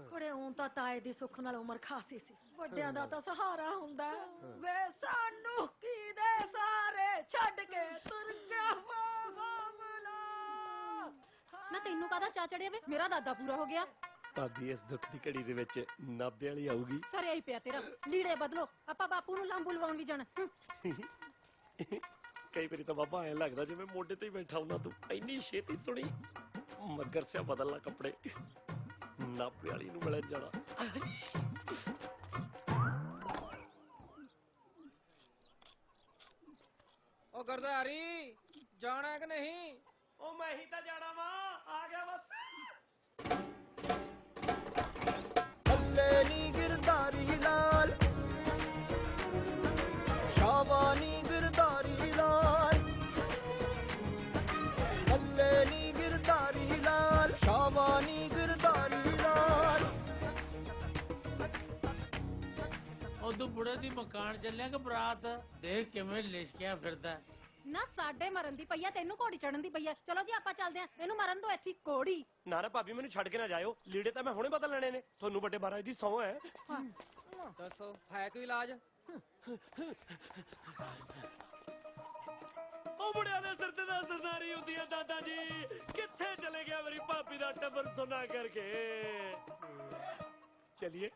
ਕੁੜੇ ਉਂ ਤਾਂ ਤਾਏ ਦੀ ਸੁੱਖ ਨਾਲ ਉਮਰ ਖਾਸੀ ਸੀ। ਵੱਡਿਆਂ ਦਾ ਤਾਂ ਸਹਾਰਾ ਹੁੰਦਾ। ਵੇ ਸਾਨੂੰ ਕੀ ਦੇ ਸਾਰੇ ਛੱਡ ਕੇ ਤੁਰ ਜਾਵਾਂ ਮਾਮਲਾ। ਨਾ ਤੈਨੂੰ ਕਾਹਦਾ ਚਾ ਚੜਿਆ ਵੇ? ਮੇਰਾ ਦਾਦਾ ਪੂਰਾ ਹੋ ਗਿਆ। ਭਾਬੀ ਇਸ ਦੁੱਖ ਦੀ ਘੜੀ ਦੇ ਵਿੱਚ ਨਾਭੇ ਵਾਲੀ ਆਊਗੀ। ਸਰਿਆ ਹੀ ਪਿਆ ਤੇਰਾ, ਲੀੜੇ ਬਦਲੋ, ਆਪਾਂ ਬਾਪੂ ਨੂੰ ਲਾਂਬੂ ਲਵਾਉਣ ਵੀ ਜਾਣਾ। ਕਈ ਵਾਰੀ ਤਾਂ ਬਾਬਾ ਐਂ ਲੱਗਦਾ ਜਿਵੇਂ ਮੋਢੇ ਤੇ ਹੀ ਬੈਠਾ ਹੁੰਦਾ। ਤੂੰ ਇੰਨੀ ਛੇਤੀ ਸੁਣੀ ਮਗਰ ਸਿਆ ਬਦਲਣਾ ਕੱਪੜੇ, ਨਾਭੇ ਵਾਲੀ ਨੂੰ ਮਿਲਣ ਜਾਣਾ। ਉਹ ਗਰਦਾਰੀ ਜਾਣਾ ਕਿ ਨਹੀਂ? ਉਹ ਮੈਂ ਹੀ ਤਾਂ ਜਾਣਾ ਵਾ, ਆ ਗਿਆ ਬਸ। ਹੱਲੇ ਨੀ ਗਿਰਦਾਰੀ ਲਾਲ, ਸ਼ਾਬਾਨੀ ਗਿਰਦਾਰੀ ਲਾਲ। ਹੱਲੇ ਨੀ ਗਿਰਦਾਰੀ ਲਾਲ, ਸ਼ਾਬਾਨੀ ਗਿਰਦਾਰੀ ਲਾਲ। ਉਦੋਂ ਬੁੜੇ ਦੀ ਮਕਾਨ ਚੱਲਿਆ ਕਿ ਬਰਾਤ? ਦੇਖ ਕਿਵੇਂ ਲਿਸ਼ਕਿਆ ਫਿਰਦਾ। ਨਾ ਸਾਡੇ ਮਰਨ ਦੀ ਪਈਆ, ਤੈਨੂੰ ਘੋੜੀ ਚੜਨ ਦੀ ਪਈਆ। ਚਲੋ ਜੀ ਆਪਾਂ ਚੱਲਦੇ ਆਂ, ਇਹਨੂੰ ਮਰਨ ਦੋ ਇੱਥੇ ਘੋੜੀ। ਨਾ ਨਾ ਭਾਬੀ ਮੈਨੂੰ ਛੱਡ ਕੇ ਨਾ ਜਾਇਓ, ਲੀੜੇ ਤਾਂ ਮੈਂ ਹੁਣੇ ਬਦਲ ਲੈਣੇ ਨੇ। ਤੁਹਾਨੂੰ ਵੱਡੇ ਮਹਾਰਾਜ ਦੀ ਸਹੁੰ ਹੈ। ਦੱਸੋ ਹੈ ਕੋਈ ਇਲਾਜ? ਉਹ ਮੁੰਡਿਆਂ ਦੇ ਸਿਰ ਤੇ ਤਾਂ ਸਰਦਾਰੀ ਹੁੰਦੀ ਹੈ ਦਾਦਾ ਜੀ। ਕਿੱਥੇ ਚਲੇ ਗਿਆ ਮੇਰੀ ਭਾਬੀ ਦਾ ਟੱਬਰ ਸੁਣਾ ਕਰਕੇ। ਚਲਿਏ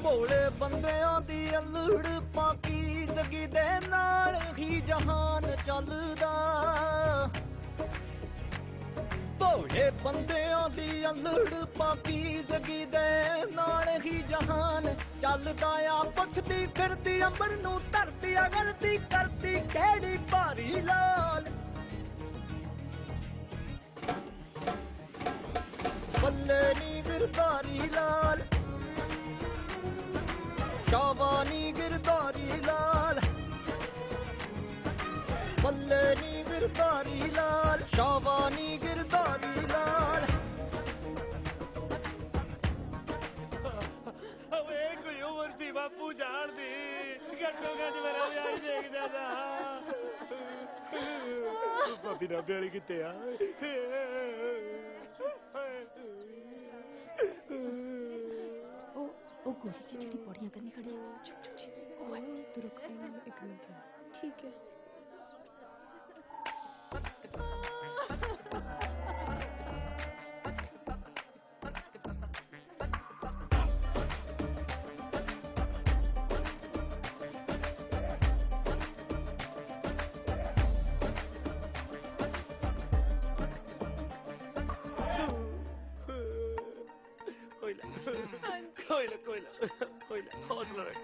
ਭੋਲੇ ਬੰਦਿਆਂ ਦੀ ਅਲੜ ਪਾਕੀਜ਼ਗੀ ਦੇ ਨਾਲ ਹੀ ਜਹਾਨ ਚੱਲਦਾ। ਭੋਲੇ ਬੰਦਿਆਂ ਦੀ ਅਲੜ ਪਾਕੀਜ਼ਗੀ ਦੇ ਨਾਲ ਹੀ ਜਹਾਨ ਚੱਲਦਾ ਆ। ਪੁੱਛਦੀ ਫਿਰਦੀ ਅੰਬਰ ਨੂੰ ਧਰਤੀ ਆ, ਗਲਤੀ ਕਰਦੀ ਕਿਹੜੀ ਭਾਰੀ ਲਾਲ। ਬੱਲੇ ਨੀ ਗਿਰਧਾਰੀ ਲਾਲ, ਸ਼ਾਬਾਨੀ ਗਿਰਧਾਰੀ ਲਾਲ। ਬੱਲੇ ਨੀ ਗਿਰਧਾਰੀ ਲਾਲ, ਸ਼ਾਬਾਨੀ ਗਿਰਧਾਰੀ ਲਾਲ। ਓਏ ਕੋਈ ਉਮਰ ਸੀ ਬਾਪੂ ਜਾਣ ਦੀ, ਘੱਟੋ ਘੱਟ ਮੇਰਾ ਵਿਆਹ ਹੀ ਦੇਖ ਜਾਂਦਾ। ਭਾਬੀ ਨਾਭੇ ਵਾਲੀ ਕਿੱਥੇ ਆ? ਉਹ ਗੋਰੀ ਚ ਜਿਹੜੀ ਪੌੜੀਆਂ ਕਰਨੀ ਖੜੀ ਚੁੱਪ ਚੁੱਪ ਚੁੱਪ। ਓਏ ਤੂੰ ਰੁਕ ਇੱਕ ਮਿੰਟ। ਠੀਕ ਹੈ। ਕੋਈ ਨਾ ਹੌਸਲਾ ਰੱਖ।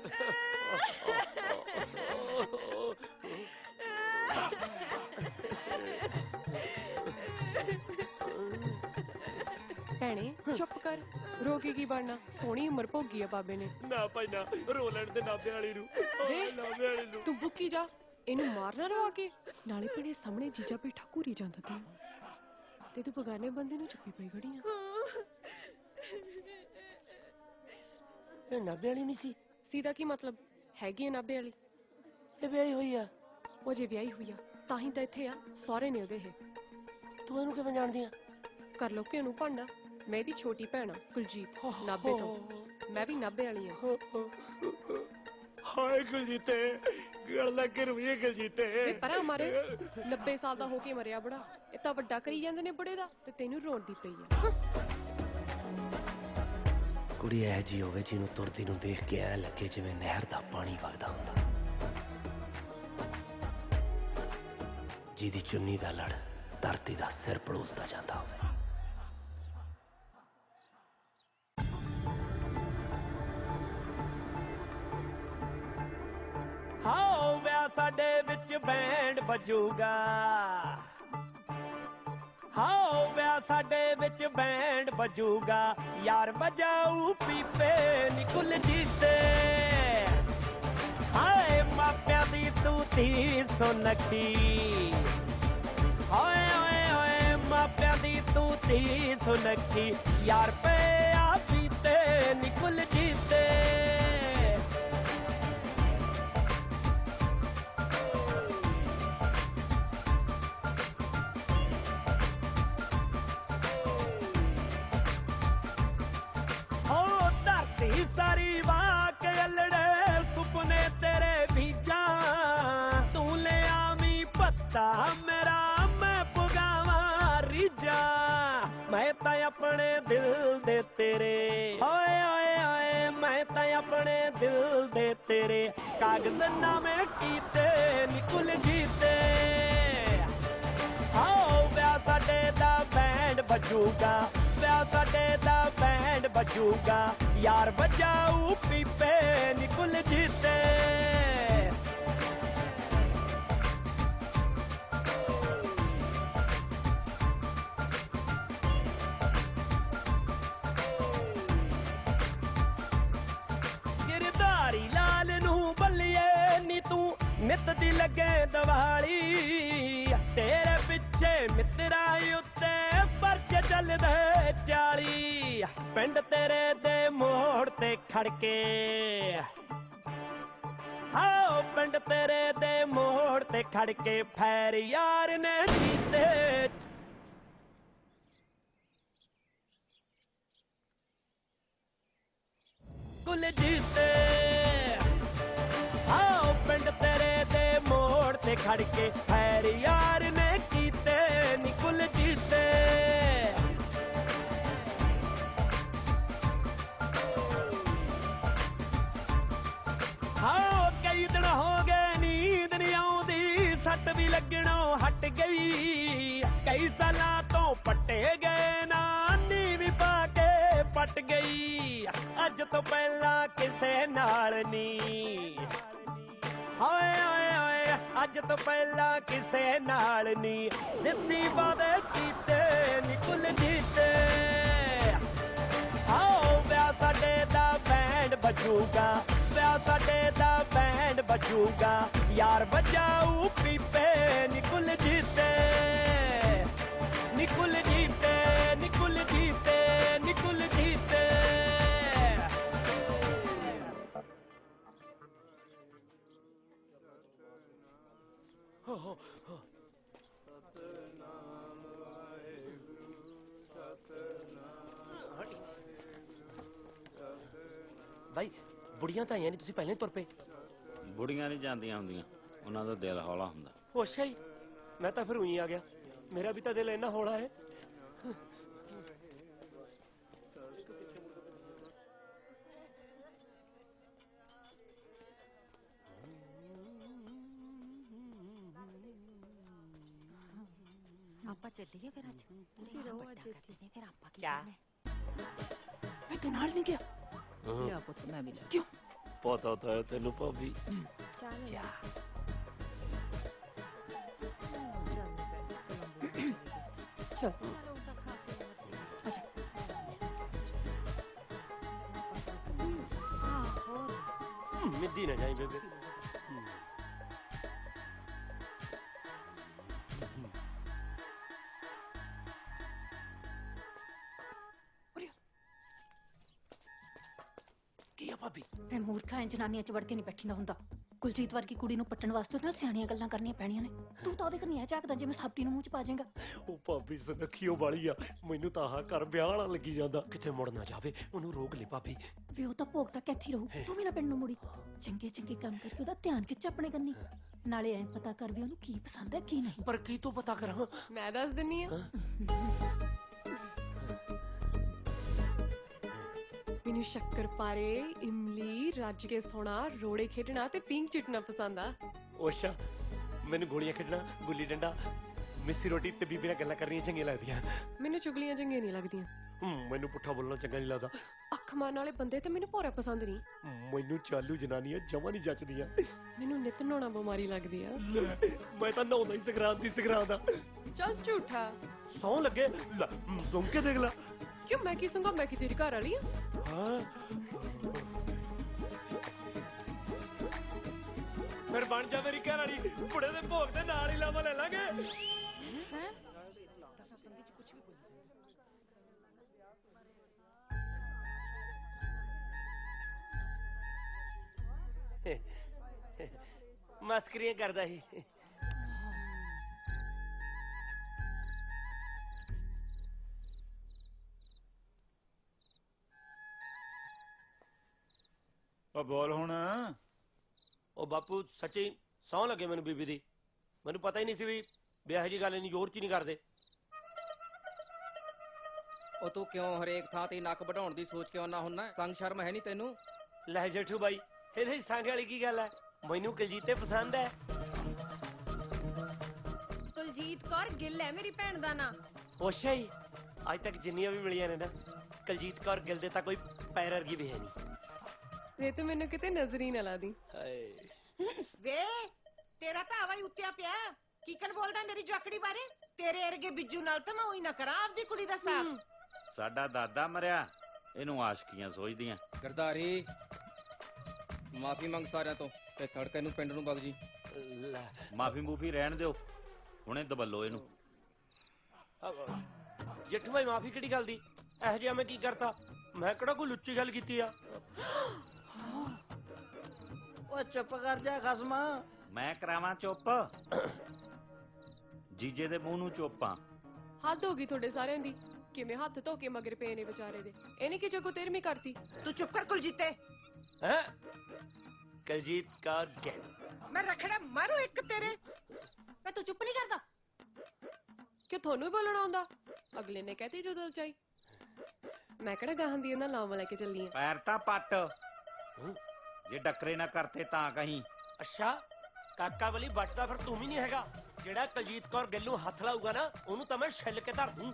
ਭੈਣੇ ਚੁੱਪ ਕਰ, ਰੋ ਕੇ ਕੀ ਬਣਨਾ? ਸੋਹਣੀ ਉਮਰ ਭੋਗੀ ਆ ਬਾਬੇ ਨੇ। ਨਾ ਭਾਈ ਨਾ, ਰੋ ਲੈਣ ਦੇ ਨਾਭੇ ਵਾਲੀ ਨੂੰ। ਨਾਭੇ ਵਾਲੀ ਨੂੰ ਤੂੰ ਬੁੱਕੀ ਜਾ, ਇਹਨੂੰ ਮਾਰਨਾ ਰਵਾ ਕੇ। ਨਾਲੇ ਭੈਣੇ ਸਾਹਮਣੇ ਜੀਜਾ ਬੈਠਾ ਘੂਰੀ ਜਾਂਦਾ ਤੈਨੂੰ, ਤੇ ਤੂੰ ਬਗਾਨੇ ਬੰਦੇ ਨੂੰ ਚੁੱਪੀ ਪਈ ਖੜੀ ਆ। ਇਹ ਨਾਭੇ ਵਾਲੀ ਨਹੀਂ ਸੀ? ਸੀਦਾ ਕੀ ਮਤਲਬ? ਹੈਗੀ ਆ ਨਾਭੇ ਵਾਲੀ। ਇਹ ਵਿਆਹੀ ਹੋਈ ਆ? ਉਹ ਜੇ ਵਿਆਹੀ ਹੋਈ ਆ ਤਾਂ ਹੀ ਤਾਂ ਇੱਥੇ ਆ। ਸਹੁਰੇ ਨੇ ਉਹਦੇ ਇਹ। ਤੂੰ ਇਹਨੂੰ ਕਿਵੇਂ ਜਾਣਦੀ ਆ? ਕਰ ਲੋ ਕਿ ਉਹਨੂੰ ਭਾਂਡਾ। ਮੈਂ ਇਹਦੀ ਛੋਟੀ ਭੈਣ ਆ ਕੁਲਜੀਤ, ਨਾਭੇ ਤੋਂ। ਮੈਂ ਵੀ ਨਾਭੇ ਵਾਲੀ ਆ। ਹਾਏ ਕੁਲਜੀਤੇ, ਗੱਲ ਲੱਗ ਕੇ ਰੁਈਏ ਕੁਲਜੀਤੇ। ਵੇ ਪਰਾਂ ਮਾਰੇ, 90 ਸਾਲ ਦਾ ਹੋ ਕੇ ਮਰਿਆ ਬੁੜਾ। ਇਹ ਤਾਂ ਵੱਡਾ ਕਰੀ ਜਾਂਦੇ ਨੇ ਬੁੜੇ ਦਾ, ਤੇ ਤੈਨੂੰ ਰੋਣ ਦੀ ਪਈ ਆ। ਕੁੜੀ ਇਹ ਜੀ ਹੋਵੇ ਜਿਹਨੂੰ ਤੁਰਦੀ ਨੂੰ ਦੇਖ ਕੇ ਐ ਲੱਗੇ ਜਿਵੇਂ ਨਹਿਰ ਦਾ ਪਾਣੀ ਵਗਦਾ ਹੁੰਦਾ, ਜਿਹਦੀ ਚੁੰਨੀ ਦਾ ਲੜ ਧਰਤੀ ਦਾ ਸਿਰ ਪੜੋਸਦਾ ਜਾਂਦਾ ਹੋਵੇ। ਹਾਓ ਵਿਆਹ ਸਾਡੇ ਵਿੱਚ ਬੈਂਡ ਵੱਜੂਗਾ। ਹਾਓ ਵਿਆਹ ਸਾਡੇ ਵਿੱਚ ਬੈਂਡ ਵੱਜੂਗਾ। ਯਾਰ ਵਜਾਊ ਪੀਪੇ ਨੀ ਕੁਲਜੀਤੇ। ਹਾਏ ਮਾਪਿਆਂ ਦੀ ਤੂੰ ਧੀ ਸੁਨੱਖੀ। ਹਾਏ ਓਏ ਓਏ ਮਾਪਿਆਂ ਦੀ ਤੂੰ ਧੀ ਸੁਨੱਖੀ। ਯਾਰ ਪਿਆ ਪੀਤੇ ਨੀ ਕੁਲਜੀਤੇ। ਸਾਰੀ ਵਾਹ ਕੇ ਅਲੜੇ ਸੁਪਨੇ ਤੇਰੇ ਬੀਜਾਂ। ਤੂੰ ਲੈ ਆਵੀਂ ਪੱਤਾ ਮੇਰਾ ਮੈਂ ਪੁਗਾਵਾਂ ਰੀਜਾਂ। ਮੈਂ ਤਾਂ ਆਪਣੇ ਦਿਲ ਦੇ ਤੇਰੇ ਓਏ ਓਏ ਓਏ ਮੈਂ ਤਾਂ ਆਪਣੇ ਦਿਲ ਦੇ ਤੇਰੇ ਕਾਗਜ਼ ਨਾਮੇ ਕੀਤੇ ਨੀ ਕੁਲਜੀਤੇ। ਆਓ ਵਿਆਹ ਸਾਡੇ ਦਾ ਬੈਂਡ ਵੱਜੂਗਾ। ਵਿਆਹ ਸਾਡੇ ਦਾ ਬੈਂਡ ਵੱਜੂਗਾ। ਯਾਰ ਵਜਾਊ ਪੀਪੇ ਨੀ ਕੁਲਜੀਤੇ। ਦਿਵਾਲੀ ਤੇਰੇ ਪਿੱਛੇ ਮਿੱਤਰਾਂ ਉੱਤੇ ਪਰਚ ਚੱਲਦੇ 40 ਪਿੰਡ ਤੇਰੇ ਦੇ ਮੋੜ ਤੇ ਖੜ ਕੇ ਹਾਓ ਪਿੰਡ ਤੇਰੇ ਦੇ ਮੋੜ ਤੇ ਖੜ ਕੇ ਫੈਰ ਯਾਰ ਨੇ ਕੀਤੇ ਕੁਲਜੀਤ ਆਓ ਪਿੰਡ ਤੇਰੇ ਦੇ ਮੋੜ ਤੇ ਖੜ ਕੇ ਫੈਰ ਯਾਰ ਨੇ ਕੀਤੇ ਨੀ ਕੁਲਜੀਤ ਆਓ ਕਈ ਦਿਨ ਹੋ ਗਏ ਨੀਂਦ ਨਹੀਂ ਆਉਂਦੀ ਸੱਟ ਵੀ ਲੱਗਣੋਂ ਹਟ ਗਈ ਕਈ ਸਾਲਾਂ ਤੋਂ ਪੱਟੇ ਗਏ ਨਾ ਨੀਵੀਂ ਪਾ ਕੇ ਪੱਟ ਗਈ ਅੱਜ ਤੋਂ ਪਹਿਲਾਂ ਕਿਸੇ ਨਾਲ ਨਹੀਂ ਹਾਏ ਹਾਏ ਹਾਏ ਅੱਜ ਤੋਂ ਪਹਿਲਾਂ ਕਿਸੇ ਨਾਲ ਨਹੀਂ ਦਿੱਤੀ ਵਾਅਦੇ ਕੀਤੇ ਨੀ ਕੁਲਜੀਤ ਆਓ ਵਿਆਹ ਸਾਡੇ ਦਾ ਬੈਂਡ ਵੱਜੂਗਾ ਵਿਆਹ ਸਾਡੇ ਦਾ ਬੈਂਡ ਵੱਜੂਗਾ ਯਾਰ ਵਜਾਊ ਪੀਪੇ ਨੀ ਕੁਲਜੀਤ ਨੀ ਕੁਲਜੀਤ ਨੀ ਕੁਲਜੀਤ ਨੀ ਕੁਲਜੀਤ ਬਾਈ ਬੁੜੀਆਂ ਤਾਂ ਆਈਆਂ ਨਹੀਂ ਤੁਸੀਂ ਪਹਿਲਾਂ ਹੀ ਤੁਰ ਪਏ ਬੁੜੀਆਂ ਨਹੀਂ ਜਾਂਦੀਆਂ ਹੁੰਦੀਆਂ ਉਹਨਾਂ ਦਾ ਦਿਲ ਹੌਲਾ ਹੁੰਦਾ ਉਹ ਅੱਛਾ ਹੀ ਮੈਂ ਤਾਂ ਫਿਰ ਉਹੀ ਆ ਗਿਆ ਮੇਰਾ ਵੀ ਤਾਂ ਦਿਲ ਇੰਨਾ ਹੌਲਾ ਹੈ ਆਪਾਂ ਚੱਲੀਏ ਫਿਰ ਅੱਜ ਤੁਸੀਂ ਰਹੋ ਅੱਜ ਇੱਥੇ ਫਿਰ ਆਪਾਂ ਕੀ ਕਿਆ? ਮੈਂ ਤੇ ਨਾਲ ਨਹੀਂ ਗਿਆ ਲਿਆ ਪੁੱਤ ਮੈਂ ਵੀ ਕਿਉਂ ਪਤਾ ਤਾਂ ਹੈ ਤੈਨੂੰ ਭਾਬੀ ਚੱਲ ਚਲ ਮਿੱਦੀ ਨਾ ਜਾਈ ਬੇਬੇ ਕੀ ਆ ਭਾਬੀ ਮੈਂ ਮੂਰਖਾਂ ਜਨਾਨੀਆਂ ਚ ਵੜ ਕੇ ਨਹੀਂ ਬੈਠੀਦਾ ਹੁੰਦਾ ਕੁਲਜੀਤ ਵਰਗੀ ਕੁੜੀ ਨੂੰ ਪੱਟਣ ਵਾਸਤੇ ਨਾ ਸਿਆਣੀਆਂ ਗੱਲਾਂ ਕਰਨੀਆਂ ਪੈਣੀਆਂ ਨੇ ਤੂੰ ਤਾਂ ਉਹਦੇ ਕਨੀਆਂ ਝਾਕਦਾ ਜਿਵੇਂ ਸਾਪਟੀ ਨੂੰ ਮੂੰਹ ਚ ਪਾ ਜਾਏਗਾ ਉਹ ਭਾਬੀ ਸੁਨੱਖੀਓ ਵਾਲੀ ਆ ਮੈਨੂੰ ਤਾਂ ਆਹ ਘਰ ਵਿਆਹ ਵਾਲਾ ਲੱਗੀ ਜਾਂਦਾ ਕਿਤੇ ਮੁੜ ਨਾ ਜਾਵੇ ਉਹਨੂੰ ਰੋਕ ਲੈ ਭਾਬੀ ਵੀ ਉਹ ਤਾਂ ਭੋਗ ਤੱਕ ਇੱਥੇ ਰਹੂ ਤੂੰ ਵੀ ਨਾ ਪਿੰਡ ਨੂੰ ਮੁੜੀ ਚੰਗੇ ਚੰਗੇ ਕੰਮ ਕਰਕੇ ਉਹਦਾ ਧਿਆਨ ਖਿੱਚ ਆਪਣੇ ਕੰਨੀ ਨਾਲੇ ਐਂ ਪਤਾ ਕਰ ਵੀ ਉਹਨੂੰ ਕੀ ਪਸੰਦ ਹੈ ਕੀ ਨਹੀਂ ਪਰ ਕੀ ਤੂੰ ਪਤਾ ਕਰਾਂ ਮੈਂ ਦੱਸ ਦਿੰਨੀ ਆ ਮੈਨੂੰ ਸ਼ੱਕਰ ਪਾਰੇ ਇਮਲੀ ਰੱਜ ਕੇ ਸੋਣਾ ਰੋੜੇ ਖੇਡਣਾ ਤੇ ਪਿੰਕ ਚਿਟਣਾ ਪਸੰਦ ਆ ਅੱਛਾ ਮੈਨੂੰ ਗੋਲੀਆਂ ਖੇਡਣਾ ਗੁੱਲੀ ਡੰਡਾ ਮਿੱਸੀ ਰੋਟੀ ਤੇ ਬੀਬੀ ਨਾਲ ਗੱਲਾਂ ਕਰਨੀਆਂ ਚੰਗੀਆਂ ਲੱਗਦੀਆਂ ਮੈਨੂੰ ਚੁਗਲੀਆਂ ਚੰਗੀਆਂ ਨਹੀਂ ਲੱਗਦੀਆਂ ਮੈਨੂੰ ਪੁੱਠਾ ਬੋਲਣਾ ਚੰਗਾ ਨਹੀਂ ਲੱਗਦਾ ਅੱਖ ਮਾਰਨ ਵਾਲੇ ਬੰਦੇ ਤੇ ਮੈਨੂੰ ਭੋਰਾ ਪਸੰਦ ਨਹੀਂ ਮੈਨੂੰ ਚਾਲੂ ਜਨਾਨੀਆਂ ਜਮਾਂ ਨਹੀਂ ਜੱਚਦੀਆਂ ਮੈਨੂੰ ਨਿਤ ਨਹਾਉਣਾ ਬਿਮਾਰੀ ਲੱਗਦੀ ਆ ਮੈਂ ਤਾਂ ਨਹਾਉਂਦਾ ਹੀ ਸਗਰਾਂਦ ਦਾ ਚੱਲ ਝੂਠਾ ਸੌਂ ਲੱਗੇ ਸੁਣ ਕੇ ਦੇਖ ਲੈ ਕਿਉਂ ਮੈਂ ਕੀ ਸੰਗਾ ਮੈਂ ਕੀ ਤੇਰੀ ਘਰ ਵਾਲੀ ਆ ਫਿਰ ਬਣ ਜਾ ਮੇਰੀ ਘਰ ਵਾਲੀ ਬੁੜੇ ਦੇ ਭੋਗ ਦੇ ਨਾਲ ਹੀ ਲਾਵਾ ਲੈ ਲਾਂਗੇ ਮਸਕਰੀਆਂ ਕਰਦਾ ਸੀ ਉਹ ਬੋਲ ਹੁਣ ਉਹ ਬਾਪੂ ਸੱਚੀ ਸੌਂ ਲੱਗੇ ਮੈਨੂੰ ਬੀਬੀ ਦੀ ਮੈਨੂੰ ਪਤਾ ਹੀ ਨਹੀਂ ਸੀ ਵੀ ਵਿਆਹ ਜੀ ਗੱਲ ਇੰਨੀ ਜ਼ੋਰ ਚ ਹੀ ਨਹੀਂ ਕਰਦੇ ਉਹ ਤੂੰ ਕਿਉਂ ਹਰੇਕ ਥਾਂ ਤੇ ਨੱਕ ਵਢਾਉਣ ਦੀ ਸੋਚ ਕਿਉਂ ਨਾ ਹੁੰਨਾ ਸੰਗ ਸ਼ਰਮ ਹੈ ਨਹੀਂ ਤੈਨੂੰ ਲੈ ਜੇਠੂ ਬਾਈ ਇਹਦੇ ਸੰਗ ਵਾਲੀ ਕੀ ਗੱਲ ਹੈ ਮੈਨੂੰ ਕੁਲਜੀਤ ਤੇ ਪਸੰਦ ਹੈ ਕੁਲਜੀਤ ਕੌਰ ਗਿੱਲ ਹੈ ਮੇਰੀ ਭੈਣ ਦਾ ਨਾਂ ਅੱਛਾ ਹੀ ਅੱਜ ਤੱਕ ਜਿੰਨੀਆਂ ਵੀ ਮਿਲੀਆਂ ਨੇ ਨਾ ਕੁਲਜੀਤ ਕੌਰ ਗਿੱਲ ਦੇ ਤਾਂ ਕੋਈ ਪੈਰ ਵਰਗੀ ਵੀ ਹੈ ਨਹੀਂ ਵੇ ਤੂੰ ਮੈਨੂੰ ਕਿਤੇ ਨਜ਼ਰ ਹੀ ਨਾ ਲਾ ਦੀ ਵੇ ਤੇਰਾ ਤਾਂ ਹਵਾ ਹੀ ਉੱਤਿਆ ਪਿਆ ਕੀਕਣ ਬੋਲਦਾ ਮੇਰੀ ਜਵਾਕੜੀ ਬਾਰੇ ਤੇਰੇ ਅਰਗੇ ਬਿੱਜੂ ਨਾਲ ਤਾਂ ਮੈਂ ਉਹੀ ਨਾ ਕਰਾਂ ਆਪਦੀ ਕੁੜੀ ਦਾ ਸਾਥ ਸਾਡਾ ਦਾਦਾ ਮਰਿਆ ਇਹਨੂੰ ਆਸ਼ਕੀਆਂ ਸੋਚਦੀਆਂ ਗਰਦਾਰੀ ਮਾਫੀ ਮੰਗ ਸਾਰਿਆਂ ਤੋਂ ਤੇ ਥੜਕੇ ਨੂੰ ਪਿੰਡ ਨੂੰ ਬਗ ਜੀ ਮਾਫੀ ਮੂਫੀ ਰਹਿਣ ਦਿਓ, ਹੁਣੇ ਦਬੱਲੋ ਇਹਨੂੰ। ਜੇਠੂ ਭਾਈ ਮਾਫੀ ਕਿਹੜੀ ਗੱਲ ਦੀ? ਇਹੋ ਜਿਹਾ ਮੈਂ ਕੀ ਕਰਤਾ? ਮੈਂ ਕਿਹੜਾ ਕੋਈ ਲੁੱਚੀ ਗੱਲ ਕੀਤੀ ਆ? ਓ ਚੁੱਪ ਕਰ ਜਾ ਖਸਮਾ। ਮੈਂ ਕਰਾਵਾਂ ਚੁੱਪ? ਜੀਜੇ ਦੇ ਮੂੰਹ ਨੂੰ ਚੁੱਪਾਂ। ਹੱਦ ਹੋ ਗਈ ਤੁਹਾਡੇ ਸਾਰਿਆਂ ਦੀ। ਕਿਵੇਂ ਹੱਥ ਧੋ ਕੇ ਮਗਰ ਪਏ ਨੇ ਵਿਚਾਰੇ ਦੇ। ਇਹਨੇ ਕੀ ਜਗੋ ਤੇਰਵੀਂ ਕਰਤੀ। ਤੂੰ ਚੁੱਪ ਕਰ ਕੁਲਜੀਤੇ। ਹੈ ਕਲਜੀਤ ਕੌਰ ਗਿੱਲ। ਮੈਂ ਰਖੜਾ ਮਾਰੂ ਇੱਕ ਤੇਰੇ। ਮੈਂ ਤੂੰ ਚੁੱਪ ਨਹੀਂ ਕਰਦਾ? ਕਿ ਤੁਹਾਨੂੰ ਹੀ ਬੋਲਣਾ ਆਉਂਦਾ? ਅਗਲੇ ਨੇ ਕਹਤੀ ਜੋ ਦਿਲ ਚਾਹੀ। ਮੈਂ ਕਿਹੜਾ ਗਾਹਾਂ ਦੀ ਉਹਨਾਂ ਲਾਵਾਂ ਲੈ ਕੇ ਚੱਲੀ ਆ। ਪੈਰ ਤਾਂ ਪੱਟ, ਜੇ ਡੱਕਰੇ ਨਾ ਕਰਤੇ ਤਾਂ ਕਹੀਂ। ਅੱਛਾ ਕਾਕਾ ਵਲੀ ਬੱਟਦਾ ਫਿਰ ਤੂੰ ਵੀ ਨਹੀਂ ਹੈਗਾ। ਜਿਹੜਾ ਕਲਜੀਤ ਕੌਰ ਗਿੱਲ ਨੂੰ ਹੱਥ ਲਾਊਗਾ ਨਾ ਉਹਨੂੰ ਤਾਂ ਮੈਂ ਛਿੱਲ ਕੇ ਧਰ ਦੂੰ।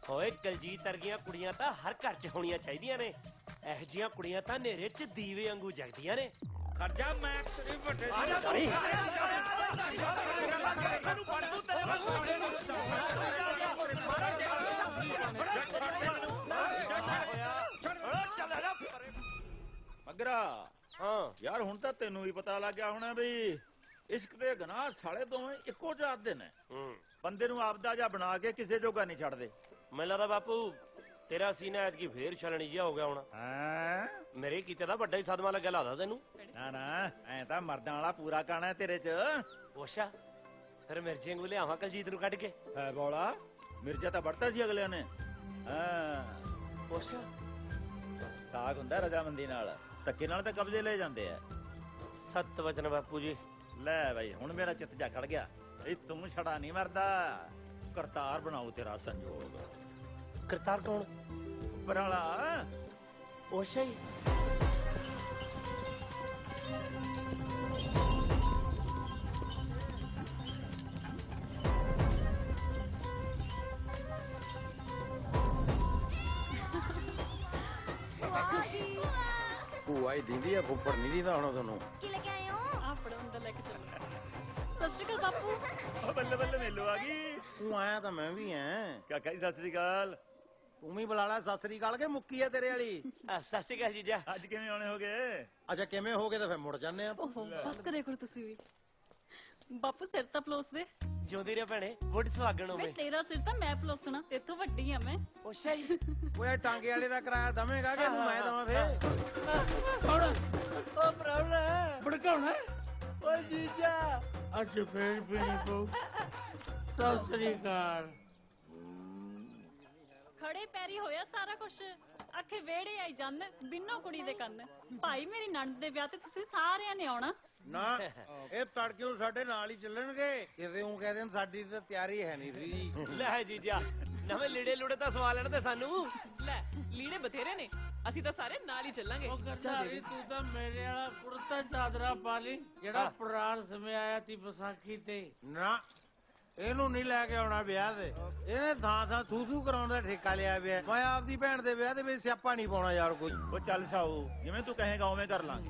ਹੋਏ ਕਲਜੀਤ ਵਰਗੀਆਂ ਕੁੜੀਆਂ ਤਾਂ ਹਰ ਘਰ 'ਚ ਹੋਣੀਆਂ ਚਾਹੀਦੀਆਂ ਨੇ। ਇਹੋ ਜਿਹੀਆਂ ਕੁੜੀਆਂ ਤਾਂ ਹਨੇਰੇ 'ਚ ਦੀਵੇ ਵਾਂਗੂ ਜਗਦੀਆਂ ਨੇ। ਖਰਜਾ ਮੈਂ ਤੇਰੇ ਵੱਡੇ ਮਗਰਾ। ਹਾਂ ਯਾਰ ਹੁਣ ਤਾਂ ਤੈਨੂੰ ਵੀ ਪਤਾ ਲੱਗ ਗਿਆ ਹੋਣਾ ਵੀ ਇਸ਼ਕ ਦੇ ਗੁਨਾਹ ਸਾਲੇ ਦੋਵੇਂ ਇੱਕੋ ਜਾਤ ਦੇ ਨੇ। ਬੰਦੇ ਨੂੰ ਆਪਦਾ ਜਾਂ ਬਣਾ ਕੇ ਕਿਸੇ ਜੋਗਾ ਨਹੀਂ ਛੱਡਦੇ। ਮੈਨੂੰ ਲੱਗਦਾ ਬਾਪੂ ਤੇਰਾ ਸੀਨਾ ਐਤਕੀ ਫੇਰ ਛਲਣੀ ਜਿਹਾ ਹੋ ਗਿਆ ਹੋਣਾ। ਮੇਰੇ ਕੀਤੇ ਦਾ ਵੱਡਾ ਹੀ ਸਦਮਾ ਲੱਗਿਆ ਲੱਗਦਾ ਤੈਨੂੰ। ਨਾ ਨਾ ਐ ਤਾਂ ਮਰਦਾਂ ਵਾਲਾ ਪੂਰਾ ਕਾਣਾ ਤੇਰੇ 'ਚ। ਅੱਛਾ ਫਿਰ ਮਿਰਚੇ ਨੂੰ ਲਿਆਵਾਂ ਕਲਜੀਤ ਨੂੰ ਕੱਢ ਕੇ। ਹੈ ਬੋਲਾ ਮਿਰਜ਼ਾ ਤਾਂ ਵੜਤਾ ਸੀ ਅਗਲਿਆਂ ਨੇ। ਅੱਛਾ ਸਾਗ ਹੁੰਦਾ ਰਜਾਮੰਦੀ ਨਾਲ, ਧੱਕੇ ਨਾਲ ਤਾਂ ਕਬਜ਼ੇ ਲੈ ਜਾਂਦੇ ਆ। ਸੱਤ ਵਚਨ ਬਾਪੂ ਜੀ। ਲੈ ਬਾਈ ਹੁਣ ਮੇਰਾ ਚਿੱਤ ਜਾ ਖੜ ਗਿਆ। ਇਹ ਤੂੰ ਛੜਾ ਨਹੀਂ ਮਰਦਾ। ਕਰਤਾਰ ਬਣਾਓ ਤੇਰਾ ਸੰਜੋਗ। ਕਰਤਾਰ ਕੌਣ? ਉੱਪਰ ਵਾਲਾ। ਅੱਛਾ ਜੀ। ਭੂਆ ਹੀ ਦਿੰਦੀ ਆ, ਫੁੱਫੜ ਨਹੀਂ ਦਿੰਦਾ ਹੁਣ ਤੁਹਾਨੂੰ। ਕੀ ਲੈ ਕੇ ਆਏ ਹੋ? ਆ ਫੜੋ ਅੰਦਰ ਲੈ ਕੇ ਚੱਲੋ। ਸਤਿ ਸ਼੍ਰੀ ਅਕਾਲ ਬਾਪੂ। ਬੱਲੇ ਬੱਲੇ ਮੇਲੋ ਆ ਗਈ। ਤੂੰ ਆਇਆ ਤਾਂ ਮੈਂ ਵੀ ਐ। ਕਾਕਾ ਜੀ ਸਤਿ ਸ੍ਰੀ ਅਕਾਲ। ਤੂੰ ਵੀ ਬੁਲਾ ਲੈ ਸਤਿ ਸ੍ਰੀ ਅਕਾਲ ਕੇ ਮੁੱਕੀ ਆ ਤੇਰੇ ਵਾਲੀ। ਸਤਿ ਸ਼੍ਰੀ ਅਕਾਲ ਜੀਜਾ। ਅੱਜ ਕਿਵੇਂ ਆਉਣੇ ਹੋਗੇ? ਅੱਛਾ ਕਿਵੇਂ ਹੋ ਗਏ ਤਾਂ ਫਿਰ ਮੁੜ ਜਾਂਦੇ ਆ। ਓਹੋ ਬਸ ਕਰੇ ਕਰੋ ਤੁਸੀਂ ਵੀ। ਬਾਪੂ ਸਿਰ ਤਾਂ ਪਲੋਸ ਦੇ। ਜਿਉਂਦੀ ਰਹਿ ਭੈਣੇ, ਵੋਟ ਸੁਹਾਗਣ ਹੋਵੇ। ਤੇਰਾ ਸਿਰ ਤਾਂ ਮੈਂ ਪਲੋਸਣਾ, ਤੇਥੋਂ ਵੱਡੀ ਆ ਮੈਂ। ਅੱਛਾ ਜੀ। ਓਏ ਟਾਂਗੇ ਵਾਲੇ ਦਾ ਕਿਰਾਇਆ ਦਵੇਂਗਾ ਕਿ ਇਹਨੂੰ ਮੈਂ ਦਵਾਂ ਫੇਰ? ਓ ਪ੍ਰਾਹੁਣਾ ਭੜਕਾਉਣਾ ਓ ਜੀਜਾ। ਅੱਜ ਫੇਰ ਪੀਣੀ ਪਊ। ਸਤਿ ਸ੍ਰੀ ਅਕਾਲ। ਖੜੇ ਪੈਰੀ ਹੋਇਆ ਸਾਰਾ ਕੁਛ। ਆਖੇ ਵੇੜੇ ਆਈ ਜੰਨ ਬਿੰਨੋ ਕੁੜੀ ਦੇ ਕੰਨ। ਭਾਈ ਮੇਰੀ ਨਣਦ ਦੇ ਵਿਆਹ ਤੇ ਤੁਸੀਂ ਸਾਰਿਆਂ ਨੇ ਆਉਣਾ। ਨਾ ਇਹ ਤੜਕੇ ਨੂੰ ਸਾਡੇ ਨਾਲ ਹੀ ਚੱਲਣਗੇ। ਕਿਤੇ ਉਹ ਕਹਦੇ ਸਾਡੀ ਤਾਂ ਤਿਆਰੀ ਹੈ ਨਹੀਂ ਸੀ। ਲੈ ਜੀਜਾ ਨਵੇਂ ਲੀੜੇ ਲੂੜੇ ਤਾਂ ਸਵਾ ਲੈਣ ਤੇ ਸਾਨੂੰ। ਲੈ ਲੀੜੇ ਬਥੇਰੇ ਨੇ, ਅਸੀਂ ਤਾਂ ਸਾਰੇ ਨਾਲ ਹੀ ਚੱਲਾਂਗੇ। ਉਹ ਗਰਦਾਰੀ ਤੂੰ ਤਾਂ ਮੇਰੇ ਵਾਲਾ ਕੁੜਤਾ ਚਾਦਰਾ ਪਾ ਲਈ ਜਿਹੜਾ ਪ੍ਰਾਣ ਸਮੇਂ ਆਇਆ ਤੀ ਵਿਸਾਖੀ ਤੇ। ਨਾ ਇਹਨੂੰ ਨਹੀਂ ਲੈ ਕੇ ਆਉਣਾ ਵਿਆਹ ਤੇ। ਇਹਨੇ ਥਾਂ ਥਾਂ ਥੂ ਕਰਾਉਣ ਦਾ ਠੇਕਾ ਲਿਆ ਪਿਆ। ਮੈਂ ਆਪਦੀ ਭੈਣ ਦੇ ਵਿਆਹ ਦੇ ਵਿੱਚ ਸਿਆਪਾ ਨਹੀਂ ਪਾਉਣਾ ਯਾਰ ਕੋਈ। ਉਹ ਚੱਲ ਸਾਊ ਜਿਵੇਂ ਤੂੰ ਕਹੇਗਾ ਉਵੇਂ ਕਰ ਲਾਂਗੇ।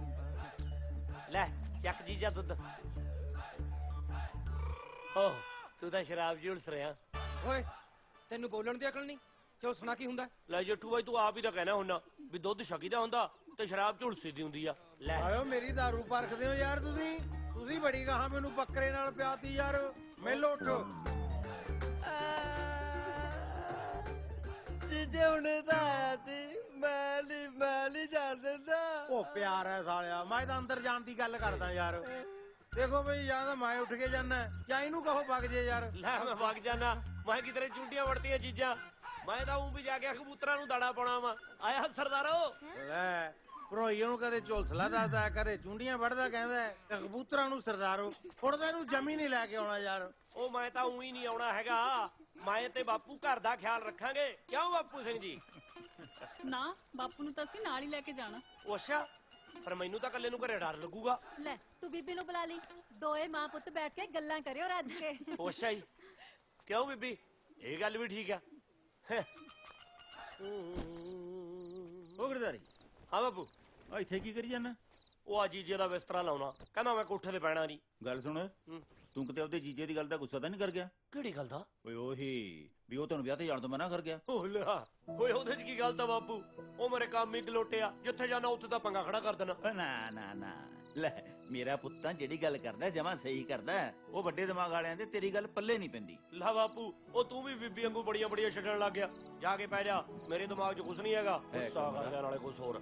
ਲੈ ਚੱਕ ਜੀਜਾ ਦੁੱਧ। ਓਹ ਤੂੰ ਤਾਂ ਸ਼ਰਾਬ ਝੁਲਸ ਰਿਹਾ। ਓਏ ਤੈਨੂੰ ਬੋਲਣ ਦੀ ਅਕਲ ਨਹੀਂ? ਝੁਲਸਣਾ ਕੀ ਹੁੰਦਾ? ਲੈ ਜੱਟੂ ਬਾਈ ਤੂੰ ਆਪ ਹੀ ਤਾਂ ਕਹਿਣਾ ਹੁੰਨਾ ਵੀ ਦੁੱਧ ਛਕੀਦਾ ਹੁੰਦਾ ਤੇ ਸ਼ਰਾਬ ਝੁਲਸੀ ਦੀ ਹੁੰਦੀ ਆ। ਲੈ ਆਇਓ ਮੇਰੀ ਦਾਰੂ ਪਰਖਦੇ ਹੋ ਯਾਰ ਤੁਸੀਂ ਬੜੀ ਗਾਹਾਂ ਮੈਨੂੰ ਬੱਕਰੇ ਨਾਲ ਪਿਆਤੀ ਯਾਰ। ਮੇਲੋ ਉੱਠ। ਜੀਜੇ ਹੁਣੇ ਤਾਂ ਆਇਆ ਸੀ। ਮੈਂ ਨਹੀਂ ਜਾਣ ਦਿੰਦਾ। ਉਹ ਪਿਆਰ ਹੈ ਸਾਲਿਆ, ਮੈਂ ਤਾਂ ਅੰਦਰ ਜਾਣ ਦੀ ਗੱਲ ਕਰਦਾ ਯਾਰ। ਦੇਖੋ ਬਈ ਜਾਂ ਤਾਂ ਮੈਂ ਉੱਠ ਕੇ ਜਾਣਾ ਜਾਂ ਇਹਨੂੰ ਕਹੋ ਵਗ ਜੇ ਯਾਰ। ਲੈ ਮੈਂ ਵਗ ਜਾਣਾ। ਮੈਂ ਕਿਧਰੇ ਚੁੰਡੀਆਂ ਵੜਤੀਆਂ ਚੀਜ਼ਾਂ। ਮੈਂ ਤਾਂ ਉਹ ਵੀ ਜਾ ਕੇ ਕਬੂਤਰਾਂ ਨੂੰ ਦਾਣਾ ਪਾਉਣਾ ਵਾ। ਆਇਆ ਸਰਦਾਰੋ। ਲੈ ਭਰੋਈਏ ਨੂੰ ਕਦੇ ਝੋਲਸਲਾ ਦੱਸਦਾ, ਕਦੇ ਚੁੰਡੀਆਂ ਵੜਦਾ ਕਹਿੰਦਾ, ਕਬੂਤਰਾਂ ਨੂੰ ਸਰਦਾਰੋ। ਹੁਣ ਤਾਂ ਇਹਨੂੰ ਜਮੀ ਨਹੀਂ ਲੈ ਕੇ ਆਉਣਾ ਯਾਰ। ਉਹ ਮੈਂ ਤਾਂ ਉਹੀ ਨਹੀਂ ਆਉਣਾ ਹੈਗਾ। ਮੈਂ ਤੇ ਬਾਪੂ ਘਰ ਦਾ ਖਿਆਲ ਰੱਖਾਂਗੇ। ਕਿਉਂ ਬਾਪੂ ਸਿੰਘ ਜੀ? ਨਾ ਬਾਪੂ ਨੂੰ ਤਾਂ ਅਸੀਂ ਨਾਲ ਹੀ ਲੈ ਕੇ ਜਾਣਾ। ਅੱਛਾ ਪਰ ਮੈਨੂੰ ਤਾਂ ਇਕੱਲੇ ਨੂੰ ਘਰੇ ਡਰ ਲੱਗੂਗਾ। ਲੈ ਤੂੰ ਬੀਬੀ ਨੂੰ ਬੁਲਾ ਲਈ। ਦੋਏ ਮਾਂ ਪੁੱਤ ਬੈਠ ਕੇ ਗੱਲਾਂ ਕਰਿਓ ਰੱਜ ਕੇ। ਅੱਛਾ ਜੀ। ਕਿਉਂ ਬੀਬੀ ਇਹ ਗੱਲ ਵੀ ਠੀਕ ਆ। ਉਹ ਗਰਦਾਰੀ। ਹਾਂ ਬਾਪੂ। ਇੱਥੇ ਕੀ ਕਰੀ ਜਾਂਦਾ? ਉਹ ਆ ਜੀਜੇ ਦਾ ਬਿਸਤਰਾ ਲਾਉਣਾ। ਕਹਿੰਦਾ ਮੈਂ ਕੋਠੇ ਤੇ ਪੈਣਾ ਨਹੀਂ। ਗੱਲ ਸੁਣ, ਤੂੰ ਕਿਤੇ ਉਹਦੇ ਜੀਜੇ ਦੀ ਗੱਲ ਦਾ ਗੁੱਸਾ ਤਾਂ ਨਹੀਂ ਕਰ ਗਿਆ? ਕਿਹੜੀ ਗੱਲ ਦਾ? ਓਏ ਉਹੀ ਵੀ ਉਹ ਤੁਹਾਨੂੰ ਵਿਆਹ ਤੇ ਜਾਣ ਤੋਂ ਮਨਾ ਕਰ ਗਿਆ। ਓ ਲਿਆ ਓਏ ਉਹਦੇ ਚ ਕੀ ਗੱਲ ਤਾਂ ਬਾਪੂ? ਉਹ ਮੇਰੇ ਕੰਮ ਹੀ ਗਲੋਟਿਆ। ਜਿੱਥੇ ਜਾਣਾ ਉੱਥੇ ਤਾਂ ਪੰਗਾ ਖੜਾ ਕਰ ਦੇਣਾ। ਨਾ ਨਾ ਨਾ ਲੈ ਮੇਰਾ ਪੁੱਤ ਤਾਂ ਜਿਹੜੀ ਗੱਲ ਕਰਦਾ ਜਮਾਂ ਸਹੀ ਕਰਦਾ। ਉਹ ਵੱਡੇ ਦਿਮਾਗ ਵਾਲਿਆਂ ਦੇ ਤੇਰੀ ਗੱਲ ਪੱਲੇ ਨਹੀਂ ਪੈਂਦੀ। ਲਾ ਬਾਪੂ, ਉਹ ਤੂੰ ਵੀ ਬੀਬੀ ਵਾਂਗੂ ਬੜੀਆਂ ਬੜੀਆਂ ਛੱਡਣ ਲੱਗ ਗਿਆ। ਜਾ ਕੇ ਪੈ ਜਾ, ਮੇਰੇ ਦਿਮਾਗ 'ਚ ਕੁਝ ਨਹੀਂ ਹੈਗਾ। ਗੁੱਸਾ ਕਰਦੇ ਨਾਲੇ ਕੁਝ ਹੋਰ।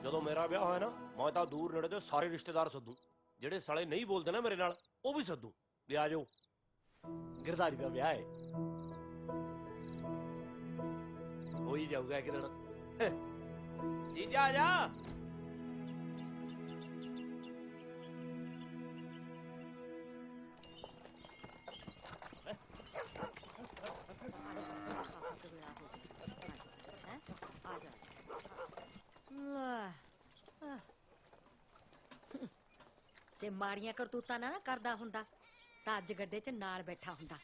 ਜਦੋਂ ਮੇਰਾ ਵਿਆਹ ਹੋਇਆ ਨਾ, ਮੈਂ ਤਾਂ ਦੂਰ ਨੇੜੇ ਦੇ ਸਾਰੇ ਰਿਸ਼ਤੇਦਾਰ ਸੱਦੂ। ਜਿਹੜੇ ਸਾਲੇ ਨਹੀਂ ਬੋਲਦੇ ਨਾ ਮੇਰੇ ਨਾਲ, ਉਹ ਵੀ ਸੱਦੂ ਵੀ ਆ ਜਾਓ, ਗਿਰਧਾਰੀ ਦਾ ਵਿਆਹ ਹੈ, ਹੋ ਹੀ ਜਾਊਗਾ ਇੱਕ ਦਿਨ। ਜੀਜਾ ਆ ਜਾ। ਜੇ ਮਾੜੀਆਂ ਕਰਤੂਤਾਂ ਨਾ ਕਰਦਾ ਹੁੰਦਾ ਤਾਂ ਅੱਜ ਗੱਡੇ 'ਚ ਨਾਲ ਬੈਠਾ ਹੁੰਦਾ।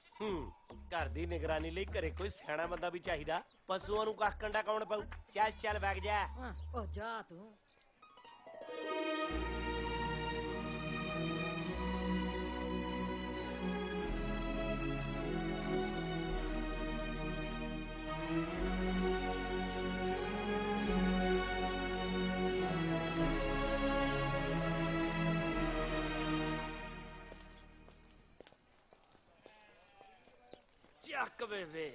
ਘਰ ਦੀ ਨਿਗਰਾਨੀ ਲਈ ਘਰੇ ਕੋਈ ਸਿਆਣਾ ਬੰਦਾ ਵੀ ਚਾਹੀਦਾ। ਪਸ਼ੂਆਂ ਨੂੰ ਕੱਖ ਕੰਡਾ ਕੌਣ ਪਾਊ? ਚੱਲ ਚੱਲ ਵਗ ਜਾ। ਉਹ ਜਾ ਤੂੰ। ਚੱਕ ਬੇਬੇ।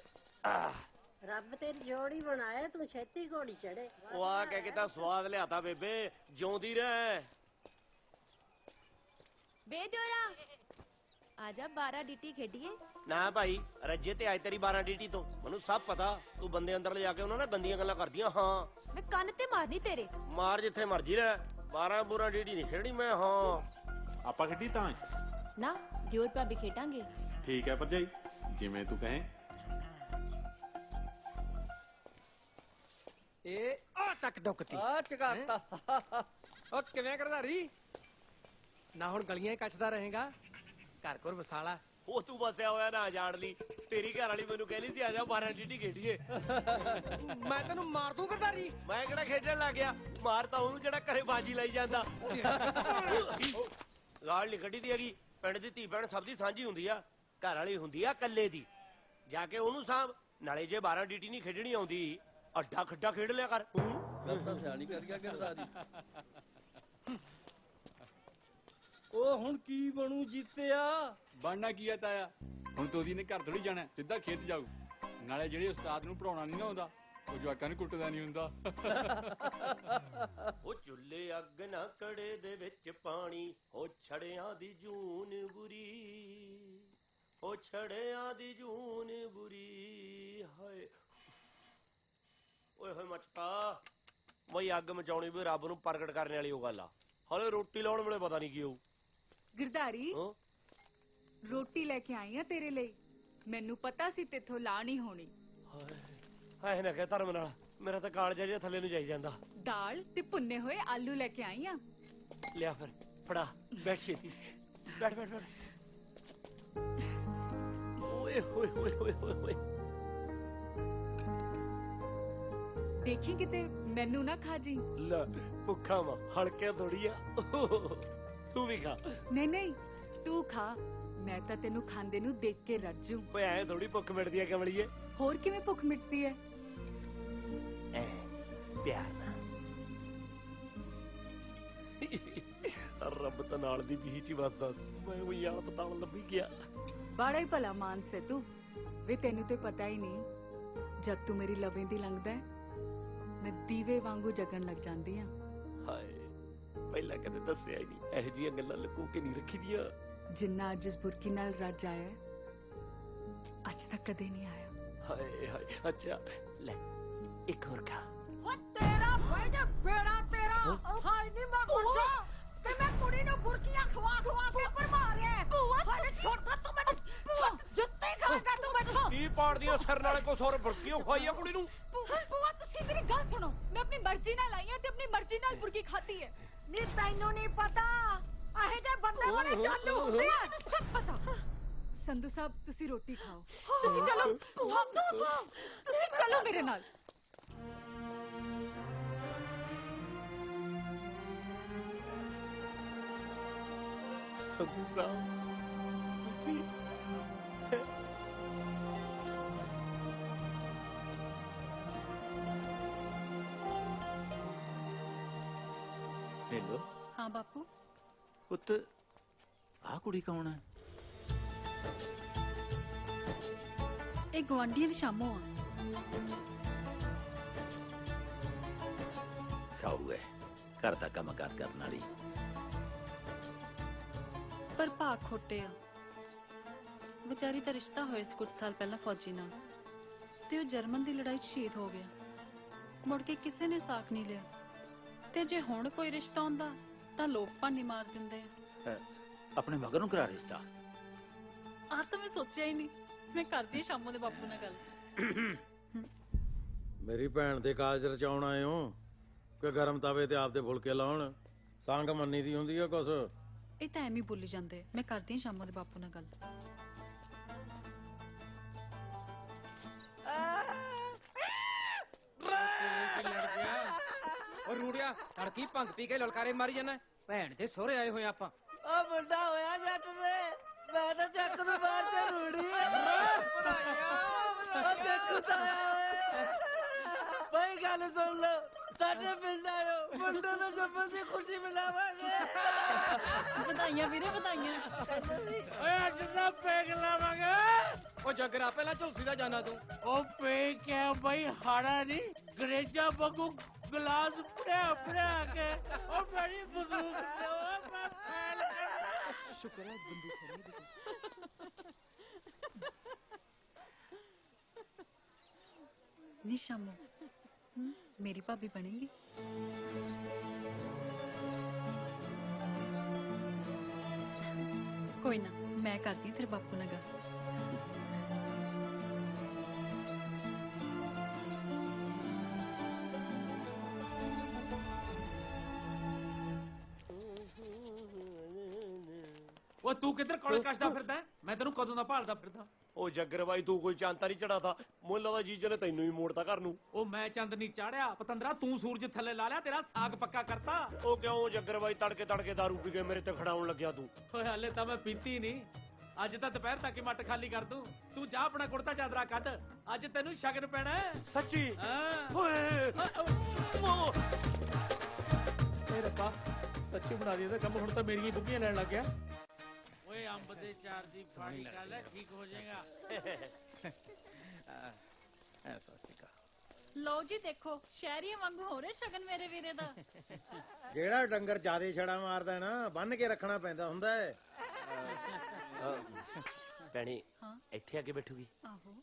ਰੱਬ ਤੇਰੀ ਜੋੜੀ ਬਣਾਏ, ਤੂੰ ਛੇਤੀ ਘੋੜੀ ਚੜੇ। ਉਹ ਆ ਕਹਿ ਕੇ ਤਾਂ ਸਵਾਦ ਲਿਆਤਾ ਬੇਬੇ, ਜਿਉਂਦੀ ਰਹਿ। ਬੇ ਜੋਰਾ ਆ ਜਾ 12 ਡੀਟੀ ਖੇਡੀਏ। ਨਾ ਭਾਈ, ਰੱਜੇ ਤੇ ਆਏ ਤੇਰੀ 12 ਡੀਟੀ ਤੋਂ। ਮੈਨੂੰ ਸਭ ਪਤਾ ਤੂੰ ਬੰਦੇ ਅੰਦਰ ਲਿਜਾ ਕੇ ਉਹਨਾਂ ਨਾਲ ਗੰਦੀਆਂ ਗੱਲਾਂ ਕਰਦੀਆਂ। ਹਾਂ ਮੈਂ ਕੰਨ ਤੇ ਮਾਰਨੀ ਤੇਰੇ। ਮਾਰ ਜਿੱਥੇ ਮਰਜੀ ਰਹਿ, 12 ਡੀਟੀ ਨਹੀਂ ਖੇੜੀ ਮੈਂ। ਹਾਂ ਆਪਾਂ ਖੇਡੀ ਤਾਂ ਨਾ ਦਿਓਰ ਭਾਬੀ ਖੇਡਾਂਗੇ। ਠੀਕ ਹੈ ਭਰਜਾਈ, ਜਿਵੇਂ ਤੂੰ ਕਹੇ। ਇਹ ਆ ਚੱਕ ਡੁੱਕਤੀ ਆ ਚਕਾਤਾ। ਉਹ ਕਿਵੇਂ ਕਰਦਾਰੀ ਨਾ, ਹੁਣ ਗਲੀਆਂ ਹੀ ਕੱਚਦਾ ਰਹੇਗਾ, ਘਰ ਘਰ ਵਸਾਲਾ। ਉਹ ਤੂੰ ਬਸਿਆ ਹੋਇਆ ਨਾ ਜਾਣ ਲਈ। ਤੇਰੀ ਘਰ ਵਾਲੀ ਮੈਨੂੰ ਕਹਿੰਦੀ ਸੀ ਆ ਜਾ 12 ਡੀਟੀ ਖੇਡੀਏ। ਮੈਂ ਤੈਨੂੰ ਮਾਰ ਦੂੰ ਕਰਦਾਰੀ। ਮੈਂ ਕਿਹੜਾ ਖੇਡਣ ਲੱਗ ਗਿਆ? ਮਾਰ ਤਾਂ ਉਹਨੂੰ ਜਿਹੜਾ ਘਰੇ ਬਾਜੀ ਲਾਈ ਜਾਂਦਾ। ਗਾਲ ਨਹੀਂ ਕੱਢੀ ਦੀ ਹੈਗੀ। ਪਿੰਡ ਦੀ ਧੀ ਭੈਣ ਸਭ ਦੀ ਸਾਂਝੀ ਹੁੰਦੀ ਆ। ਘਰ ਵਾਲੀ ਹੁੰਦੀ ਆ ਕੱਲੇ ਦੀ। ਜਾ ਕੇ ਉਹਨੂੰ ਸਾਂਭ। ਨਾਲੇ ਜੇ 12 ਡੀਟੀ ਨਹੀਂ ਖੇਡਣੀ ਆਉਂਦੀ, ਅੱਡਾ ਖੱਡਾ ਖੇਡ ਲਿਆ ਕਰ। ਗੱਲ ਤਾਂ ਸਿਆਣੀ ਕਰ ਗਿਆ ਗਿਰਦਾਰੀ। ਉਹ ਹੁਣ ਕੀ ਬਣੂ ਜੀਤਿਆ? ਬਣਨਾ ਕੀ ਆ ਤਾਇਆ? ਹੁਣ ਤੋਦੀ ਨੇ ਘਰ ਥੋੜੀ ਜਾਣਾ, ਸਿੱਧਾ ਖੇਤ ਜਾਊ। ਨਾਲੇ ਜਿਹੜੇ ਉਸਤਾਦ ਨੂੰ ਪੜਾਉਣਾ ਨਹੀਂ ਨਾ ਆਉਂਦਾ, ਉਹ ਜਵਾਕਾਂ ਨੂੰ ਕੁੱਟਦਾ ਨਹੀਂ ਹੁੰਦਾ। ਉਹ ਚੁੱਲ੍ਹੇ ਅੱਗ ਨਾ ਕੜੇ ਦੇ ਵਿੱਚ ਪਾਣੀ, ਉਹ ਛੜਿਆਂ ਦੀ ਜੂਨ ਬੁਰੀ, ਉਹ ਛੜਿਆਂ ਦੀ ਜੂਨ ਬੁਰੀ। ਹਾਏ ਓਏ ਹੋਏ ਮਚਕਾ। ਬਈ ਅੱਗ ਮਚਾਉਣੀ ਵੀ ਰੱਬ ਨੂੰ ਪ੍ਰਗਟ ਕਰਨ ਵਾਲੀ ਉਹ ਗੱਲ ਆ। ਹਾਲੇ ਰੋਟੀ ਲਾਉਣ ਵੇਲੇ ਪਤਾ ਨਹੀਂ ਕੀ ਹੋਊ। ਗਿਰਧਾਰੀ ਰੋਟੀ ਲੈ ਕੇ ਆਈ ਆ ਤੇਰੇ ਲਈ। ਮੈਨੂੰ ਪਤਾ ਸੀ ਤੇਥੋਂ ਲਾ ਨਹੀਂ ਹੋਣੀ। ਹਾਏ ਨਾ ਕਹਿ ਧਰਮ ਨਾਲ, ਮੇਰਾ ਤਾਂ ਕਾਲਜਾ ਜਿਹਾ ਥੱਲੇ ਨੂੰ ਜਾਈ ਜਾਂਦਾ। ਦਾਲ ਤੇ ਭੁੰਨੇ ਹੋਏ ਆਲੂ ਲੈ ਕੇ ਆਈ ਆ। ਲਿਆ ਫਿਰ ਫੜਾ, ਬੈਠ ਛੇਤੀ। ਬੈਠ ਬੈਠ ਬੈਠ। ਓਏ ਹੋਏ ਹੋਏ ਹੋਏ ਹੋਏ ਹੋਏ। ਦੇਖੀ ਕਿਤੇ ਮੈਨੂੰ ਨਾ ਖਾ ਜੀ। ਲੈ ਭੁੱਖਾ ਵਾ, ਹਲਕੇ ਥੋੜੀ ਆ। ਤੂੰ ਵੀ ਖਾ। ਨਹੀਂ ਨਹੀਂ ਤੂੰ ਖਾ, ਮੈਂ ਤਾਂ ਤੈਨੂੰ ਖਾਂਦੇ ਨੂੰ ਦੇਖ ਕੇ ਰੱਜੂ। ਓਏ ਐ ਥੋੜੀ ਭੁੱਖ ਮਿਟਦੀ ਐ ਕਮਲੀਏ। ਹੋਰ ਕਿਵੇਂ ਭੁੱਖ ਮਿਟਦੀ ਐ? ਪਿਆਰ ਨਾਲ। ਰੱਬ ਤਾਂ ਨਾਲ ਦੀ ਬੀਚ ਹੀ ਵਸਦਾ। ਮੈਂ ਉਹ ਯਾਰ ਪਤਾਉਣ ਲੱਭੀ ਗਿਆ। ਬੜਾ ਹੀ ਭਲਾ ਮਾਨਸ ਹੈ ਤੂੰ। ਵੇ ਤੈਨੂੰ ਤੇ ਪਤਾ ਹੀ ਨਹੀਂ, ਜਦ ਤੂੰ ਮੇਰੀ ਲਵੇਂ ਦੀ ਲੰਘਦਾ ਮੈਂ ਦੀਵੇ ਵਾਂਗੂ ਜਗਣ ਲੱਗ ਜਾਂਦੀ ਆ। ਹਾਏ ਪਹਿਲਾਂ ਕਦੇ ਦੱਸਿਆ ਹੀ ਨਹੀਂ। ਇਹੋ ਜਿਹੀਆਂ ਗੱਲਾਂ ਲੁਕੋ ਕੇ ਨਹੀਂ ਰੱਖੀ ਦੀਆਂ। ਜਿੰਨਾ ਅੱਜ ਇਸ ਬੁਰਕੀ ਨਾਲ ਰੱਜ ਆਇਆ, ਅੱਜ ਤੱਕ ਕਦੇ ਨਹੀਂ ਆਇਆ। ਹਾਏ ਹਾਏ। ਅੱਛਾ ਲੈ ਇੱਕ ਹੋਰ ਖਾ। ਉਹ ਤੇਰਾ ਭਾਈ ਜੇ ਬੇੜਾ ਤੇਰਾ। ਹਾਏ ਨਹੀਂ ਮੈਂ ਮਰਦਾ ਤੇ ਮੈਂ ਕੁੜੀ ਨੂੰ ਬੁਰਕੀਆਂ ਖਵਾ ਖਵਾ ਕੇ ਪਰ ਮਾਰਿਆ। ਹਾਏ ਛੋਟਾ ਤੂੰ ਮੈਨੂੰ ਜੁੱਤੇ ਖਾਏਗਾ ਤੂੰ ਮੈਨੂੰ। ਕੀ ਪਾੜਦੀਆਂ ਸਿਰ ਨਾਲੇ ਕੁਛ ਹੋਰ ਬੁਰਕੀਆਂ ਖਵਾਈ ਆ ਕੁੜੀ ਨੂੰ। ਭੂਆ ਤੁਸੀਂ ਮੇਰੀ ਗੱਲ ਸੁਣੋ। ਮੈਂ ਆਪਣੀ ਮਰਜ਼ੀ ਨਾਲ ਆਈ ਹਾਂ ਤੇ ਆਪਣੀ ਮਰਜ਼ੀ ਨਾਲ ਬੁਰਕੀ ਖਾਧੀ ਹੈ। ਨੀ ਤੈਨੂੰ ਨਹੀਂ ਪਤਾ ਇਹ ਜੇ ਬੰਦੇ ਬੜੇ ਚਾਲੂ ਹੁੰਦੇ ਆ। ਸਭ ਪਤਾ। ਸੰਧੂ ਸਾਹਿਬ ਤੁਸੀਂ ਰੋਟੀ ਖਾਓ। ਤੁਸੀਂ ਚਲੋ। ਤੁਸੀਂ ਚਲੋ ਮੇਰੇ ਨਾਲ। ਸੰਧੂ ਸਾਹਿਬ ਤੁਸੀਂ ਢਿੱਲੋਂ ਹਾਂ ਬਾਪੂ। ਪੁੱਤ ਆਹ ਕੁੜੀ ਕੌਣ ਹੈ? ਇਹ ਗਵਾਂਢੀ ਦੀ ਸ਼ਾਮੋ ਆ। ਸਾਊ ਹੈ, ਘਰ ਦਾ ਕੰਮ ਕਾਰ ਕਰਨ ਵਾਲੀ। ਪਰ ਭਾਗ ਖੋਟੇ ਆ। ਵਿਚਾਰੀ ਦਾ ਰਿਸ਼ਤਾ ਹੋਇਆ ਸੀ ਕੁਝ ਸਾਲ ਪਹਿਲਾਂ ਫੌਜੀ ਨਾਲ, ਤੇ ਉਹ ਜਰਮਨ ਦੀ ਲੜਾਈ 'ਚ ਸ਼ਹੀਦ ਹੋ ਗਿਆ। ਮੁੜ ਕੇ ਕਿਸੇ ਨੇ ਸਾਕ ਨਹੀਂ ਲਿਆ, ਤੇ ਜੇ ਹੁਣ ਕੋਈ ਰਿਸ਼ਤਾ ਹੁੰਦਾ ਤਾਂ ਲੋਕ ਭਾਂਡੀ ਮਾਰ ਦਿੰਦੇ ਆ। ਆਪਣੇ ਮਗਰ ਨੂੰ ਕਰਾ ਰਿਸ਼ਤਾ? ਆਹ ਤਾਂ ਮੈਂ ਸੋਚਿਆ ਹੀ ਨਹੀਂ। ਮੈਂ ਕਰਦੀ ਸ਼ਾਮੋ ਦੇ ਬਾਪੂ ਨਾਲ ਗੱਲ। ਮੇਰੀ ਭੈਣ ਦੇ ਕਾਜ ਰਚਾਉਣ ਆਏ ਹੋ ਕਿ ਗਰਮ ਤਵੇ ਤੇ ਆਪਦੇ ਫੁਲਕੇ ਲਾਉਣ? ਸੰਗ ਮੰਨੀ ਦੀ ਹੁੰਦੀ ਆ ਕੁਛ। ਇਹ ਤਾਂ ਐਵੇਂ ਬੋਲੀ ਜਾਂਦੇ। ਮੈਂ ਕਰਦੀ ਹਾਂ ਸ਼ਾਮੋ ਦੇ ਬਾਪੂ ਨਾਲ ਗੱਲ। ਉਹ ਰੂੜਿਆ ਤੜਕੀ ਭੰਗ ਪੀ ਕੇ ਲਲਕਾਰੇ ਮਾਰੀ ਜਾਣਾ। ਭੈਣ ਦੇ ਸਹੁਰੇ ਆਏ ਹੋਏ ਆਪਾਂ। ਉਹ ਮੁੰਡਾ ਹੋਇਆ ਜੱਟ ਦੇ, ਮੈਂ ਤਾਂ ਚੱਕ ਨੂੰ ਮਾਰ ਕੇ ਰੂੜੀ ਦੇਖੂ ਬਈ ਗੱਲ ਸੁਣ ਲਓ, ਸਾਡੇ ਪਿੰਡ ਆਇਓ, ਮੁੰਡੇ ਨੂੰ ਜੰਮਣ ਦੀ ਖੁਸ਼ੀ ਮਨਾਵਾਂਗੇ। ਵਧਾਈਆਂ ਵੀਰੇ, ਵਧਾਈਆਂ। ਓਏ ਅੱਜ ਤਾਂ ਪੈਗ ਲਾਵਾਂਗੇ। ਉਹ ਜਗਰਾ ਪਹਿਲਾਂ ਝੁਲਸੀ ਦਾ ਜਾਣਾ ਤੂੰ। ਉਹ ਪੈਗ ਕਿਆ ਬਈ, ਹਾੜਾ ਨਹੀਂ ਗਰੇਜਾ ਵਾਂਗੂ ਗਲਾਸ ਭਰਿਆ ਕੇ। ਉਹ ਬੜੀ ਬੰਦੂਕ ਤੇ ਉਹ ਮੈਂ ਫੈਲ ਕਰ। ਸ਼ੁਕਰ ਹੈ ਬੰਦੂਕ ਖੜੀ ਦੇਖੋ। ਨੀ ਸ਼ਾਮੋ, ਮੇਰੀ ਭਾਬੀ ਬਣੇਗੀ? ਕੋਈ ਨਾ, ਮੈਂ ਕਰਦੀ ਤੇਰੇ ਬਾਪੂ ਨਾਲ ਗੱਲ। ਉਹ ਤੂੰ ਕਿੱਧਰ ਕੋਲੇ ਕੱਛਦਾ ਫਿਰਦਾ? ਮੈਂ ਤੈਨੂੰ ਕਦੋਂ ਦਾ ਭਾਲਦਾ ਫਿਰਦਾ। ਉਹ ਜੱਗਰ ਬਾਈ ਤੂੰ ਕੋਈ ਚਾਂਤਾ ਨਹੀਂ ਚੜਾਤਾ। ਮੁੱਲ ਲੱਗਦਾ ਜੀਜੇ ਨੇ ਤੈਨੂੰ ਹੀ ਮੋੜਤਾ ਘਰ ਨੂੰ। ਉਹ ਮੈਂ ਚੰਦ ਨਹੀਂ ਚਾੜਿਆ ਪਤੰਦਰਾ, ਤੂੰ ਸੂਰਜ ਥੱਲੇ ਲਾ ਲਿਆ, ਤੇਰਾ ਸਾਗ ਪੱਕਾ ਕਰਤਾ। ਉਹ ਕਿਉਂ ਜੱਗਰ ਬਾਈ ਤੜਕੇ ਦਾਰੂ ਪੀ ਕੇ ਮੇਰੇ ਤੇ ਖੜਾਉਣ ਲੱਗਿਆ ਤੂੰ? ਓਏ ਹਾਲੇ ਤਾਂ ਮੈਂ ਪੀਤੀ ਨਹੀਂ। ਅੱਜ ਤਾਂ ਦੁਪਹਿਰ ਤੱਕ ਹੀ ਮੱਟ ਖਾਲੀ ਕਰ ਦੂੰ। ਤੂੰ ਜਾ ਆਪਣਾ ਕੁੜਤਾ ਚਾਦਰਾ ਕੱਢ, ਅੱਜ ਤੈਨੂੰ ਸ਼ਗਨ ਪੈਣਾ। ਸੱਚੀ? ਹਾਂ। ਓਏ ਰੱਬਾ ਸੱਚੀ ਬਣਾ ਦੇ ਇਹਦਾ ਕੰਮ। ਹੁਣ ਤਾਂ ਮੇਰੀਆਂ ਬੁੱਗੀਆਂ ਲੈਣ ਲੱਗ ਗਿਆ। ਓਏ ਅੰਬ ਦੇ ਚਾਰ ਦੀ ਪਾਣੀ ਕਰ ਲੈ, ਠੀਕ ਹੋ ਜਾਏਗਾ। ਲਓ ਜੀ ਦੇਖੋ, ਸ਼ਹਿਰੀਆਂ ਵਾਂਗੂ ਹੋ ਰਿਹਾ ਸ਼ਗਨ ਮੇਰੇ ਵੀਰੇ ਦਾ। ਜਿਹੜਾ ਡੰਗਰ ਜਿਆਦੇ ਛੜਾ ਮਾਰਦਾ ਨਾ, ਬੰਨ ਕੇ ਰੱਖਣਾ ਪੈਂਦਾ ਹੁੰਦਾ ਹੈ। ਭੈਣੇ ਇੱਥੇ ਆ ਕੇ ਬੈਠੂਗੀ? ਆਹੋ।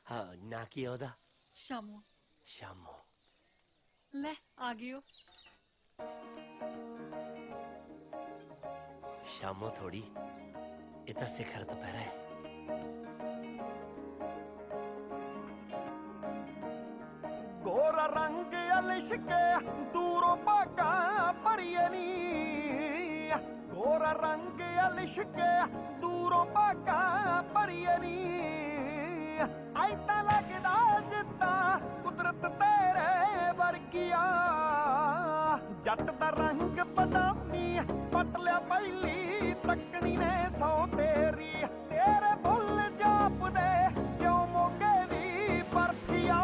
ਹਾਂ, ਨਾ ਕੀ ਆ ਉਹਦਾ? ਸ਼ਾਮੋ। ਸ਼ਾਮੋ ਲੈ ਆ ਗਿਓ। ਸ਼ਾਮੋ ਥੋੜੀ, ਇਹ ਤਾਂ ਸਿਖਰ ਦੁਪਹਿਰਾ ਹੈ। ਗੋਰਾ ਰੰਗ ਅਲਿਸ਼ਕੇ ਦੂਰੋਂ ਭਾਗਾ ਭਰੀਏ ਨੀ, ਗੋਰਾ ਰੰਗ ਅਲਿਸ਼ਕੇ ਦੂਰੋਂ ਭਾਗਾ ਭਰੀਏ ਨੀ, ਐ ਤਾਂ ਲੱਗਦਾ ਜਿੱਦਾਂ ਕੁਦਰਤ ਤੇਰੇ ਵਰਗੀਆ, ਜੱਟ ਦਾ ਰੰਗ ਬਦਾਮੀ ਪੱਟ ਲਿਆ ਪਹਿਲੀ ਤੱਕਣੀ ਨੇ ਸੌ ਤੇਰੀ, ਤੇਰੇ ਬੁੱਲ ਜਾਪਦੇ ਕਿਉਂ ਮੋਗੇ ਦੀ ਬਰਫੀਆ,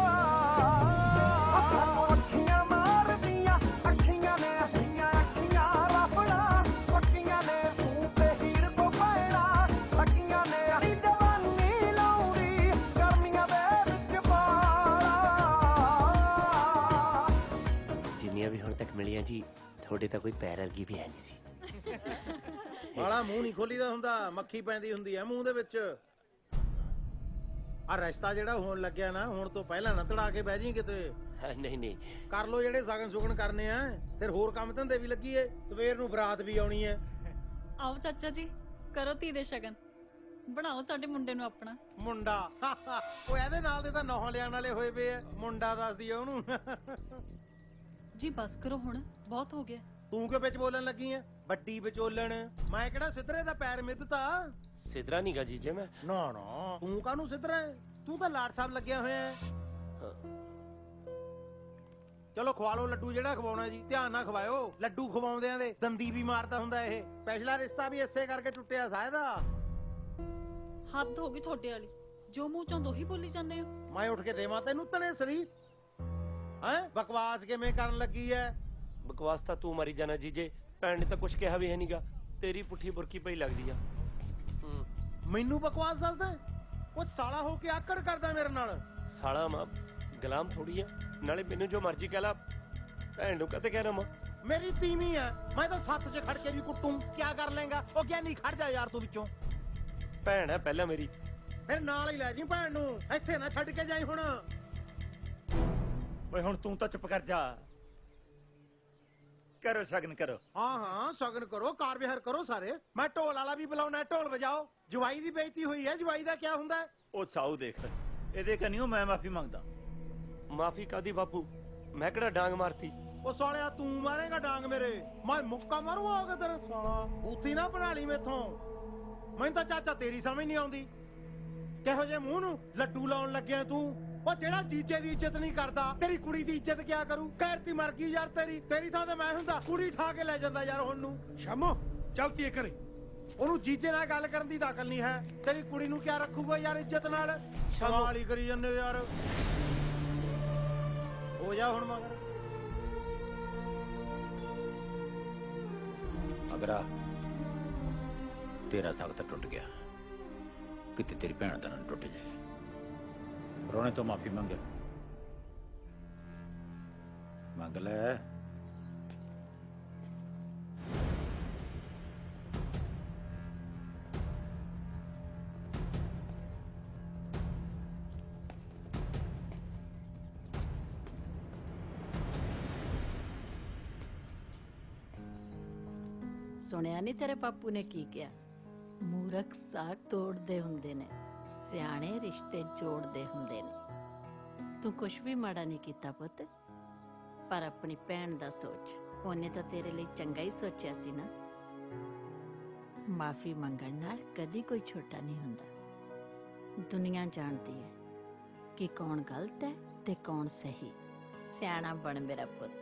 ਅੱਖੀਆਂ ਮਾਰਦੀਆਂ ਅੱਖੀਆਂ ਨੇ ਅੱਖੀਆਂ ਰੱਬਣਾ ਪੱਕੀਆਂ ਨੇ, ਤੂੰ ਤੇ ਹੀਰ ਤੋਂ ਪੈਣਾ ਲੱਗੀਆਂ ਨੇ, ਨੀ ਜਵਾਨੀ ਲਾਉਂਦੀ ਗਰਮੀਆਂ ਦੇ ਵਿੱਚ ਬਾਲਾ। ਜਿੰਨੀਆਂ ਵੀ ਹੁਣ ਤੱਕ ਮਿਲੀਆਂ ਜੀ, ਤੁਹਾਡੇ ਤਾਂ ਕੋਈ ਪੈਰ ਵਰਗੀ ਵੀ ਹੈ ਨਹੀਂ ਸੀ। ਵਾਲਾ ਮੂੰਹ ਨਹੀਂ ਖੋਲੀਦਾ ਹੁੰਦਾ, ਮੱਖੀ ਪੈਂਦੀ ਹੁੰਦੀ ਹੈ ਮੂੰਹ ਦੇ ਵਿੱਚ। ਆ ਰਿਸ਼ਤਾ ਜਿਹੜਾ ਹੋਣ ਲੱਗਿਆ ਨਾ, ਹੁਣ ਤੋਂ ਪਹਿਲਾਂ ਨਾ ਤੜਾ ਕੇ ਬਹਿ ਜੀ ਕਿਤੇ। ਨਹੀਂ ਕਰ ਲੋ ਜਿਹੜੇ ਸਗਨ ਸੁਗਨ ਕਰਨੇ ਆ, ਫਿਰ ਹੋਰ ਕੰਮ ਧੰਦੇ ਵੀ ਲੱਗੀਏ, ਸਵੇਰ ਨੂੰ ਬਰਾਤ ਵੀ ਆਉਣੀ ਹੈ। ਆਓ ਚਾਚਾ ਜੀ, ਕਰੋ ਧੀ ਦੇ ਸ਼ਗਨ, ਬਣਾਓ ਸਾਡੇ ਮੁੰਡੇ ਨੂੰ ਆਪਣਾ। ਮੁੰਡਾ? ਉਹ ਇਹਦੇ ਨਾਲ ਦੇ ਤਾਂ ਨੌਹਾਂ ਲਿਆਣ ਵਾਲੇ ਹੋਏ ਪਏ ਆ, ਮੁੰਡਾ ਦੱਸਦੀ ਆ ਉਹਨੂੰ। ਜੀ ਬਸ ਕਰੋ ਹੁਣ, ਬਹੁਤ ਹੋ ਗਿਆ। ਤੂੰ ਕਿਉਂ ਵਿੱਚ ਬੋਲਣ ਲੱਗੀ ਆ? ਵੱਡੀ ਵਿਚੋਲਣ ਮੈਂ ਕਿਹੜਾ ਸਿੱਧਰੇ ਦਾ ਪੈਰ ਮਿੱਧਤਾ? ਸਿਧਰਾ ਨੀ ਗਾ ਜੀਜੇ ਮੈਂ। ਨਾ ਨਾ, ਤੂੰ ਕਾਹਨੂੰ ਸਿੱਧਰਾ ਹੈ? ਤੂੰ ਤਾਂ ਲਾਟ ਸਾਹਿਬ ਲੱਗਿਆ ਹੋਇਆ ਹੈ। ਚਲੋ ਖਵਾ ਲਓ ਲੱਡੂ, ਜਿਹੜਾ ਖਵਾਉਣਾ ਜੀ ਧਿਆਨ ਨਾਲ ਖਵਾਇਓ। ਲੱਡੂ ਖਵਾਉਂਦਿਆਂ ਦੇ ਦੰਦੀ ਵੀ ਮਾਰਦਾ ਹੁੰਦਾ ਇਹ। ਪਿਛਲਾ ਰਿਸ਼ਤਾ ਵੀ ਇਸੇ ਕਰਕੇ ਟੁੱਟਿਆ ਸਾਇਦਾ। ਹੱਦ ਹੋ ਗਈ ਤੁਹਾਡੇ ਵਾਲੀ, ਜੋ ਮੂੰਹ ਚੋਂ ਦੋਹੀ ਬੋਲੀ ਜਾਂਦੇ ਹੋ। ਮੈਂ ਉੱਠ ਕੇ ਦੇਵਾਂ ਤੈਨੂੰ ਤਣੇ ਸਰੀ? ਹੈਂ, ਬਕਵਾਸ ਕਿਵੇਂ ਕਰਨ ਲੱਗੀ ਐ? ਬਕਵਾਸ ਤਾਂ ਤੂੰ ਮਾਰੀ ਜਾਣਾ ਜੀਜੇ, ਭੈਣ ਨੇ ਤਾਂ ਕੁਝ ਕਿਹਾ ਵੀ ਹੈ ਨਹੀਂਗਾ। ਤੇਰੀ ਪੁੱਠੀ ਬੁਰਕੀ ਪਈ ਲੱਗਦੀ ਆ। ਮੈਨੂੰ ਬਕਵਾਸ ਦੱਸਦਾ ਉਹ ਸਾਲਾ ਹੋ ਕੇ ਆਕੜ ਕਰਦਾ ਮੇਰੇ ਨਾਲ। ਸਾਲਾ ਮਾਂ ਗੁਲਾਮ ਥੋੜੀ ਆ। ਨਾਲੇ ਮੈਨੂੰ ਜੋ ਮਰਜ਼ੀ ਕਹਿ ਲਾ, ਭੈਣ ਨੂੰ ਕਹਤੇ ਕਹਿਣਾ ਮਾਂ ਮੇਰੀ ਤੀਵੀਂ ਆ। ਮੈਂ ਤਾਂ ਸੱਤ 'ਚ ਖੜ ਕੇ ਵੀ ਕੁੱਟੂ। ਕੀ ਕਰ ਲੇਗਾ? ਉਹ ਗਿਆਨੀ ਖੜ ਜਾ ਯਾਰ ਤੂੰ ਵਿੱਚੋਂ। ਭੈਣ ਹੈ ਪਹਿਲਾਂ ਮੇਰੀ। ਫਿਰ ਨਾਲ ਹੀ ਲੈ ਜੀ ਭੈਣ ਨੂੰ, ਇੱਥੇ ਨਾ ਛੱਡ ਕੇ ਜਾਈ ਹੁਣ। ਓਏ ਹੁਣ ਤੂੰ ਤਾਂ ਚੁੱਪ ਕਰ ਜਾ। ਕਰੋ ਸ਼ਗਨ ਕਰੋ। ਹਾਂ ਹਾਂ ਸ਼ਗਨ ਕਰੋ, ਕਾਰ ਵਿਹਾਰ ਕਰੋ ਸਾਰੇ। ਮੈਂ ਢੋਲ ਵਾਲਾ ਵੀ ਬੁਲਾਉਣਾ, ਢੋਲ ਵਜਾਓ। ਜਵਾਈ ਦੀ ਬੇਇੱਜ਼ਤੀ ਹੋਈ ਹੈ, ਜਵਾਈ ਦਾ ਕੀ ਹੁੰਦਾ? ਉਹ ਸਾਊ ਦੇਖ ਇਹਦੇ ਕਨੀਓ ਮੈਂ ਮਾਫੀ ਮੰਗਦਾ। ਮਾਫੀ ਕਾਦੀ ਬਾਪੂ? ਮੈਂ ਕਿਹੜਾ ਡਾਂਗ ਮਾਰਤੀ? ਉਹ ਸਾਲਿਆ ਤੂੰ ਮਾਰੇਗਾ ਡਾਂਗ ਮੇਰੇ? ਮੈਂ ਮੁੱਕਾ ਮਾਰੂ ਆਗੇ ਤੇਰੇ ਸਾਲਾ। ਬੂਥੀ ਨਾ ਬਣਾ ਲਈ ਮੈਥੋਂ। ਮੈਨੂੰ ਤਾਂ ਚਾਚਾ ਤੇਰੀ ਸਮਝ ਨਹੀਂ ਆਉਂਦੀ। ਕਿਹੋ ਜਿਹੇ ਮੂੰਹ ਨੂੰ ਲੱਡੂ ਲਾਉਣ ਲੱਗਿਆ ਤੂੰ। ਉਹ ਜਿਹੜਾ ਜੀਜੇ ਦੀ ਇੱਜ਼ਤ ਨਹੀਂ ਕਰਦਾ, ਤੇਰੀ ਕੁੜੀ ਦੀ ਇੱਜ਼ਤ ਕਿਆ ਕਰੂ? ਕਹਿਰਤੀ ਮਰ ਗਈ ਯਾਰ ਤੇਰੀ। ਤੇਰੀ ਥਾਂ ਤੇ ਮੈਂ ਹੁੰਦਾ, ਕੁੜੀ ਠਾ ਕੇ ਲੈ ਜਾਂਦਾ ਯਾਰ ਹੁਣ ਨੂੰ। ਸ਼ਾਮੋ ਚਲਤੀ ਕਰੇ। ਉਹਨੂੰ ਜੀਜੇ ਨਾਲ ਗੱਲ ਕਰਨ ਦੀ ਅਕਲ ਨਹੀਂ ਹੈ। ਤੇਰੀ ਕੁੜੀ ਨੂੰ ਕਿਆ ਰੱਖੂਗਾ ਯਾਰ ਇੱਜ਼ਤ ਨਾਲ? ਸਵਾਲ ਹੀ ਕਰੀ ਜਾਂਦੇ ਯਾਰ। ਹੋ ਜਾ ਹੁਣ ਮਗਰ। ਅਗਰਾ ਤੇਰਾ ਸਖਤ ਟੁੱਟ ਗਿਆ, ਕਿਤੇ ਤੇਰੀ ਭੈਣ ਦਾ ਨਾ ਟੁੱਟ ਜਾਏ। ਰੋਣੇ ਤੋਂ ਮਾਫੀ ਮੰਗ ਲੈ। ਸੁਣਿਆ ਨਹੀਂ ਤੇਰੇ ਪਾਪੂ ਨੇ ਕੀ ਕਿਹਾ? ਮੂਰਖ ਸਾਗ ਤੋੜਦੇ ਹੁੰਦੇ ਨੇ, ਸਿਆਣੇ ਰਿਸ਼ਤੇ ਜੋੜਦੇ ਹੁੰਦੇ ਨੇ। ਤੂੰ ਕੁਛ ਵੀ ਮਾੜਾ ਨਹੀਂ ਕੀਤਾ ਪੁੱਤ, ਪਰ ਆਪਣੀ ਭੈਣ ਦਾ ਸੋਚ। ਉਹਨੇ ਤਾਂ ਤੇਰੇ ਲਈ ਚੰਗਾ ਹੀ ਸੋਚਿਆ ਸੀ ਨਾ। ਮਾਫੀ ਮੰਗਣ ਨਾਲ ਕਦੀ ਕੋਈ ਛੋਟਾ ਨਹੀਂ ਹੁੰਦਾ। ਦੁਨੀਆ ਜਾਣਦੀ ਹੈ ਕਿ ਕੌਣ ਗਲਤ ਹੈ ਤੇ ਕੌਣ ਸਹੀ। ਸਿਆਣਾ ਬਣ ਮੇਰਾ ਪੁੱਤ।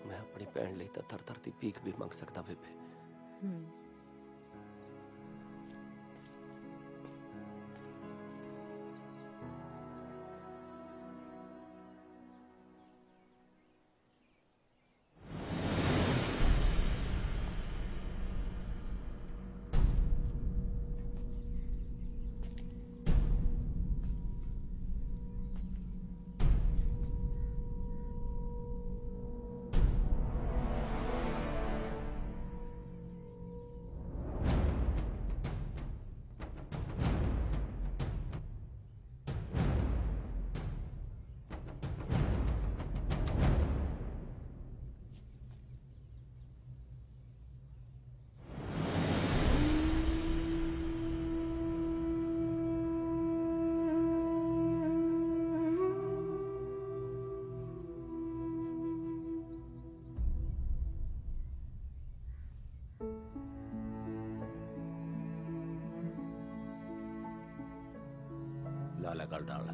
ਮੈਂ ਆਪਣੀ ਭੈਣ ਲਈ ਤਾਂ ਥਰ ਦੀ ਭੀਖ ਵੀ ਮੰਗ ਸਕਦਾ ਬੇਬੇ। ਲਾਲਾ ਗੱਲ ਨਾਲ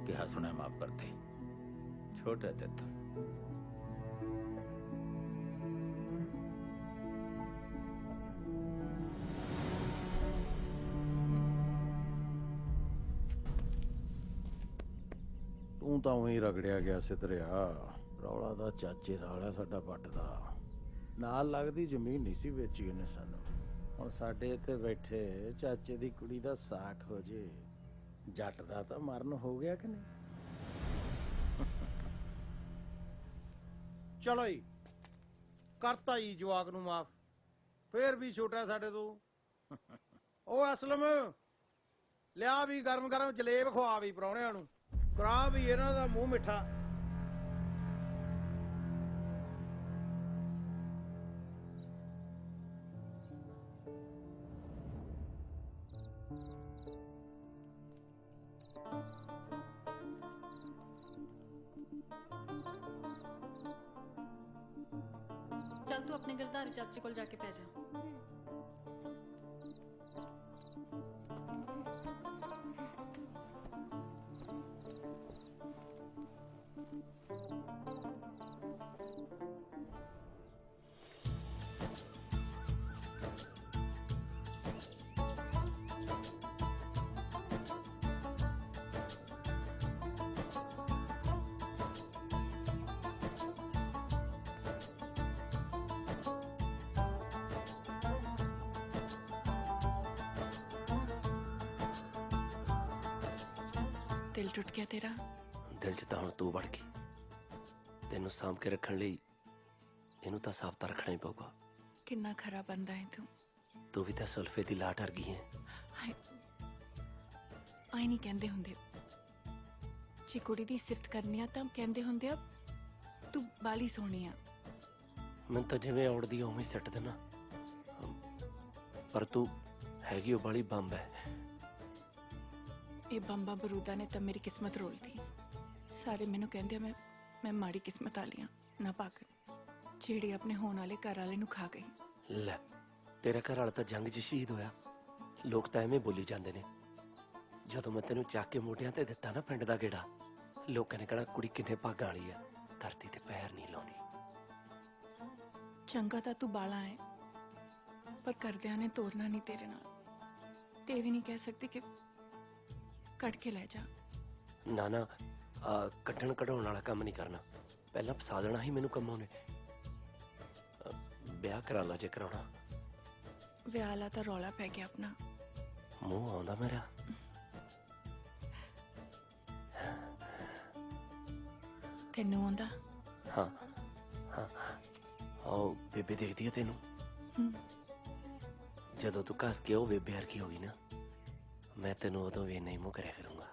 ਕਿਹਾ ਸੁਣਿਆ ਮਾਫ ਕਰਦੇ। ਛੋਟੇ ਤੇ ਤੂੰ ਤਾਂ ਉਹੀ ਰਗੜਿਆ ਗਿਆ ਸਿੱਧਰਿਆ। ਰੌਲਾ ਦਾ ਚਾਚੇ ਨਾਲ ਹੈ ਸਾਡਾ ਪੱਟ ਦਾ। ਨਾਲ ਲੱਗਦੀ ਜ਼ਮੀਨ ਨਹੀਂ ਸੀ ਵੇਚੀ ਉਹਨੇ ਸਾਨੂੰ। ਹੁਣ ਸਾਡੇ ਇੱਥੇ ਬੈਠੇ ਚਾਚੇ ਦੀ ਕੁੜੀ ਦਾ ਸਾਕ ਹੋ ਜੇ। ਜੱਟ ਦਾ ਤਾਂ ਮਰਨ ਹੋ ਗਿਆ ਕਿ ਨਹੀਂ? ਚਲੋ ਜੀ, ਕਰਤਾ ਜੀ ਜਵਾਕ ਨੂੰ ਮਾਫ। ਫੇਰ ਵੀ ਛੋਟਾ ਸਾਡੇ ਤੋਂ। ਉਹ ਅਸਲਮ ਲਿਆ ਵੀ ਗਰਮ ਗਰਮ ਜਲੇਬ ਖਵਾ ਵੀ ਪ੍ਰਾਹੁਣਿਆਂ ਨੂੰ। ਕਰਾ ਵੀ ਇਹਨਾਂ ਦਾ ਮੂੰਹ ਮਿੱਠਾ। ਚੱਲ ਤੂੰ ਆਪਣੇ ਗਿਰਧਾਰੀ ਚਾਚੇ ਕੋਲ ਜਾ ਕੇ ਪੈ ਜਾ। ਦਿਲ ਟੁੱਟ ਗਿਆ ਤੇਰਾ? ਦਿਲ 'ਚ ਤਾਂ ਹੁਣ ਤੂੰ ਵੜ ਗਈ। ਤੈਨੂੰ ਸਾਂਭ ਕੇ ਰੱਖਣ ਲਈ ਇਹਨੂੰ ਤਾਂ ਸਾਫ਼ ਤਾਂ ਰੱਖਣਾ ਹੀ ਪਊਗਾ। ਕਿੰਨਾ ਖਰਾ ਬੰਦਾ ਹੈ ਤੂੰ। ਤੂੰ ਵੀ ਤਾਂ ਸੁਲਫੇ ਦੀ ਲਾਟ ਵਰਗੀ ਹੈ। ਆਈ ਨਹੀਂ ਕਹਿੰਦੇ ਹੁੰਦੇ, ਜੇ ਕੁੜੀ ਦੀ ਸਿਫਤ ਕਰਨੀ ਆ ਤਾਂ ਕਹਿੰਦੇ ਹੁੰਦੇ ਆ ਤੂੰ ਬਾਲੀ ਸੋਹਣੀ ਆ। ਮੈਨੂੰ ਤਾਂ ਜਿਵੇਂ ਔੜਦੀ ਉਵੇਂ ਹੀ ਸੱਟ ਦੇਣਾ, ਪਰ ਤੂੰ ਹੈਗੀ ਉਹ ਬਾਲੀ ਬੰਬ ਹੈ। ਇਹ ਬੰਬਾ ਬਰੂਦਾ ਨੇ ਤਾਂ ਮੇਰੀ ਕਿਸਮਤ ਰੋਲਦੀ। ਸਾਰੇ ਮੈਨੂੰ ਕਹਿੰਦੇ ਆ ਮੈਂ ਮਾੜੀ ਕਿਸਮਤ ਵਾਲੀ ਆ, ਨਾ ਪਾਕ ਜਿਹੜੀ ਆਪਣੇ ਹੋਣ ਵਾਲੇ ਘਰ ਵਾਲੇ ਨੂੰ ਖਾ ਗਈ। ਲੈ ਤੇਰਾ ਘਰ ਵਾਲਾ ਤਾਂ ਜੰਗ 'ਚ ਸ਼ਹੀਦ ਹੋਇਆ। ਲੋਕ ਤਾਂ ਐਵੇਂ ਬੋਲੀ ਜਾਂਦੇ ਨੇ। ਜਦੋਂ ਮੈਂ ਤੈਨੂੰ ਚੱਕ ਕੇ ਮੋਢਿਆਂ ਤੇ ਦਿੱਤਾ ਨਾ ਪਿੰਡ ਦਾ ਗੇੜਾ, ਲੋਕਾਂ ਨੇ ਕਹਿਣਾ ਕੁੜੀ ਕਿੰਨੇ ਭਾਗਾਂ ਵਾਲੀ ਆ, ਧਰਤੀ ਤੇ ਪੈਰ ਨਹੀਂ ਲਾਉਂਦੀ। ਚੰਗਾ ਤਾਂ ਤੂੰ ਬਾਲਾ ਹੈ, ਪਰ ਕਰਦਿਆਂ ਨੇ ਤੋਰਨਾ ਨਹੀਂ ਤੇਰੇ ਨਾਲ। ਤੇ ਇਹ ਵੀ ਨਹੀਂ ਕਹਿ ਸਕਦੀ ਕਿ ਕੱਢ ਕੇ ਲੈ ਜਾ। ਨਾ ਨਾ, ਕੱਢਣ ਕਢਾਉਣ ਵਾਲਾ ਕੰਮ ਨਹੀਂ ਕਰਨਾ। ਪਹਿਲਾਂ ਫਸਾ ਦੇਣਾ ਹੀ ਮੈਨੂੰ ਕੰਮਾਂ ਨੇ। ਵਿਆਹ ਕਰਾ ਲਾ ਜੇ ਕਰਾਉਣਾ। ਵਿਆਹ ਲਾ ਤਾਂ ਰੌਲਾ ਪੈ ਗਿਆ ਆਪਣਾ। ਮੂੰਹ ਆਉਂਦਾ ਮੇਰਾ। ਤੈਨੂੰ ਆਉਂਦਾ? ਹਾਂ ਹਾਂ, ਉਹ ਬੇਬੇ ਦੇਖਦੀ ਹੈ ਤੈਨੂੰ। ਜਦੋਂ ਤੂੰ ਕੱਸ ਕੇ ਉਹ ਬੇਬੇ ਵਰਗੀ ਹੋ ਗਈ ਨਾ, ਮੈਂ ਤੈਨੂੰ ਉਦੋਂ ਵੀ ਨਹੀਂ ਮੂੰਹ ਕਰਿਆ ਕਰੂੰਗਾ।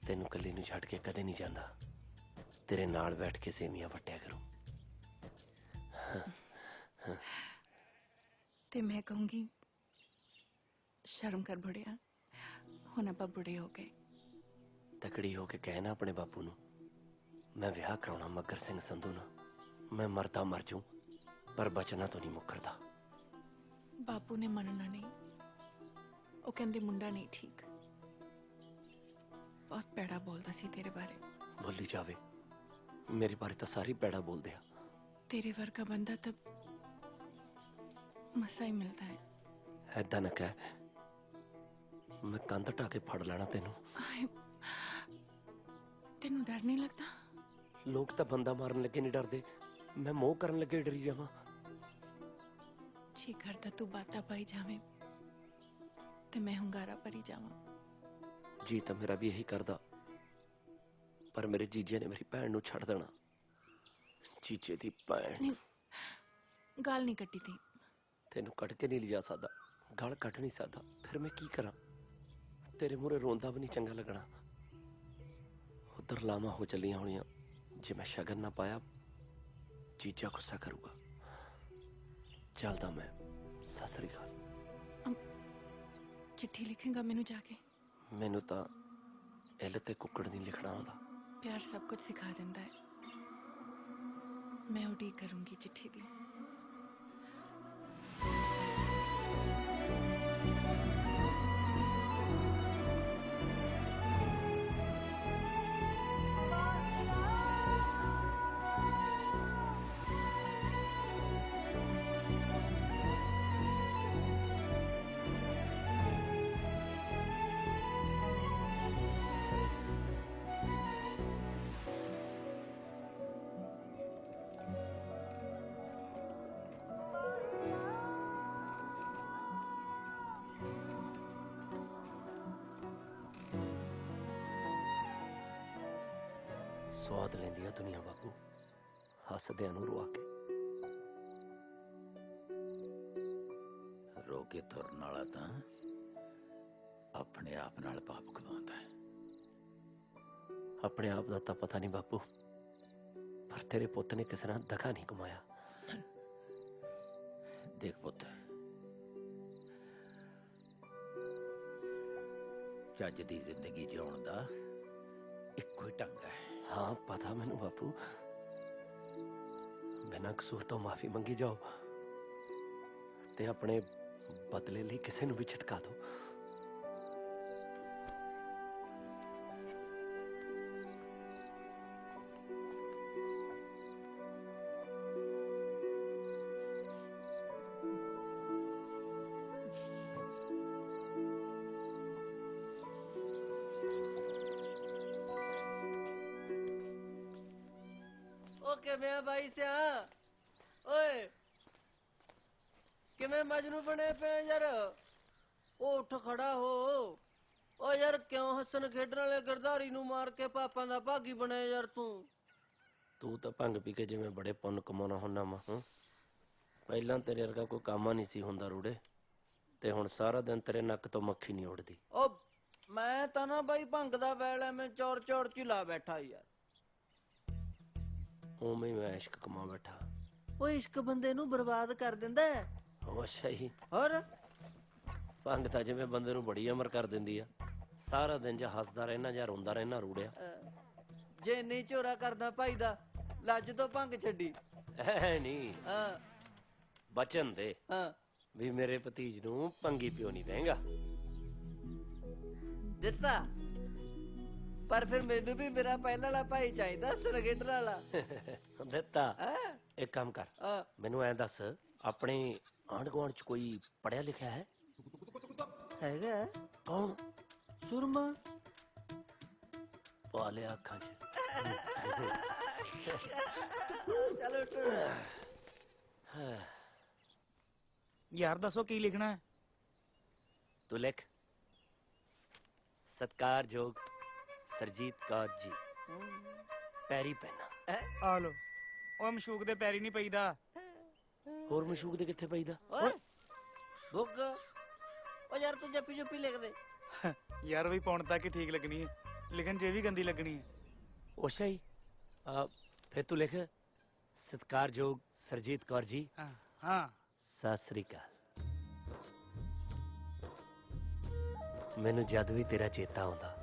ਤੈਨੂੰ ਇਕੱਲੀ ਨੂੰ ਛੱਡ ਕੇ ਕਦੇ ਨਹੀਂ ਜਾਂਦਾ। ਤੇਰੇ ਨਾਲ ਬੈਠ ਕੇ ਸੇਵੀਆਂ ਵੱਟਿਆ ਕਰੂੰ। ਤੇ ਮੈਂ ਕਹੂੰਗੀ ਸ਼ਰਮ ਕਰ ਬੁੜਿਆ, ਹੁਣ ਆਪਾਂ ਬੁੜੇ ਹੋ ਗਏ। ਤਕੜੀ ਹੋ ਕੇ ਕਹਿਣਾ ਆਪਣੇ ਬਾਪੂ ਨੂੰ, ਮੈਂ ਵਿਆਹ ਕਰਾਉਣਾ ਮੱਘਰ ਸਿੰਘ ਸੰਧੂ ਨਾਲ। ਮੈਂ ਮਰਦਾ ਮਰ ਜੂ, ਪਰ ਬਚਨਾ ਤੋਂ ਨਹੀਂ ਮੁੱਕਰਦਾ। ਬਾਪੂ ਨੇ ਮੰਨਣਾ ਨਹੀਂ। ਉਹ ਕਹਿੰਦੇ ਮੁੰਡਾ ਨਹੀਂ ਠੀਕ। ਬਹੁਤ ਪੈੜਾ ਬੋਲਦਾ ਸੀ ਤੇਰੇ ਬਾਰੇ। ਬੋਲੀ ਜਾਵੇ, ਮੇਰੇ ਬਾਰੇ ਤਾਂ ਸਾਰੀ ਪੈੜਾ ਬੋਲਦੇ ਆ। ਤੇਰੇ ਵਰਗਾ ਬੰਦਾ ਤਾਂ ਮਸਾ ਹੀ ਮਿਲਦਾ ਹੈ। ਐਦਾਂ ਨਾ ਕਹਿ, ਮੈਂ ਕੰਧ ਢਾ ਕੇ ਫੜ ਲੈਣਾ ਤੈਨੂੰ। ਤੈਨੂੰ ਡਰ ਨਹੀਂ ਲੱਗਦਾ? ਲੋਕ ਤਾਂ ਬੰਦਾ ਮਾਰਨ ਲੱਗੇ ਨਹੀਂ ਡਰਦੇ, ਮੈਂ ਮੋਹ ਕਰਨ ਲੱਗੇ ਡਰੀ ਜਾਵਾਂ। ਜੀ ਕਰਦਾ ਤੂੰ ਬਾਤਾਂ ਪਾਈ ਜਾਵੇਂ ਤੇ ਮੈਂ ਹੁੰਗਾਰਾ ਭਰੀ ਜਾਵਾਂ। ਜੀ ਤਾਂ ਮੇਰਾ ਵੀ ਇਹੀ ਕਰਦਾ, ਪਰ ਮੇਰੇ ਜੀਜੇ ਨੇ ਮੇਰੀ ਭੈਣ ਨੂੰ ਛੱਡ ਦੇਣਾ। ਜੀਜੇ ਦੀ ਭੈਣ। ਗਾਲ ਨਹੀਂ ਕੱਢੀ ਤੀ। ਤੈਨੂੰ ਕੱਢ ਕੇ ਨਹੀਂ ਲਿਜਾ ਸਕਦਾ, ਗਾਲ ਕੱਢ ਨਹੀਂ ਸਕਦਾ। ਫਿਰ ਮੈਂ ਕੀ ਕਰਾਂ? ਤੇਰੇ ਮੂਹਰੇ ਰੋਂਦਾ ਵੀ ਨਹੀਂ ਚੰਗਾ ਲੱਗਣਾ। ਉਧਰ ਲਾਵਾਂ ਹੋ ਚੱਲੀਆਂ ਹੋਣੀਆਂ। ਜੇ ਮੈਂ ਸ਼ਗਨ ਨਾ ਪਾਇਆ, ਜੀਜਾ ਗੁੱਸਾ ਕਰੂਗਾ। ਚੱਲਦਾ ਮੈਂ। ਸਤਿ ਸ੍ਰੀ ਅਕਾਲ। ਚਿੱਠੀ ਲਿਖੇਗਾ ਮੈਨੂੰ ਜਾ ਕੇ? ਮੈਨੂੰ ਤਾਂ ਇੱਲ ਤੇ ਕੁੱਕੜ ਨਹੀਂ ਲਿਖਣਾ ਆਉਂਦਾ। ਪਿਆਰ ਸਭ ਕੁਝ ਸਿਖਾ ਦਿੰਦਾ ਹੈ। ਮੈਂ ਉਡੀਕ ਕਰੂੰਗੀ ਚਿੱਠੀ ਦੀ। ਸਵਾਦ ਲੈਂਦੀ ਆ ਦੁਨੀਆ ਬਾਪੂ, ਹੱਸਦਿਆਂ ਨੂੰ ਰੁਆ ਕੇ। ਰੋ ਕੇ ਤੁਰਨ ਵਾਲਾ ਤਾਂ ਆਪਣੇ ਆਪ ਨਾਲ ਪਾਪ ਕਮਾਉਂਦਾ ਹੈ। ਆਪਣੇ ਆਪ ਦਾ ਤਾਂ ਪਤਾ ਨਹੀਂ ਬਾਪੂ, ਪਰ ਤੇਰੇ ਪੁੱਤ ਨੇ ਕਿਸੇ ਨਾਲ ਦਗਾ ਨਹੀਂ ਕਮਾਇਆ। ਦੇਖ ਪੁੱਤ, ਚੱਜ ਦੀ ਜ਼ਿੰਦਗੀ ਜਿਉਣ ਦਾ ਇੱਕੋ ਹੀ ਢੰਗ ਹੈ। ਹਾਂ ਪਤਾ ਮੈਨੂੰ ਬਾਪੂ, ਬਿਨਾਂ ਕਸੂਰ ਤੋਂ ਮਾਫੀ ਮੰਗੀ ਜਾਓ ਤੇ ਆਪਣੇ ਬਦਲੇ ਲਈ ਕਿਸੇ ਨੂੰ ਵੀ ਛਟਕਾ ਦਿਓ। ਕਿਵੇਂ ਬਾਈ ਸਿਆ? ਓਏ ਕਿਵੇਂ ਮਜਨੂ ਬਣੇ ਪਏ ਯਾਰ? ਉਹ ਉੱਠ ਖੜਾ ਹੋ। ਓ ਯਾਰ ਕਿਉਂ ਹੱਸਣ ਖੇਡਣ ਵਾਲੇ ਗਿਰਧਾਰੀ ਨੂੰ ਮਾਰ ਕੇ ਪਾਪਾਂ ਦਾ ਭਾਗੀ ਬਣਿਆ ਯਾਰ ਤੂੰ ਤਾਂ ਭੰਗ ਪੀ ਕੇ ਜਿਵੇਂ ਬੜੇ ਪੁੰਨ ਕਮਾਉਣਾ ਹੁੰਦਾ ਵਾ ਪਹਿਲਾਂ ਤੇਰੇ ਵਰਗਾ ਕੋਈ ਕੰਮ ਨਹੀਂ ਸੀ ਹੁੰਦਾ ਰੂੜੇ ਤੇ ਹੁਣ ਸਾਰਾ ਦਿਨ ਤੇਰੇ ਨੱਕ ਤੋਂ ਮੱਖੀ ਨਹੀਂ ਉੱਡਦੀ। ਓ ਮੈਂ ਤਾਂ ਨਾ ਬਾਈ ਭੰਗ ਦਾ ਵੈਲ ਐਵੇਂ ਚੌੜ ਚੌੜ ਚ ਲਾ ਬੈਠਾ ਯਾਰ। ਉਵੇਂ ਮੈਂ ਇਸ਼ਕ ਕਮਾ ਬੈਠਾ। ਉਹ ਇਸ਼ਕ ਬੰਦੇ ਨੂੰ ਬਰਬਾਦ ਕਰ ਦਿੰਦਾ। ਉਹ ਅੱਛਾ ਹੀ ਹੋਰ ਭੰਗ ਤਾਂ ਜਿਵੇਂ ਬੰਦੇ ਨੂੰ ਬੜੀ ਅਮਰ ਕਰ ਦਿੰਦੀ ਆ। ਸਾਰਾ ਦਿਨ ਜਾਂ ਹੱਸਦਾ ਰਹਿਣਾ ਜਾਂ ਰੋਂਦਾ ਰਹਿਣਾ ਰੂੜਿਆ। ਜੇ ਨਹੀਂ ਝੋਰਾ ਕਰਦਾ ਭਾਈ ਦਾ ਲੱਜ ਤੋਂ ਭੰਗ ਛੱਡੀ ਐ ਨਹੀਂ ਬਚਨ ਦੇ ਵੀ ਮੇਰੇ ਭਤੀਜ ਨੂੰ ਭੰਗੀ ਪਿਓ ਨਹੀਂ ਦੇਂਗਾ ਦਿੱਤਾ ਪਰ ਫਿਰ ਮੈਨੂੰ ਵੀ ਮੇਰਾ ਪਹਿਲਾਂ ਵਾਲਾ ਭਾਈ ਚਾਹੀਦਾ ਸਰਗੇਟਰ ਵਾਲਾ ਦਿੱਤਾ। ਇੱਕ ਕੰਮ ਕਰ ਮੈਨੂੰ ਐਂ ਦੱਸ ਆਪਣੇ ਆਂਢ ਗੁਆਂਢ ਚ ਕੋਈ ਪੜਿਆ ਲਿਖਿਆ ਹੈ ਹੈਗਾ? ਕੌਣ? ਸੁਰਮਾ ਪਾ ਲਿਆ ਅੱਖਾਂ ਚ। ਚਲੋ ਯਾਰ ਦੱਸੋ ਕੀ ਲਿਖਣਾ ਹੈ? ਤੂੰ ਲਿਖ ਸਤਿਕਾਰਯੋਗ ਸਰਜੀਤ ਕੌਰ ਜੀ ਪੈਰੀ ਪੈਣਾ। ਆ ਲੋ ਉਹ ਮਸ਼ੂਕ ਦੇ ਪੈਰੀ ਨਹੀਂ ਪਈਦਾ। ਹੋਰ ਮਸ਼ੂਕ ਦੇ ਕਿੱਥੇ ਪਈਦਾ? ਬੁੱਕ ਉਹ ਯਾਰ ਤੂੰ ਜੱਪੀ ਜੁੱਪੀ ਲਿਖ ਦੇ ਯਾਰ ਵੀ ਪਾਉਣ ਤੱਕ ਹੀ ਠੀਕ ਲੱਗਣੀ ਹੈ ਲਿਖਣ ਚ ਵੀ ਗੰਦੀ ਲੱਗਣੀ ਹੈ। ਅੱਛਾ ਹੀ ਫਿਰ ਤੂੰ ਲਿਖ ਸਤਿਕਾਰਯੋਗ ਸਰਜੀਤ ਕੌਰ ਜੀ ਹਾਂ ਸਤਿ ਸ੍ਰੀ ਅਕਾਲ। ਮੈਨੂੰ ਜਦ ਵੀ ਤੇਰਾ ਚੇਤਾ ਆਉਂਦਾ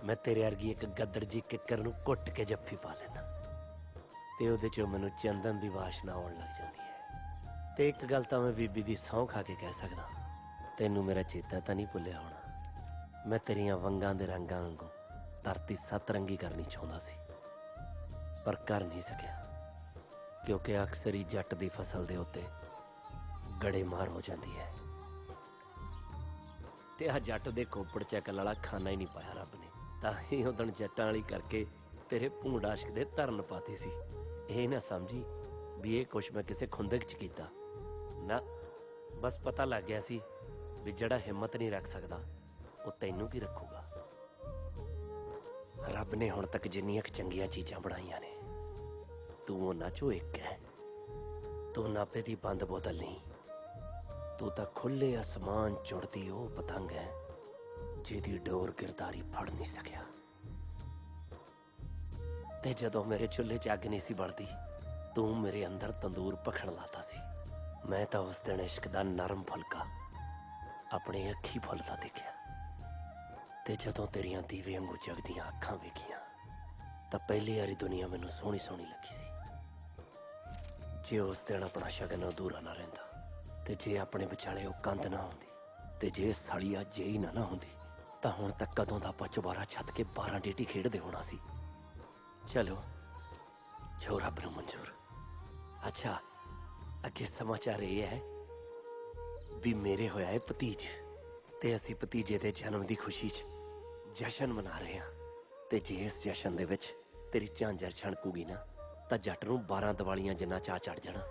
ਮੈਂ ਤੇਰੇ ਵਰਗੀ ਇੱਕ ਗੱਦੜ ਜੀ ਕਿੱਕਰ ਨੂੰ ਕੁੱਟ ਕੇ ਜੱਫੀ ਪਾ ਲੈਂਦਾ ਤੇ ਉਹਦੇ ਚੋਂ ਮੈਨੂੰ ਚੰਦਨ ਦੀ ਵਾਸ਼ਨਾ ਆਉਣ ਲੱਗ ਜਾਂਦੀ ਹੈ। ਤੇ ਇੱਕ ਗੱਲ ਤਾਂ ਮੈਂ ਬੀਬੀ ਦੀ ਸਹੁੰ ਖਾ ਕੇ ਕਹਿ ਸਕਦਾ ਤੈਨੂੰ ਮੇਰਾ ਚੇਤਾ ਤਾਂ ਨਹੀਂ ਭੁੱਲਿਆ ਹੋਣਾ। ਮੈਂ ਤੇਰੀਆਂ ਵੰਗਾਂ ਦੇ ਰੰਗਾਂ ਵਾਂਗੂ ਧਰਤੀ ਸੱਤ ਰੰਗੀ ਕਰਨੀ ਚਾਹੁੰਦਾ ਸੀ ਪਰ ਕਰ ਨਹੀਂ ਸਕਿਆ ਕਿਉਂਕਿ ਅਕਸਰ ਹੀ ਜੱਟ ਦੀ ਫਸਲ ਦੇ ਉੱਤੇ ਗੜੇਮਾਰ ਹੋ ਜਾਂਦੀ ਹੈ ਤੇ ਆ ਜੱਟ ਦੇ ਖੋਪੜ ਚੱਕਲ ਵਾਲਾ ਖਾਨਾ ਹੀ ਨਹੀਂ ਪਾਇਆ ਰੱਬ ਨੇ। ਤਾਂ ਹੀ ਉਦਣ ਜੱਟਾਂ ਵਾਲੀ ਕਰਕੇ ਤੇਰੇ ਭੂੰਡ ਆਸ਼ਕ ਦੇ ਧਰਨ ਪਾਤੀ ਸੀ। ਇਹ ਨਾ ਸਮਝੀ ਵੀ ਇਹ ਕੁਛ ਮੈਂ ਕਿਸੇ ਖੁੰਦਕ ਚ ਕੀਤਾ ਨਾ ਬਸ ਪਤਾ ਲੱਗ ਗਿਆ ਸੀ ਵੀ ਜਿਹੜਾ ਹਿੰਮਤ ਨਹੀਂ ਰੱਖ ਸਕਦਾ ਉਹ ਤੈਨੂੰ ਕੀ ਰੱਖੂਗਾ। ਰੱਬ ਨੇ ਹੁਣ ਤੱਕ ਜਿੰਨੀਆਂ ਚੰਗੀਆਂ ਚੀਜ਼ਾਂ ਬਣਾਈਆਂ ਨੇ ਤੂੰ ਉਹਨਾਂ ਚੋਂ ਇੱਕ ਹੈ। ਤੂੰ ਨਾਪੇ ਦੀ ਬੰਦ ਬੋਤਲ ਨਹੀਂ ਤੂੰ ਤਾਂ ਖੁੱਲੇ ਅਸਮਾਨ ਚੁੜਦੀ ਉਹ ਪਤੰਗ ਹੈ ਜਿਹਦੀ ਡੋਰ ਗਿਰਦਾਰੀ ਫੜ ਨਹੀਂ ਸਕਿਆ। ਤੇ ਜਦੋਂ ਮੇਰੇ ਚੁੱਲ੍ਹੇ 'ਚ ਅੱਗ ਨਹੀਂ ਸੀ ਬਲਦੀ ਤੂੰ ਮੇਰੇ ਅੰਦਰ ਤੰਦੂਰ ਭਖਣ ਲਾਤਾ ਸੀ। ਮੈਂ ਤਾਂ ਉਸ ਦਿਨ ਇਸ਼ਕ ਦਾ ਨਰਮ ਫੁਲਕਾ ਆਪਣੇ ਅੱਖੀ ਫੁੱਲਦਾ ਦੇਖਿਆ ਤੇ ਜਦੋਂ ਤੇਰੀਆਂ ਦੀਵੇ ਵਾਂਗੂ ਜਗਦੀਆਂ ਅੱਖਾਂ ਵੇਖੀਆਂ ਤਾਂ ਪਹਿਲੀ ਵਾਰੀ ਦੁਨੀਆ ਮੈਨੂੰ ਸੋਹਣੀ ਸੋਹਣੀ ਲੱਗੀ ਸੀ। ਜੇ ਉਸ ਦਿਨ ਆਪਣਾ ਸ਼ਗਨ ਅਧੂਰਾ ਨਾ ਰਹਿੰਦਾ ਤੇ ਜੇ ਆਪਣੇ ਵਿਚਾਲੇ ਉਹ ਕੰਧ ਨਾ ਹੁੰਦੀ ਤੇ ਜੇ ਸਾਲੀ ਅੱਜ ਹੀ ਨਾ ਹੁੰਦੀ ਤਾਂ ਹੁਣ ਤੱਕ ਕਦੋਂ ਦਾ ਆਪਾਂ ਚੁਬਾਰਾ ਛੱਤ ਕੇ 12 ਡੇਟੀ ਖੇਡਦੇ ਹੋਣਾ ਸੀ। ਚਲੋ ਜੋ ਰੱਬ ਨੂੰ ਮਨਜ਼ੂਰ। ਅੱਛਾ ਅੱਗੇ ਸਮਾਚਾਰ ਇਹ ਹੈ ਵੀ ਮੇਰੇ ਹੋਇਆ ਹੈ ਭਤੀਜ ਤੇ ਅਸੀਂ ਭਤੀਜੇ ਦੇ ਜਨਮ ਦੀ ਖੁਸ਼ੀ 'ਚ ਜਸ਼ਨ ਮਨਾ ਰਹੇ ਹਾਂ ਤੇ ਜੇ ਇਸ ਜਸ਼ਨ ਦੇ ਵਿੱਚ ਤੇਰੀ ਝਾਂਜਰ ਛਣਕੂਗੀ ਨਾ ਤਾਂ ਜੱਟ ਨੂੰ 12 ਦੀਵਾਲੀਆਂ ਜਿੰਨਾ ਚਾਅ ਚੜ ਜਾਣਾ।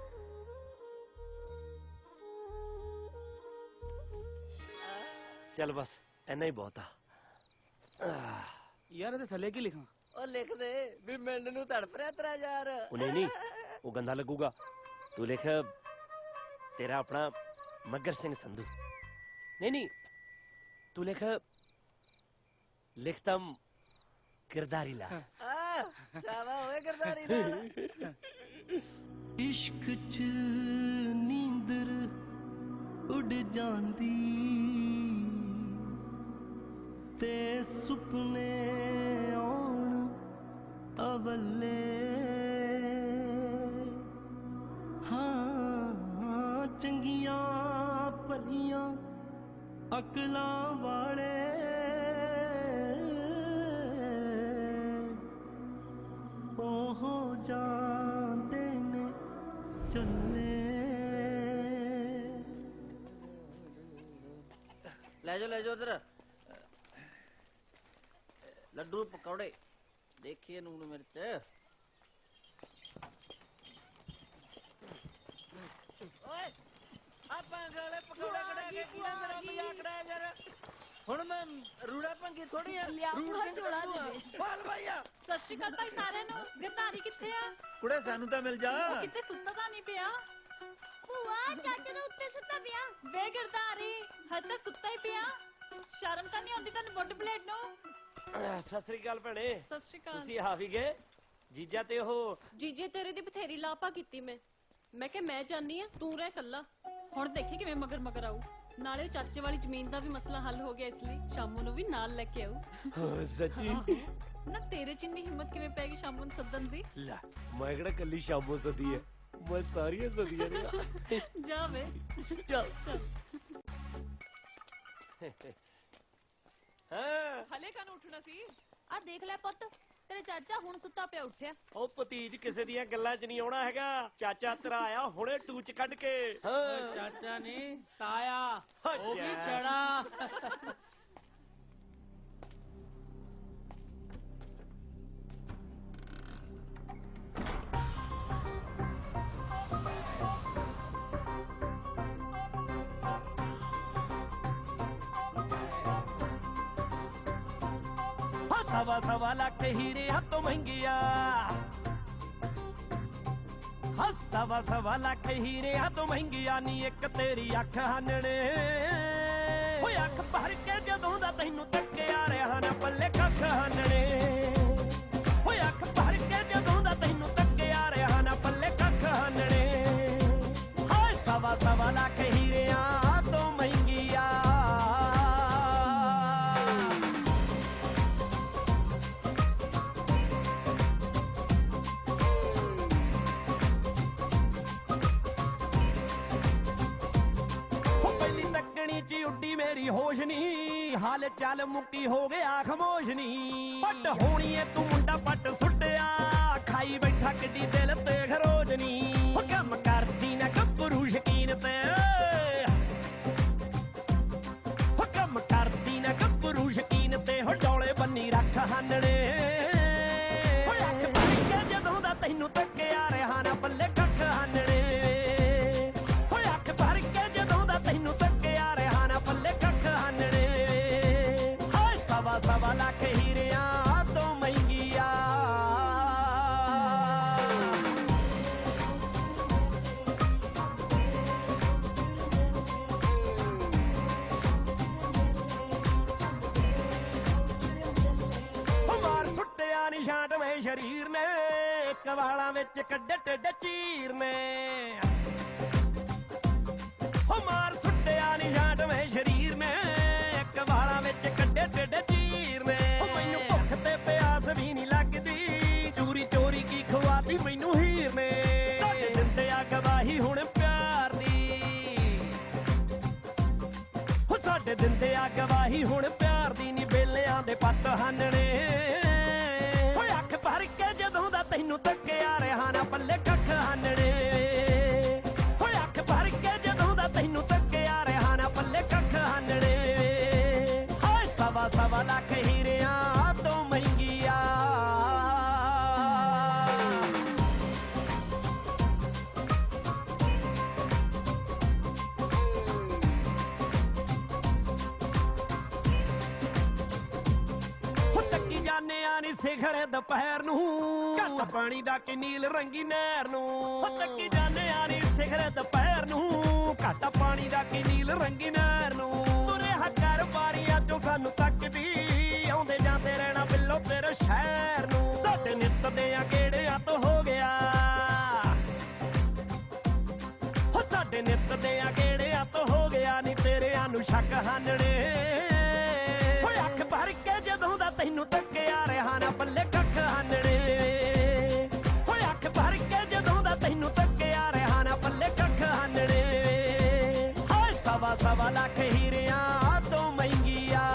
ਚੱਲ ਬਸ ਇੰਨਾ ਹੀ ਬਹੁਤ ਆ। ਯਾਰ ਇਹਦੇ ਥੱਲੇ ਕੀ ਲਿਖਾਂ? ਉਹ ਲਿਖ ਦੇ ਵੀ ਮਿਲਣ ਨੂੰ ਤੜਫ ਰਿਹਾ ਤੇਰਾ ਯਾਰ। ਉਹ ਨਹੀਂ ਉਹ ਗੰਦਾ ਲੱਗੂਗਾ। ਤੂੰ ਲਿਖ ਤੇਰਾ ਆਪਣਾ ਮੱਗਰ ਸਿੰਘ ਸੰਧੂ। ਨਹੀਂ ਤੂੰ ਲਿਖ ਤਾਂ ਗਿਰਦਾਰੀ ਲਾ। ਚਾਵਾ ਹੋਏ ਗਿਰਦਾਰੀ ਨਾਲ। ਇਸ਼ਕ ਚ ਨੀਂਦਰ ਉੱਡ ਜਾਂਦੀ ਤੇ ਸੁਪਨੇ ਆਉਣ ਅਵੱਲੇ ਹਾਂ ਚੰਗੀਆਂ ਭਲੀਆਂ ਅਕਲਾਂ ਵਾਲੇ ਉਹ ਹੋ ਜਾਂਦੇ ਨੇ ਚੱਲੇ। ਲੈ ਜਾਓ ਉਧਰ ਲੱਡੂ ਪਕੌੜੇ ਦੇਖੀਏ ਨੂਣ ਮਿਰਚ। ਓਏ ਆਪਾਂ ਗਾਲੇ ਪਕੌੜੇ ਕਢਾ ਕੇ ਕਿਹਦਾ ਮੇਰਾ ਮਜ਼ਾਕ ਕਢਾਇਆ ਯਾਰ। ਹੁਣ ਮੈਂ ਰੂੜਾ ਭੰਗੀ ਥੋੜੀ ਆ ਲਿਆ ਭੂਆ ਝੋਲਾ ਦੇ ਦੇ। ਫਾਲ ਭਾਈਆ ਸਤਿ ਸ਼੍ਰੀ ਅਕਾਲ ਭਾਈ ਸਾਰਿਆਂ ਨੂੰ। ਗਿਰਧਾਰੀ ਕਿੱਥੇ ਆ? ਕੁੜੇ ਸਾਨੂੰ ਤਾਂ ਮਿਲ ਜਾ। ਉਹ ਕਿਤੇ ਸੁੱਤਾ ਤਾਂ ਨਹੀਂ ਪਿਆ? ਭੂਆ ਚਾਚਾ ਦਾ ਉੱਤੇ ਸੁੱਤਾ ਪਿਆ। ਵੇ ਗਿਰਧਾਰੀ ਹਜੇ ਤੱਕ ਸੁੱਤਾ ਹੀ ਪਿਆ? ਸ਼ਰਮ ਤਾਂ ਨਹੀਂ ਆਉਂਦੀ ਤੈਨੂੰ ਵੁੱਡ ਬਲੇਡ ਨੂੰ? ਸਤਿ ਸ੍ਰੀ ਅਕਾਲ ਭੈਣੇ। ਸਤਿ ਸ਼੍ਰੀ ਅਕਾਲ। ਤੁਸੀਂ ਆ ਵੀ ਗਏ? ਜੀਜਾ ਤੇ ਉਹ ਜੀਜੇ ਤੇਰੇ ਦੀ ਬਥੇਰੀ ਲਾਪਾ ਕੀਤੀ ਮੈਂ ਕਿਹਾ ਮੈਂ ਜਾਨੀ ਆ, ਤੂੰ ਰਹਿ ਕੱਲਾ। ਹੁਣ ਦੇਖੀ ਕਿਵੇਂ ਮਗਰ ਮਗਰ ਆਊ। ਨਾਲੇ ਚਾਚੇ ਵਾਲੀ ਜ਼ਮੀਨ ਦਾ ਵੀ ਮਸਲਾ ਹੱਲ ਹੋ ਗਿਆ, ਇਸ ਲਈ ਸ਼ਾਮੂ ਨੂੰ ਵੀ ਨਾਲ ਲੈ ਕੇ ਆਊ। ਸੱਚੀ? ਨਾ ਤੇਰੇ ਚ ਇੰਨੀ ਹਿੰਮਤ ਕਿਵੇਂ ਪੈ ਗਈ ਸ਼ਾਮੂ ਨੂੰ ਸੱਦਣ ਦੀ? ਲੈ ਮੈਂ ਕਿਹੜਾ ਕੱਲੀ ਸ਼ਾਮੋ ਸਦੀ ਹੈ, ਮੈਂ ਸਾਰੀਆਂ ਸਦੀਆਂ ਨੇ। ਜਾ ਵੇ ਚੱਲ ਚੱਲ। ਹਾਂ ਹਲੇ ਕਾਨੂੰ ਉੱਠਣਾ ਸੀ? ਆ ਦੇਖ ਲੈ ਪੁੱਤ, ਤੇਰੇ ਚਾਚਾ ਹੁਣ ਸੁੱਤਾ ਪਿਆ ਉੱਠਿਆ। ਉਹ ਭਤੀਜ ਕਿਸੇ ਦੀਆਂ ਗੱਲਾਂ 'ਚ ਨਹੀਂ ਆਉਣਾ ਹੈਗਾ। ਚਾਚਾ ਤੇਰਾ ਆਇਆ ਹੁਣੇ ਟੂਚ ਕੱਢ ਕੇ। ਓਏ ਚਾਚਾ ਨਹੀਂ ਤਾਇਆ, ਉਹ ਵੀ ਛੜਾ। ਸਵਾ ਸਵਾ ਲੱਖ ਹੀਰੇ ਹੱਥੋਂ ਮਹਿੰਗੀਆਂ। ਸਵਾ ਸਵਾ ਲੱਖ ਹੀਰੇ ਹੱਥੋਂ ਮਹਿੰਗੀਆਂ ਨੀ ਇੱਕ ਤੇਰੀ ਅੱਖ ਹਾਨਣੇ। ਓਏ ਅੱਖ ਭਰ ਕੇ ਜਦੋਂ ਦਾ ਤੈਨੂੰ ਤੱਕਿਆ ਰਿਹਾ ਨਾ ਪੱਲੇ ਕੱਖ ਹਾਨਣੇ। ਓਏ ਅੱਖ ਭਰ ਕੇ ਜਦੋਂ ਦਾ ਤੈਨੂੰ ਤੱਕਿਆ ਰਿਹਾ ਨਾ ਪੱਲੇ ਕੱਖ ਹਾਨਣੇ। ਹਾਏ ਸਵਾ ਸਵਾ ਲੱਖ ਹੀਰਿਆਂ ਤੋਂ ਮਹਿੰਗੀਆਂ। ਉੱਡੀ ਮੇਰੀ ਹੋਸ਼ ਨੀ, ਹਾਲ ਚੱਲ ਮੁੱਕੀ ਹੋ ਗਿਆ ਖਮੋਸ਼ ਨੀ। ਪੱਟ ਹੋਣੀ ਏ ਤੂੰ ਮੁੰਡਾ ਪੱਟ ਸੁੱਟਿਆ, ਖਾਈ ਬੈਠਾ ਕਿੱਡੀ ਦਿਲ ਤੇ ਖਰੋਜ ਨੀ। ਕੰਮ ਕਰਦੀ ਨਾ ਗੱਭਰੂ ਸ਼ਕੀਨ ਤੇ, ਕੰਮ ਕਰਦੀ ਨਾ ਗੱਭਰੂ ਸ਼ਕੀਨ ਤੇ। ਡੋਲੇ ਬੰਨੀ ਰੱਖ ਹਾਨਣੇ। ਅੱਖ ਭਰ ਕੇ ਜਦੋਂ ਦਾ ਤੈਨੂੰ ਤੱਕਿਆ ਰਿਹਾ ਨਾ ਪੱਲੇ ਕੱਖ ਹਾਨਣੇ। ਅੱਖ ਭਰ ਕੇ ਜਦੋਂ ਦਾ ਤੈਨੂੰ ਤੱਕਿਆ ਰਿਹਾ ਨਾ ਪੱਲੇ ਕੱਖ ਹਾਨਣੇ। ਹਾਏ ਸਵਾ ਸਵਾ ਲੱਖ ਹੀਰਿਆਂ ਤੋਂ ਮਹਿੰਗੀਆਂ। ਮਾਰ ਸੁੱਟਿਆ ਨਿਸ਼ਾਨ ਵੇ ਸ਼ਰੀਰ ਨੇ, ਇੱਕ ਵਾਲਾਂ ਵਿੱਚ ਕੱਢੇ ਟਿੱਡ ਚੀਰ ਨੇ। ਮਾਰ ਸੁੱਟਿਆ ਨਿਸ਼ਾਨ ਵੇ ਸ਼ਰੀਰ ਨੇ, ਇੱਕ ਵਾਲਾਂ ਵਿੱਚ ਕੱਢੇ ਟਿੱਡ ਚੀਰ ਨੇ। ਮੈਨੂੰ ਭੁੱਖ ਤੇ ਪਿਆਸ ਵੀ ਨਹੀਂ ਲੱਗਦੀ, ਚੋਰੀ ਚੋਰੀ ਕੀ ਖਵਾਤੀ ਮੈਨੂੰ ਹੀਰ ਨੇ। ਸਾਡੇ ਦਿੰਦੇ ਆ ਗਵਾਹੀ ਹੁਣ ਪਿਆਰ ਦੀ, ਸਾਡੇ ਦਿੰਦੇ ਆ ਗਵਾਹੀ ਹੁਣ ਪਿਆਰ ਦੀ ਨੀ। ਬੇਲਿਆਂ ਦੇ ਪੱਤ ਹਾਨਣੇ। ਓਏ ਅੱਖ ਭਰ ਕੇ ਜਦੋਂ ਦਾ ਤੈਨੂੰ ਤੱਕਿਆ ਰਿਹਾ ਨਾ ਪੱਲੇ ਕੱਖ ਹਾਨਣੇ। ਓਏ ਅੱਖ ਭਰ ਕੇ ਜਦੋਂ ਦਾ ਤੈਨੂੰ ਤੱਕਿਆ ਰਿਹਾ ਨਾ ਪੱਲੇ ਕੱਖ ਹਾਨਣੇ। ਹਾਏ ਸਵਾ ਸਵਾ ਲੱਖ ਹੀਰਿਆਂ ਤੋਂ ਮਹਿੰਗੀਆਂ। ਤੱਕੀ ਜਾਨਿਆ ਨੀ ਸਿਖਰ ਦੁਪਹਿਰ ਨੂੰ, ਘੱਟ ਪਾਣੀ ਦਾ ਕਿ ਨੀਲ ਰੰਗੀ ਨਹਿਰ ਨੂੰ। ਤੱਕੀ ਜਾਨਿਆ ਨੀ ਸਿਖਰ ਦੁਪਹਿਰ ਨੂੰ, ਘੱਟ ਪਾਣੀ ਦਾ ਕਿ ਨੀਲ ਰੰਗੀ ਨਹਿਰ ਨੂੰ। ਤੁਰਿਆ ਕਰ ਬਾਰੀਆਂ ਚੋਂ ਸਾਨੂੰ ਤੱਕਦੀ, ਆਉਂਦੇ ਜਾਂਦੇ ਰਹਿਣਾ ਬਿੱਲੋ ਤੇਰੇ ਸ਼ਹਿਰ ਨੂੰ। ਸਾਡੇ ਨਿੱਤ ਦੇ ਆ ਗੇੜਿਆਂ ਤੋਂ ਹੋ ਗਿਆ, ਸਾਡੇ ਨਿੱਤ ਦੇ ਆ ਗੇੜਿਆਂ ਤੋਂ ਹੋ ਗਿਆ ਨੀ ਤੇਰਿਆਂ ਨੂੰ ਸ਼ੱਕ ਹਾਨਣੇ। ਓਏ ਅੱਖ ਭਰ ਕੇ ਜਦੋਂ ਦਾ ਤੈਨੂੰ ਤੱਕਿਆ ਰਿਹਾ ਨਾ ਪੱਲੇ ਕੱਖ ਹਾਨਣੇ। ਓਏ ਅੱਖ ਭਰ ਕੇ ਜਦੋਂ ਦਾ ਤੈਨੂੰ ਤੱਕਿਆ ਰਿਹਾ ਨਾ ਪੱਲੇ ਕੱਖ ਹਾਨਣੇ। ਹਾਏ ਸਵਾ ਸਵਾ ਲੱਖ ਹੀਰਿਆਂ ਤੋਂ ਮਹਿੰਗੀਆਂ।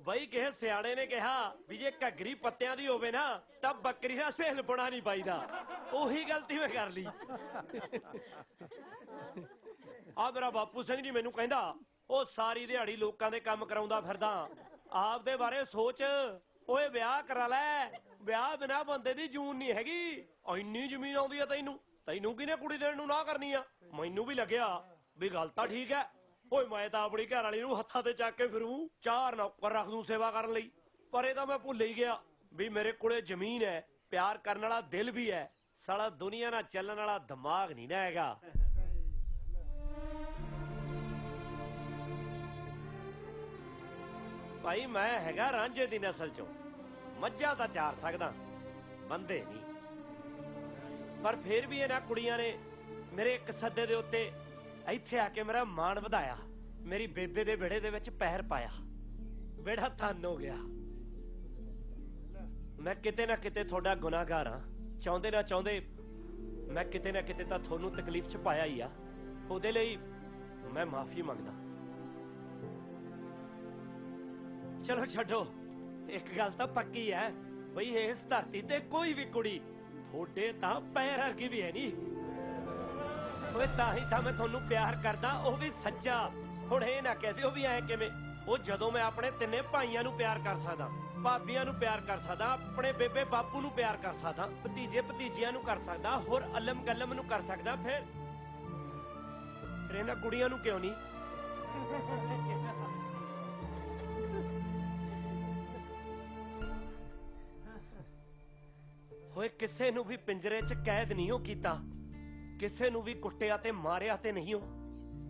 ਬਈ ਕਿਸੇ ਸਿਆਣੇ ਨੇ ਕਿਹਾ ਵੀ ਜੇ ਘੱਗਰੀ ਪੱਤਿਆਂ ਦੀ ਹੋਵੇ ਨਾ ਤਾਂ ਬੱਕਰੀ ਦਾ ਸੇਲ ਬਣਾ ਨਹੀਂ ਪਾਈਦਾ। ਉਹੀ ਗਲਤੀ ਮੈਂ ਕਰ ਲਈ। ਆ ਮੇਰਾ ਬਾਪੂ ਸਿੰਘ ਜੀ ਮੈਨੂੰ ਕਹਿੰਦਾ, ਉਹ ਸਾਰੀ ਦਿਹਾੜੀ ਲੋਕਾਂ ਦੇ ਕੰਮ ਕਰਾਉਂਦਾ ਫਿਰਦਾ, ਆਪਦੇ ਬਾਰੇ ਸੋਚ। ਓਏ ਵਿਆਹ ਕਰਾ ਲੈ, ਵਿਆਹ ਬਿਨਾ ਬੰਦੇ ਦੀ ਜੂਨ ਨਹੀਂ ਹੈਗੀ। ਇੰਨੀ ਜ਼ਮੀਨ ਆਉਂਦੀ ਆ ਤੈਨੂੰ, ਤੈਨੂੰ ਕਿਹਨੇ ਕੁੜੀ ਦੇਣ ਨੂੰ ਨਾ ਕਰਨੀ ਆ? ਮੈਨੂੰ ਵੀ ਲੱਗਿਆ ਵੀ ਗੱਲ ਤਾਂ ਠੀਕ ਹੈ। ਓਏ ਮੈਂ ਤਾਂ ਆਪਣੀ ਘਰ ਵਾਲੀ ਨੂੰ ਹੱਥਾਂ ਤੇ ਚੱਕ ਕੇ ਫਿਰੂ, 4 ਨੌਕਰ ਰੱਖ ਦੂੰ ਸੇਵਾ ਕਰਨ ਲਈ। ਪਰ ਇਹ ਤਾਂ ਮੈਂ ਭੁੱਲ ਹੀ ਗਿਆ ਵੀ ਮੇਰੇ ਕੋਲੇ ਜ਼ਮੀਨ ਹੈ, ਪਿਆਰ ਕਰਨ ਵਾਲਾ ਦਿਲ ਵੀ ਹੈ, ਸਾਲਾ ਦੁਨੀਆ ਨਾਲ ਚੱਲਣ ਵਾਲਾ ਦਿਮਾਗ ਨਹੀਂ ਨਾ ਹੈਗਾ। ਭਾਈ ਮੈਂ ਹੈਗਾ ਰਾਂਝੇ ਦੀ ਨਸਲ ਚੋਂ, ਮੱਝਾਂ ਤਾਂ ਚਾਰ ਸਕਦਾ, ਬੰਦੇ ਨਹੀਂ। ਪਰ ਫਿਰ ਵੀ ਇਹਨਾਂ ਕੁੜੀਆਂ ਨੇ ਮੇਰੇ ਇੱਕ ਸੱਦੇ ਦੇ ਉੱਤੇ ਇੱਥੇ ਆ ਕੇ ਮੇਰਾ ਮਾਣ ਵਧਾਇਆ, ਮੇਰੀ ਬੇਬੇ ਦੇ ਵਿਹੜੇ ਦੇ ਵਿੱਚ ਪੈਰ ਪਾਇਆ, ਵਿਹੜਾ ਧੰਨ ਹੋ ਗਿਆ। ਮੈਂ ਕਿਤੇ ਨਾ ਕਿਤੇ ਤੁਹਾਡਾ ਗੁਨਾਹਗਾਰ ਹਾਂ, ਚਾਹੁੰਦੇ ਨਾ ਚਾਹੁੰਦੇ ਮੈਂ ਕਿਤੇ ਨਾ ਕਿਤੇ ਤਾਂ ਤੁਹਾਨੂੰ ਤਕਲੀਫ ਚ ਪਾਇਆ ਹੀ ਆ। ਉਹਦੇ ਲਈ ਮੈਂ ਮਾਫੀ ਮੰਗਦਾ। ਚਲੋ ਛੱਡੋ, ਇੱਕ ਗੱਲ ਤਾਂ ਪੱਕੀ ਹੈ ਬਈ ਇਸ ਧਰਤੀ ਤੇ ਕੋਈ ਵੀ ਕੁੜੀ ਤੁਹਾਡੇ ਤਾਂ ਪੈਰ ਵਰਗੀ ਵੀ ਹੈ ਨਹੀਂ। ਓਏ ਤਾਂ ਹੀ ਤਾਂ ਮੈਂ ਤੁਹਾਨੂੰ ਪਿਆਰ ਕਰਦਾ, ਉਹ ਵੀ ਸੱਚਾ। ਹੁਣ ਇਹ ਨਾ ਕਹਿ ਦਿਓ ਵੀ ਐ ਕਿਵੇਂ। ਉਹ ਜਦੋਂ ਮੈਂ ਆਪਣੇ ਤਿੰਨੇ ਭਾਈਆਂ ਨੂੰ ਪਿਆਰ ਕਰ ਸਕਦਾ, ਭਾਬੀਆਂ ਨੂੰ ਪਿਆਰ ਕਰ ਸਕਦਾ, ਆਪਣੇ ਬੇਬੇ ਬਾਪੂ ਨੂੰ ਪਿਆਰ ਕਰ ਸਕਦਾ, ਭਤੀਜੇ ਭਤੀਜੀਆਂ ਨੂੰ ਕਰ ਸਕਦਾ, ਹੋਰ ਅਲਮ ਗਲਮ ਨੂੰ ਕਰ ਸਕਦਾ, ਫਿਰ ਇਹਨਾਂ ਕੁੜੀਆਂ ਨੂੰ ਕਿਉਂ ਨਹੀਂ? ਹੋਏ ਕਿਸੇ ਨੂੰ ਵੀ ਪਿੰਜਰੇ 'ਚ ਕੈਦ ਨਹੀਂ ਹੋ ਕੀਤਾ, ਕਿਸੇ ਨੂੰ ਵੀ ਕੁੱਟਿਆ ਤੇ ਮਾਰਿਆ ਤੇ ਨਹੀਂ ਹੋ।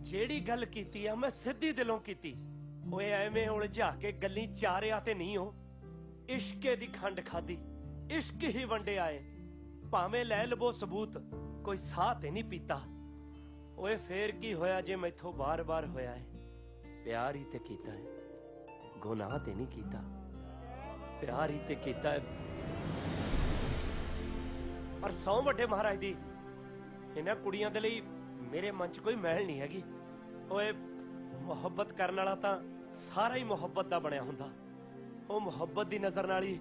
ਜਿਹੜੀ ਗੱਲ ਕੀਤੀ ਆ ਮੈਂ ਸਿੱਧੀ ਦਿਲੋਂ ਕੀਤੀ। ਓਏ ਐਵੇਂ ਉਲਝਾ ਕੇ ਗੱਲੀ ਚਾਰਿਆ ਤੇ ਨਹੀਂ ਹੋ। ਇਸ਼ਕੇ ਦੀ ਖੰਡ ਖਾਦੀ, ਇਸ਼ਕ ਹੀ ਵੰਡਿਆ ਏ, ਭਾਵੇਂ ਲੈ ਲਵੋ ਸਬੂਤ, ਕੋਈ ਸਾਹ ਤੇ ਨਹੀਂ ਪੀਤਾ। ਓਏ ਫੇਰ ਕੀ ਹੋਇਆ ਜੇ ਮੈਥੋਂ ਬਾਰ-ਬਾਰ ਹੋਇਆ ਏ? ਪਿਆਰ ਹੀ ਤੇ ਕੀਤਾ ਹੈ, ਗੁਨਾਹ ਤੇ ਨਹੀਂ ਕੀਤਾ। ਪਿਆਰ ਹੀ ਤੇ ਕੀਤਾ ਹੈ। ਪਰ ਸੌ ਵੱਡੇ ਮਹਾਰਾਜ ਦੀ, ਇਹਨਾਂ ਕੁੜੀਆਂ ਦੇ ਲਈ ਮੇਰੇ ਮਨ 'ਚ ਕੋਈ ਮੈਲ ਨਹੀਂ ਹੈਗੀ। ਓਏ ਮੁਹੱਬਤ ਕਰਨ ਵਾਲਾ ਤਾਂ ਸਾਰਾ ਹੀ ਮੁਹੱਬਤ ਦਾ ਬਣਿਆ ਹੁੰਦਾ। ਉਹ ਮੁਹੱਬਤ ਦੀ ਨਜ਼ਰ ਨਾਲ ਹੀ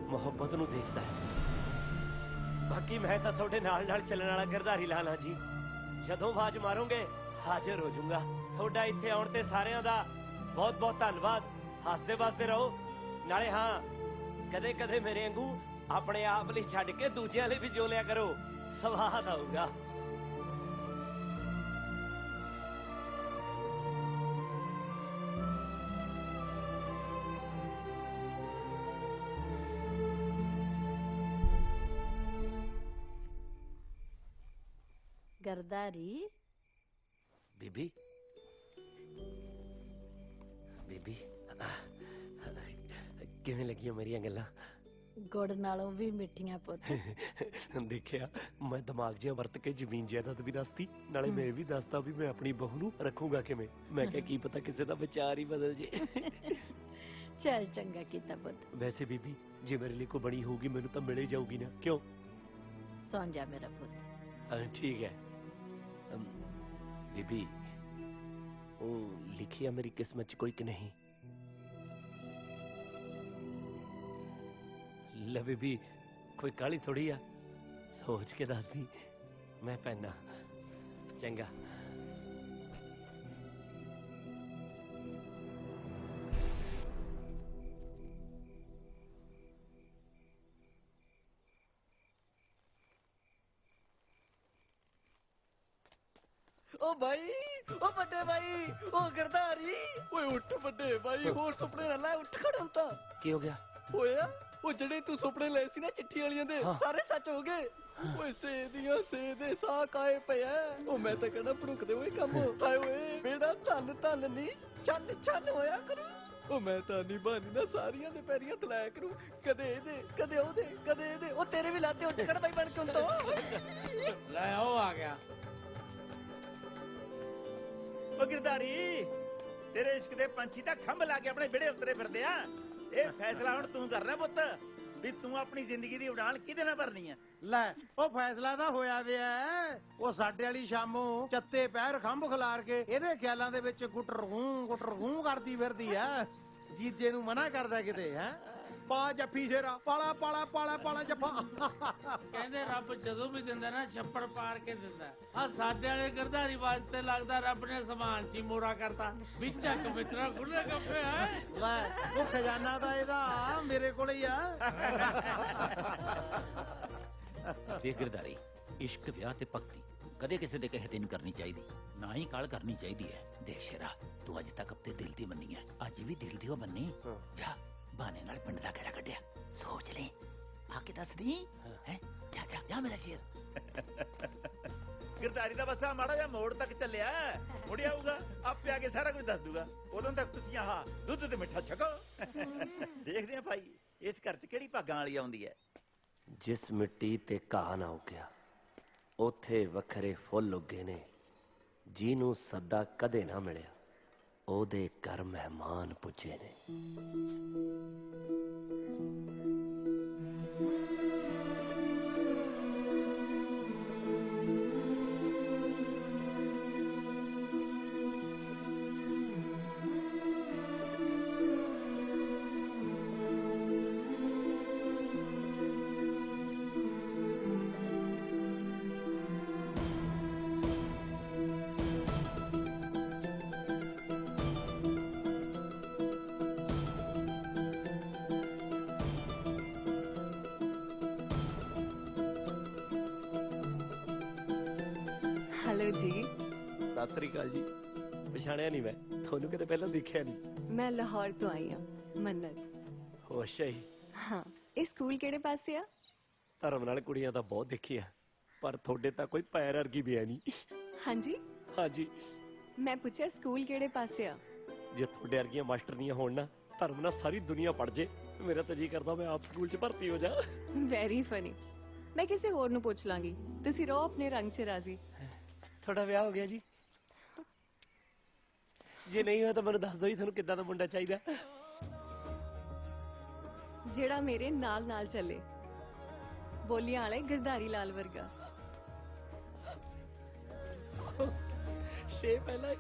ਮੁਹੱਬਤ ਨੂੰ ਦੇਖਦਾ ਹੈ। ਬਾਕੀ ਮੈਂ ਤਾਂ ਤੁਹਾਡੇ ਨਾਲ ਨਾਲ ਚੱਲਣ ਵਾਲਾ ਗਿਰਧਾਰੀ ਲਾਲ ਹਾਂ ਜੀ। ਜਦੋਂ ਆਵਾਜ਼ ਮਾਰੋਗੇ ਹਾਜ਼ਰ ਹੋ ਜਾਊਂਗਾ। ਤੁਹਾਡਾ ਇੱਥੇ ਆਉਣ ਤੇ ਸਾਰਿਆਂ ਦਾ ਬਹੁਤ ਬਹੁਤ ਧੰਨਵਾਦ। ਹੱਸਦੇ ਵੱਸਦੇ ਰਹੋ। ਨਾਲੇ ਹਾਂ, ਕਦੇ ਕਦੇ ਮੇਰੇ ਵਾਂਗੂ ਆਪਣੇ ਆਪ ਲਈ ਛੱਡ ਕੇ ਦੂਜਿਆਂ ਲਈ ਵੀ ਜੋ ਲਿਆ ਕਰੋ, ਸਵਾਦ ਆਊਗਾ। ਗਰਦਾਰੀ ਬੀਬੀ, ਬੀਬੀ ਕਿਵੇਂ ਲੱਗੀਆਂ ਮੇਰੀਆਂ ਗੱਲਾਂ? ਗੁੜ ਨਾਲੋਂ ਵੀ ਮਿੱਠੀਆਂ ਪੁੱਤ। ਦੇਖਿਆ, ਮੈਂ ਦਿਮਾਗ ਜਿਹਾ ਵਰਤ ਕੇ ਜ਼ਮੀਨ ਜਾਇਦਾਦ ਵੀ ਦੱਸਤੀ, ਨਾਲੇ ਮੈਂ ਵੀ ਦੱਸਤਾ ਵੀ ਮੈਂ ਆਪਣੀ ਬਹੂ ਨੂੰ ਰੱਖੂਗਾ ਕਿਵੇਂ। ਮੈਂ ਕਿਹਾ ਕੀ ਪਤਾ ਕਿਸੇ ਦਾ ਵਿਚਾਰ ਹੀ ਬਦਲ ਜੇ। ਚੱਲ ਚੰਗਾ ਕੀਤਾ ਪੁੱਤ। ਵੈਸੇ ਬੀਬੀ, ਜੇ ਮੇਰੇ ਲਈ ਕੋਈ ਬਣੀ ਹੋਊਗੀ ਮੈਨੂੰ ਤਾਂ ਮਿਲੇ ਜਾਊਗੀ ਨਾ, ਕਿਉਂ? ਸੌਂ ਜਾ ਮੇਰਾ ਪੁੱਤ। ਠੀਕ ਹੈ ਬੀਬੀ, ਉਹ ਲਿਖੀ ਆ ਮੇਰੀ ਕਿਸਮਤ 'ਚ ਕੋਈ ਕਿ ਨਹੀਂ? ਲੈ ਬੀਬੀ, ਕੋਈ ਕਾਹਲੀ ਥੋੜੀ ਆ, ਸੋਚ ਕੇ ਦੱਸਦੀ, ਮੈਂ ਪੈਨਾ। ਚੰਗਾ। ਓ ਭਾਈ, ਓ ਵੱਡੇ ਭਾਈ, ਓ ਗਿਰਧਾਰੀ। ਓਏ ਉੱਠ ਵੱਡੇ ਭਾਈ, ਹੋਰ ਸੁਪਨੇ ਨਾ ਲੈ, ਉੱਠ ਖੜੋ ਤਾਂ। ਕੀ ਹੋ ਗਿਆ? ਹੋਇਆ ਉਹ ਜਿਹੜੇ ਤੂੰ ਸੁਪਨੇ ਲਏ ਸੀ ਨਾ ਚਿੱਠੀ ਵਾਲੀਆਂ ਦੇ, ਸਾਰੇ ਸੱਚ ਹੋ ਗਏ। ਓਏ ਸੇ ਦੀਆਂ ਸੇ ਦੇ ਸਾਹ ਕਾਏ ਪਿਆ। ਉਹ ਮੈਂ ਤਾਂ ਕਹਿੰਦਾ ਭੜੁਕਦੇ ਹੋਏ ਕੰਮ। ਆਏ ਓਏ ਮੇਰਾ ਧੰਨ ਧੰਨ ਨਹੀਂ, ਛੰਨ ਛੰਨ ਹੋਇਆ ਕਰੂ। ਉਹ ਮੈਂ ਤਾਂ ਨਹੀਂ ਬਾਨੀ ਨਾ ਸਾਰੀਆਂ ਦੇ ਪੈਰੀਆਂ ਤਲਾਇਆ ਕਰੂ, ਕਦੇ ਇਹਦੇ, ਕਦੇ ਉਹਦੇ, ਕਦੇ ਇਹਦੇ। ਉਹ ਤੇਰੇ ਵੀ ਲਾਤੇ ਉੱਠ ਖੜ ਬਾਈ ਬਣ ਕੇ ਤੋਂ। ਲੈ ਉਹ ਆ ਗਿਆ। ਉਹ ਗਿਰਧਾਰੀ, ਤੇਰੇ ਇਸ਼ਕ ਦੇ ਪੰਛੀ ਤਾਂ ਖੰਭ ਲਾ ਕੇ ਆਪਣੇ ਵਿਹੜੇ ਉਤਰੇ ਫਿਰਦੇ ਆ। ਇਹ ਫੈਸਲਾ ਹੁਣ ਤੂੰ ਕਰਨਾ ਪੁੱਤ, ਵੀ ਤੂੰ ਆਪਣੀ ਜ਼ਿੰਦਗੀ ਦੀ ਉਡਾਨ ਕਿਹਦੇ ਨਾਲ ਭਰਨੀ ਆ। ਲੈ ਉਹ ਫੈਸਲਾ ਤਾਂ ਹੋਇਆ ਵਿਆ। ਉਹ ਸਾਡੇ ਵਾਲੀ ਸ਼ਾਮੋਂ ਚੱਤੇ ਪੈਰ ਖੰਭ ਖਿਲਾਰ ਕੇ ਇਹਦੇ ਖਿਆਲਾਂ ਦੇ ਵਿੱਚ ਗੁੱਟਰ ਗੂੰ ਕਰਦੀ ਫਿਰਦੀ ਆ। ਜੀਜੇ ਨੂੰ ਮਨਾ ਕਰਦਾ ਕਿਤੇ ਹੈ। ਪਾ ਜੱਫੀ ਸ਼ੇਰਾ ਪਾਲਾ ਪਾਲਾ ਪਾਲਾ ਪਾਲਾ ਜੱਫਾ ਕਹਿੰਦੇ ਰੱਬ ਜਦੋਂ ਵੀ ਦਿੰਦਾ ਨਾ ਛੱਪੜ ਪਾਰ ਕੇ ਦਿੰਦਾ। ਆ ਸਾਡੇ ਵਾਲੇ ਗਰਧਾਰੀ ਬਾਤ ਤੇ ਲੱਗਦਾ ਰੱਬ ਨੇ ਸਮਾਨ ਚ ਮੋੜਾ ਕਰਤਾ ਵੀ ਚੱਕ ਮਿੱਤਰਾ ਖੁੱਲੇ ਕੱਪੇ ਹੈ। ਲੈ ਉਹ ਖਜ਼ਾਨਾ ਤਾਂ ਇਹਦਾ ਮੇਰੇ ਕੋਲ ਹੀ ਆ। ਦੇਖ ਗਿਰਦਾਰੀ, ਇਸ਼ਕ ਵਿਆਹ ਤੇ ਭਗਤੀ ਕਦੇ ਕਿਸੇ ਦੇ ਕਹੇ ਤੇ ਨਹੀਂ ਕਰਨੀ ਚਾਹੀਦੀ, ਨਾ ਹੀ ਕਾਲ ਕਰਨੀ ਚਾਹੀਦੀ ਹੈ। ਦੇਖ ਸ਼ੇਰਾ, ਤੂੰ ਅੱਜ ਤੱਕ ਆਪਣੇ ਦਿਲ ਦੀ ਮੰਨੀ ਹੈ, ਅੱਜ ਵੀ ਦਿਲ ਦੀ ਉਹ ਮੰਨੀ। ਜਾ ਬਹਾਨੇ ਨਾਲ ਪਿੰਡ ਦਾ ਕਿਹੜਾ ਕੱਢਿਆ ਸੋਚ ਲੈ, ਆ ਕੇ ਦੱਸ ਦੀ ਹੈ। ਜਾ ਜਾ ਜਾ ਮੇਰਾ ਸ਼ੇਰ। ਗਿਰਦਾਰੀ ਦਾ ਬਸ ਮਾੜਾ ਜਿਹਾ ਮੋੜ ਤੱਕ ਚੱਲਿਆ, ਮੁੜਿਆ ਆਊਗਾ ਆਪੇ ਆ ਕੇ ਸਾਰਾ ਕੁਝ ਦੱਸ ਦੂਗਾ। ਉਦੋਂ ਤੱਕ ਤੁਸੀਂ ਆਹ ਦੁੱਧ ਤੇ ਮਿੱਠਾ ਛਕੋ। ਦੇਖਦੇ ਆ ਭਾਈ ਇਸ ਘਰ 'ਚ ਕਿਹੜੀ ਭਾਗਾਂ ਵਾਲੀ ਆਉਂਦੀ ਹੈ। ਜਿਸ ਮਿੱਟੀ ਤੇ ਘਾਹ ਨਾ ਉੱਗਿਆ ਉੱਥੇ ਵੱਖਰੇ ਫੁੱਲ ਉੱਗੇ ਨੇ। ਜਿਹਨੂੰ ਸੱਦਾ ਕਦੇ ਨਾ ਮਿਲਿਆ ਉਹਦੇ ਘਰ ਮਹਿਮਾਨ ਪੁੱਜੇ ਨੇ। हेलो जी। सत श्री अकाल जी। पछाणिया नहीं मैं ਤੁਹਾਨੂੰ ਕਿਤੇ ਪਹਿਲਾਂ ਦੇਖਿਆ ਨਹੀਂ। मैं लाहौर तो आई हूँ, मन्नत। ਅੱਛਾ ਜੀ। हाँ, ये स्कूल केड़े पासे आ? ਧਰਮ ਨਾਲ ਕੁੜੀਆਂ ਤਾਂ ਬਹੁਤ ਦੇਖੀਆਂ, ਪਰ ਤੁਹਾਡੇ ਤਾਂ ਕੋਈ ਪੈਰ ਵਰਗੀ ਵੀ ਹੈ ਨਹੀਂ। हाँ जी, हाँ जी। मैं पूछा स्कूल केड़े पासे आ? ਜੇ ਤੁਹਾਡੇ ਵਰਗੀਆਂ ਮਾਸਟਰਨੀਆਂ ਹੋਣ ਨਾ, ਧਰਮ ਨਾਲ ਸਾਰੀ ਦੁਨੀਆ ਪੜ ਜੇ। ਮੇਰਾ ਤਾਂ ਜੀ ਕਰਦਾ ਮੈਂ ਆਪ ਸਕੂਲ 'ਚ ਭਰਤੀ ਹੋ ਜਾ। Very funny. मैं किसी होर ਨੂੰ ਪੁੱਛ ਲਾਂਗੀ, ਤੁਸੀਂ ਰਹੋ ਆਪਣੇ ਰੰਗ 'ਚ ਰਾਜ਼ੀ। ਤੁਹਾਡਾ ਵਿਆਹ ਹੋ ਗਿਆ ਜੀ? ਜੇ ਨਹੀਂ ਹੋਇਆ ਤਾਂ ਮੈਨੂੰ ਦੱਸ ਦਿਓ ਜੀ, ਤੁਹਾਨੂੰ ਕਿੱਦਾਂ ਦਾ ਮੁੰਡਾ ਚਾਹੀਦਾ। ਜਿਹੜਾ ਮੇਰੇ ਨਾਲ ਨਾਲ ਚੱਲੇ, ਬੋਲੀਆਂ ਵਾਲੇ ਗਿਰਧਾਰੀ ਲਾਲ ਵਰਗਾ। ਛੇ ਪਹਿਲਾਂ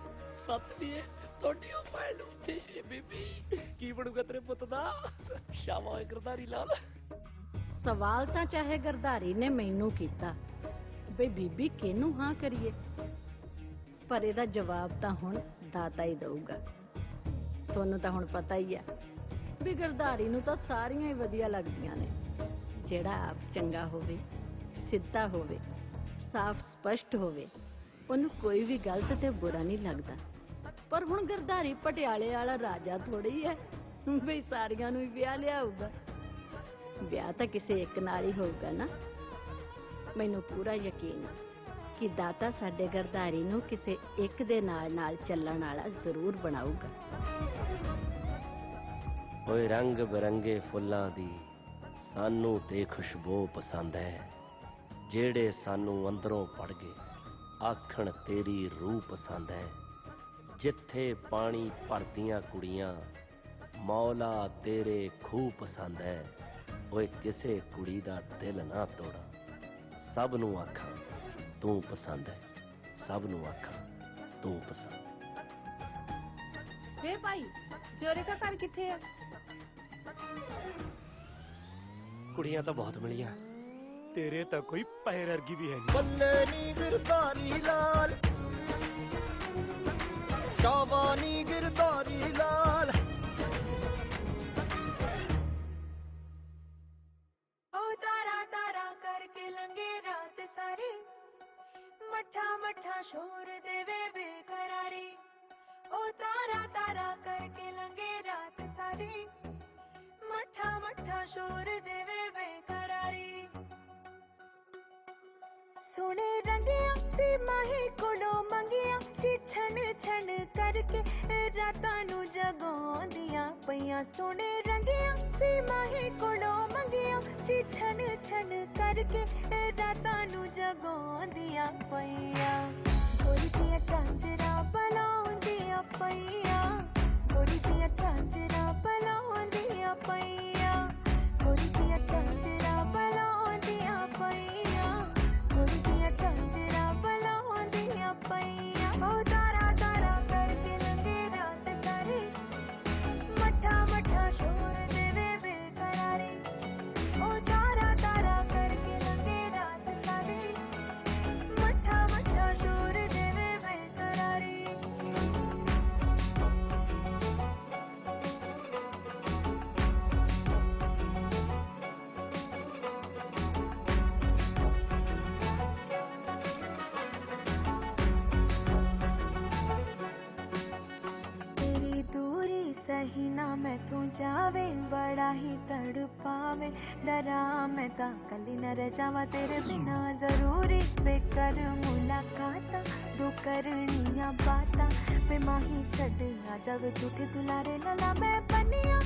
ਸੱਤ ਦੀ ਤੁਹਾਡੀ ਉਹ ਭੈਣ ਨੂੰ ਤੇ ਬੀਬੀ ਕੀ ਬਣੂਗਾ ਤੇਰੇ ਪੁੱਤ ਦਾ? ਸ਼ਾਬਾਸ਼ ਗਿਰਧਾਰੀ ਲਾਲ। ਸਵਾਲ ਤਾਂ ਚਾਹੇ ਗਰਧਾਰੀ ਨੇ ਮੈਨੂੰ ਕੀਤਾ ਬਈ ਬੀਬੀ ਕਿਹਨੂੰ ਹਾਂ ਕਰੀਏ, ਪਰ ਇਹਦਾ ਜਵਾਬ ਤਾਂ ਹੁਣ ਦਾਤਾ ਹੀ ਦਊਗਾ। ਤੁਹਾਨੂੰ ਤਾਂ ਹੁਣ ਪਤਾ ਹੀ ਆ ਵੀ ਗਰਧਾਰੀ ਨੂੰ ਤਾਂ ਸਾਰੀਆਂ ਹੀ ਵਧੀਆ ਲੱਗਦੀਆਂ ਨੇ। ਜਿਹੜਾ ਆਪ ਚੰਗਾ ਹੋਵੇ, ਸਿੱਧਾ ਹੋਵੇ, ਸਾਫ਼ ਸਪਸ਼ਟ ਹੋਵੇ, ਉਹਨੂੰ ਕੋਈ ਵੀ ਗਲਤ ਤੇ ਬੁਰਾ ਨਹੀਂ ਲੱਗਦਾ। ਪਰ ਹੁਣ ਗਰਧਾਰੀ ਪਟਿਆਲੇ ਵਾਲਾ ਰਾਜਾ ਥੋੜੀ ਹੈ ਵੀ ਸਾਰੀਆਂ ਨੂੰ ਹੀ ਵਿਆਹ ਲਿਆਊਗਾ। ਵਿਆਹ ਤਾਂ ਕਿਸੇ ਇੱਕ ਨਾਲ ਹੀ ਹੋਊਗਾ ਨਾ। ਮੈਨੂੰ ਪੂਰਾ ਯਕੀਨ ਹੈ ਕਿ ਦਾਤਾ ਸਾਡੇ ਗਰਧਾਰੀ ਨੂੰ ਕਿਸੇ ਇੱਕ ਦੇ ਨਾਲ ਚੱਲਣ ਵਾਲਾ ਜ਼ਰੂਰ ਬਣਾਊਗਾ। ਓਏ ਰੰਗ ਬਰੰਗੇ ਫੁੱਲਾਂ ਦੀ ਸਾਨੂੰ ਤੇ ਖੁਸ਼ਬੂ ਪਸੰਦ ਹੈ, ਜਿਹੜੇ ਸਾਨੂੰ ਅੰਦਰੋਂ ਪੜ ਗਏ ਆਖਣ ਤੇਰੀ ਰੂਹ ਪਸੰਦ ਹੈ। ਜਿੱਥੇ ਪਾਣੀ ਭਰਦੀਆਂ ਕੁੜੀਆਂ ਮੌਲਾ ਤੇਰੇ ਖੂਹ ਪਸੰਦ ਹੈ। ਓਏ ਕਿਸੇ ਕੁੜੀ ਦਾ ਦਿਲ ਨਾ ਤੋੜਾ, ਸਭ ਨੂੰ ਆਖਾਂ ਤੂੰ ਪਸੰਦ ਹੈ, ਸਭ ਨੂੰ ਆਖਾਂ ਤੂੰ ਪਸੰਦ। ਵੇ ਭਾਈ, ਜੋਰੇ ਦਾ ਘਰ ਕਿੱਥੇ ਆ? ਕੁੜੀਆਂ ਤਾਂ ਬਹੁਤ ਮਿਲੀਆਂ, ਤੇਰੇ ਤਾਂ ਕੋਈ ਪੈਰ ਵਰਗੀ ਵੀ ਹੈ ਨਹੀਂ। ਬੱਲੇ ਨੀ ਗਿਰਧਾਰੀ ਲਾਲ, ਸ਼ਾਬਾਨੀ ਗਿਰਧਾਰੀ ਲਾਲ। ਉਹ ਤਾਰਾ ਤਾਰਾ ਕਰਕੇ ਲੰਘੇ ਰਾਤ ਸਾਰੀ, ਮੱਠਾ ਮੱਠਾ ਸ਼ੋਰ ਦੇਵੇ ਬੇਕਰਾਰੀ। ਉਹ ਤਾਰਾ ਤਾਰਾ ਕਰਕੇ ਲੰਘੇ ਰਾਤ ਸਾਰੀ, ਮੱਠਾ ਮੱਠਾ ਸ਼ੋਰ ਦੇਵੇ ਬੇਕਰਾਰੀ। ਸੋਹਣੇ ਰੰਗਿਆ ਸੀ ਮਾਹੀ ਕੋਲੋਂ ਮੰਗਿਆ ਸੀ, ਛਣ ਛਣ ਕਰਕੇ ਰਾਤਾਂ ਨੂੰ ਜਗਾਉਂਦੀਆਂ ਪਈਆਂ। ਸੋਹਣੇ ਰੰਗਿਆ ਸੀ ਮਾਹੀ ਕੋਲੋਂ ਮੰਗਿਆ ਸੀ, ਛਣ ਛਣ ਕਰਕੇ ਰਾਤਾਂ ਨੂੰ ਜਗਾਉਂਦੀਆਂ ਪਈਆਂ। ਗੋਰੀ ਦੀਆਂ ਝਾਂਜਰਾਂ ਬਲਾਉਂਦੀਆਂ ਪਈਆਂ, ਗੋਰੀ ਦੀਆਂ ਝਾਂਜਰਾਂ ਬਲਾਉਂਦੀਆਂ ਪਈਆਂ, ਗੋਰੀ ਦੀਆਂ ਝਾਂਜਰਾਂ ਬਲਾਉਂਦੀਆਂ ਪਈਆਂ, ਗੋਰੀ ਦੀਆਂ ਝਾਂਜਰਾਂ ਬਲਾਉਂਦੀਆਂ ਪਈਆਂ। ਉਹ ਤਾਰਾ ਤਾਰਾ ਕਰਕੇ ਲੰਘੇ ਰਾਤ ਸਾਰੀ, ਮੱਠਾ ਮੱਠਾ ਸ਼ੋਰ ਦੇਵੇ ਬੇਕਰਾਰੀ। जावे बड़ा ही तड़पावे डरा मैं ता कली न रह जावा तेरे बिना जरूरी बेकर मुलाकात दो करनिया बाता वे माही छड़ आ जावे झूठे दुलारे न लावे पनिया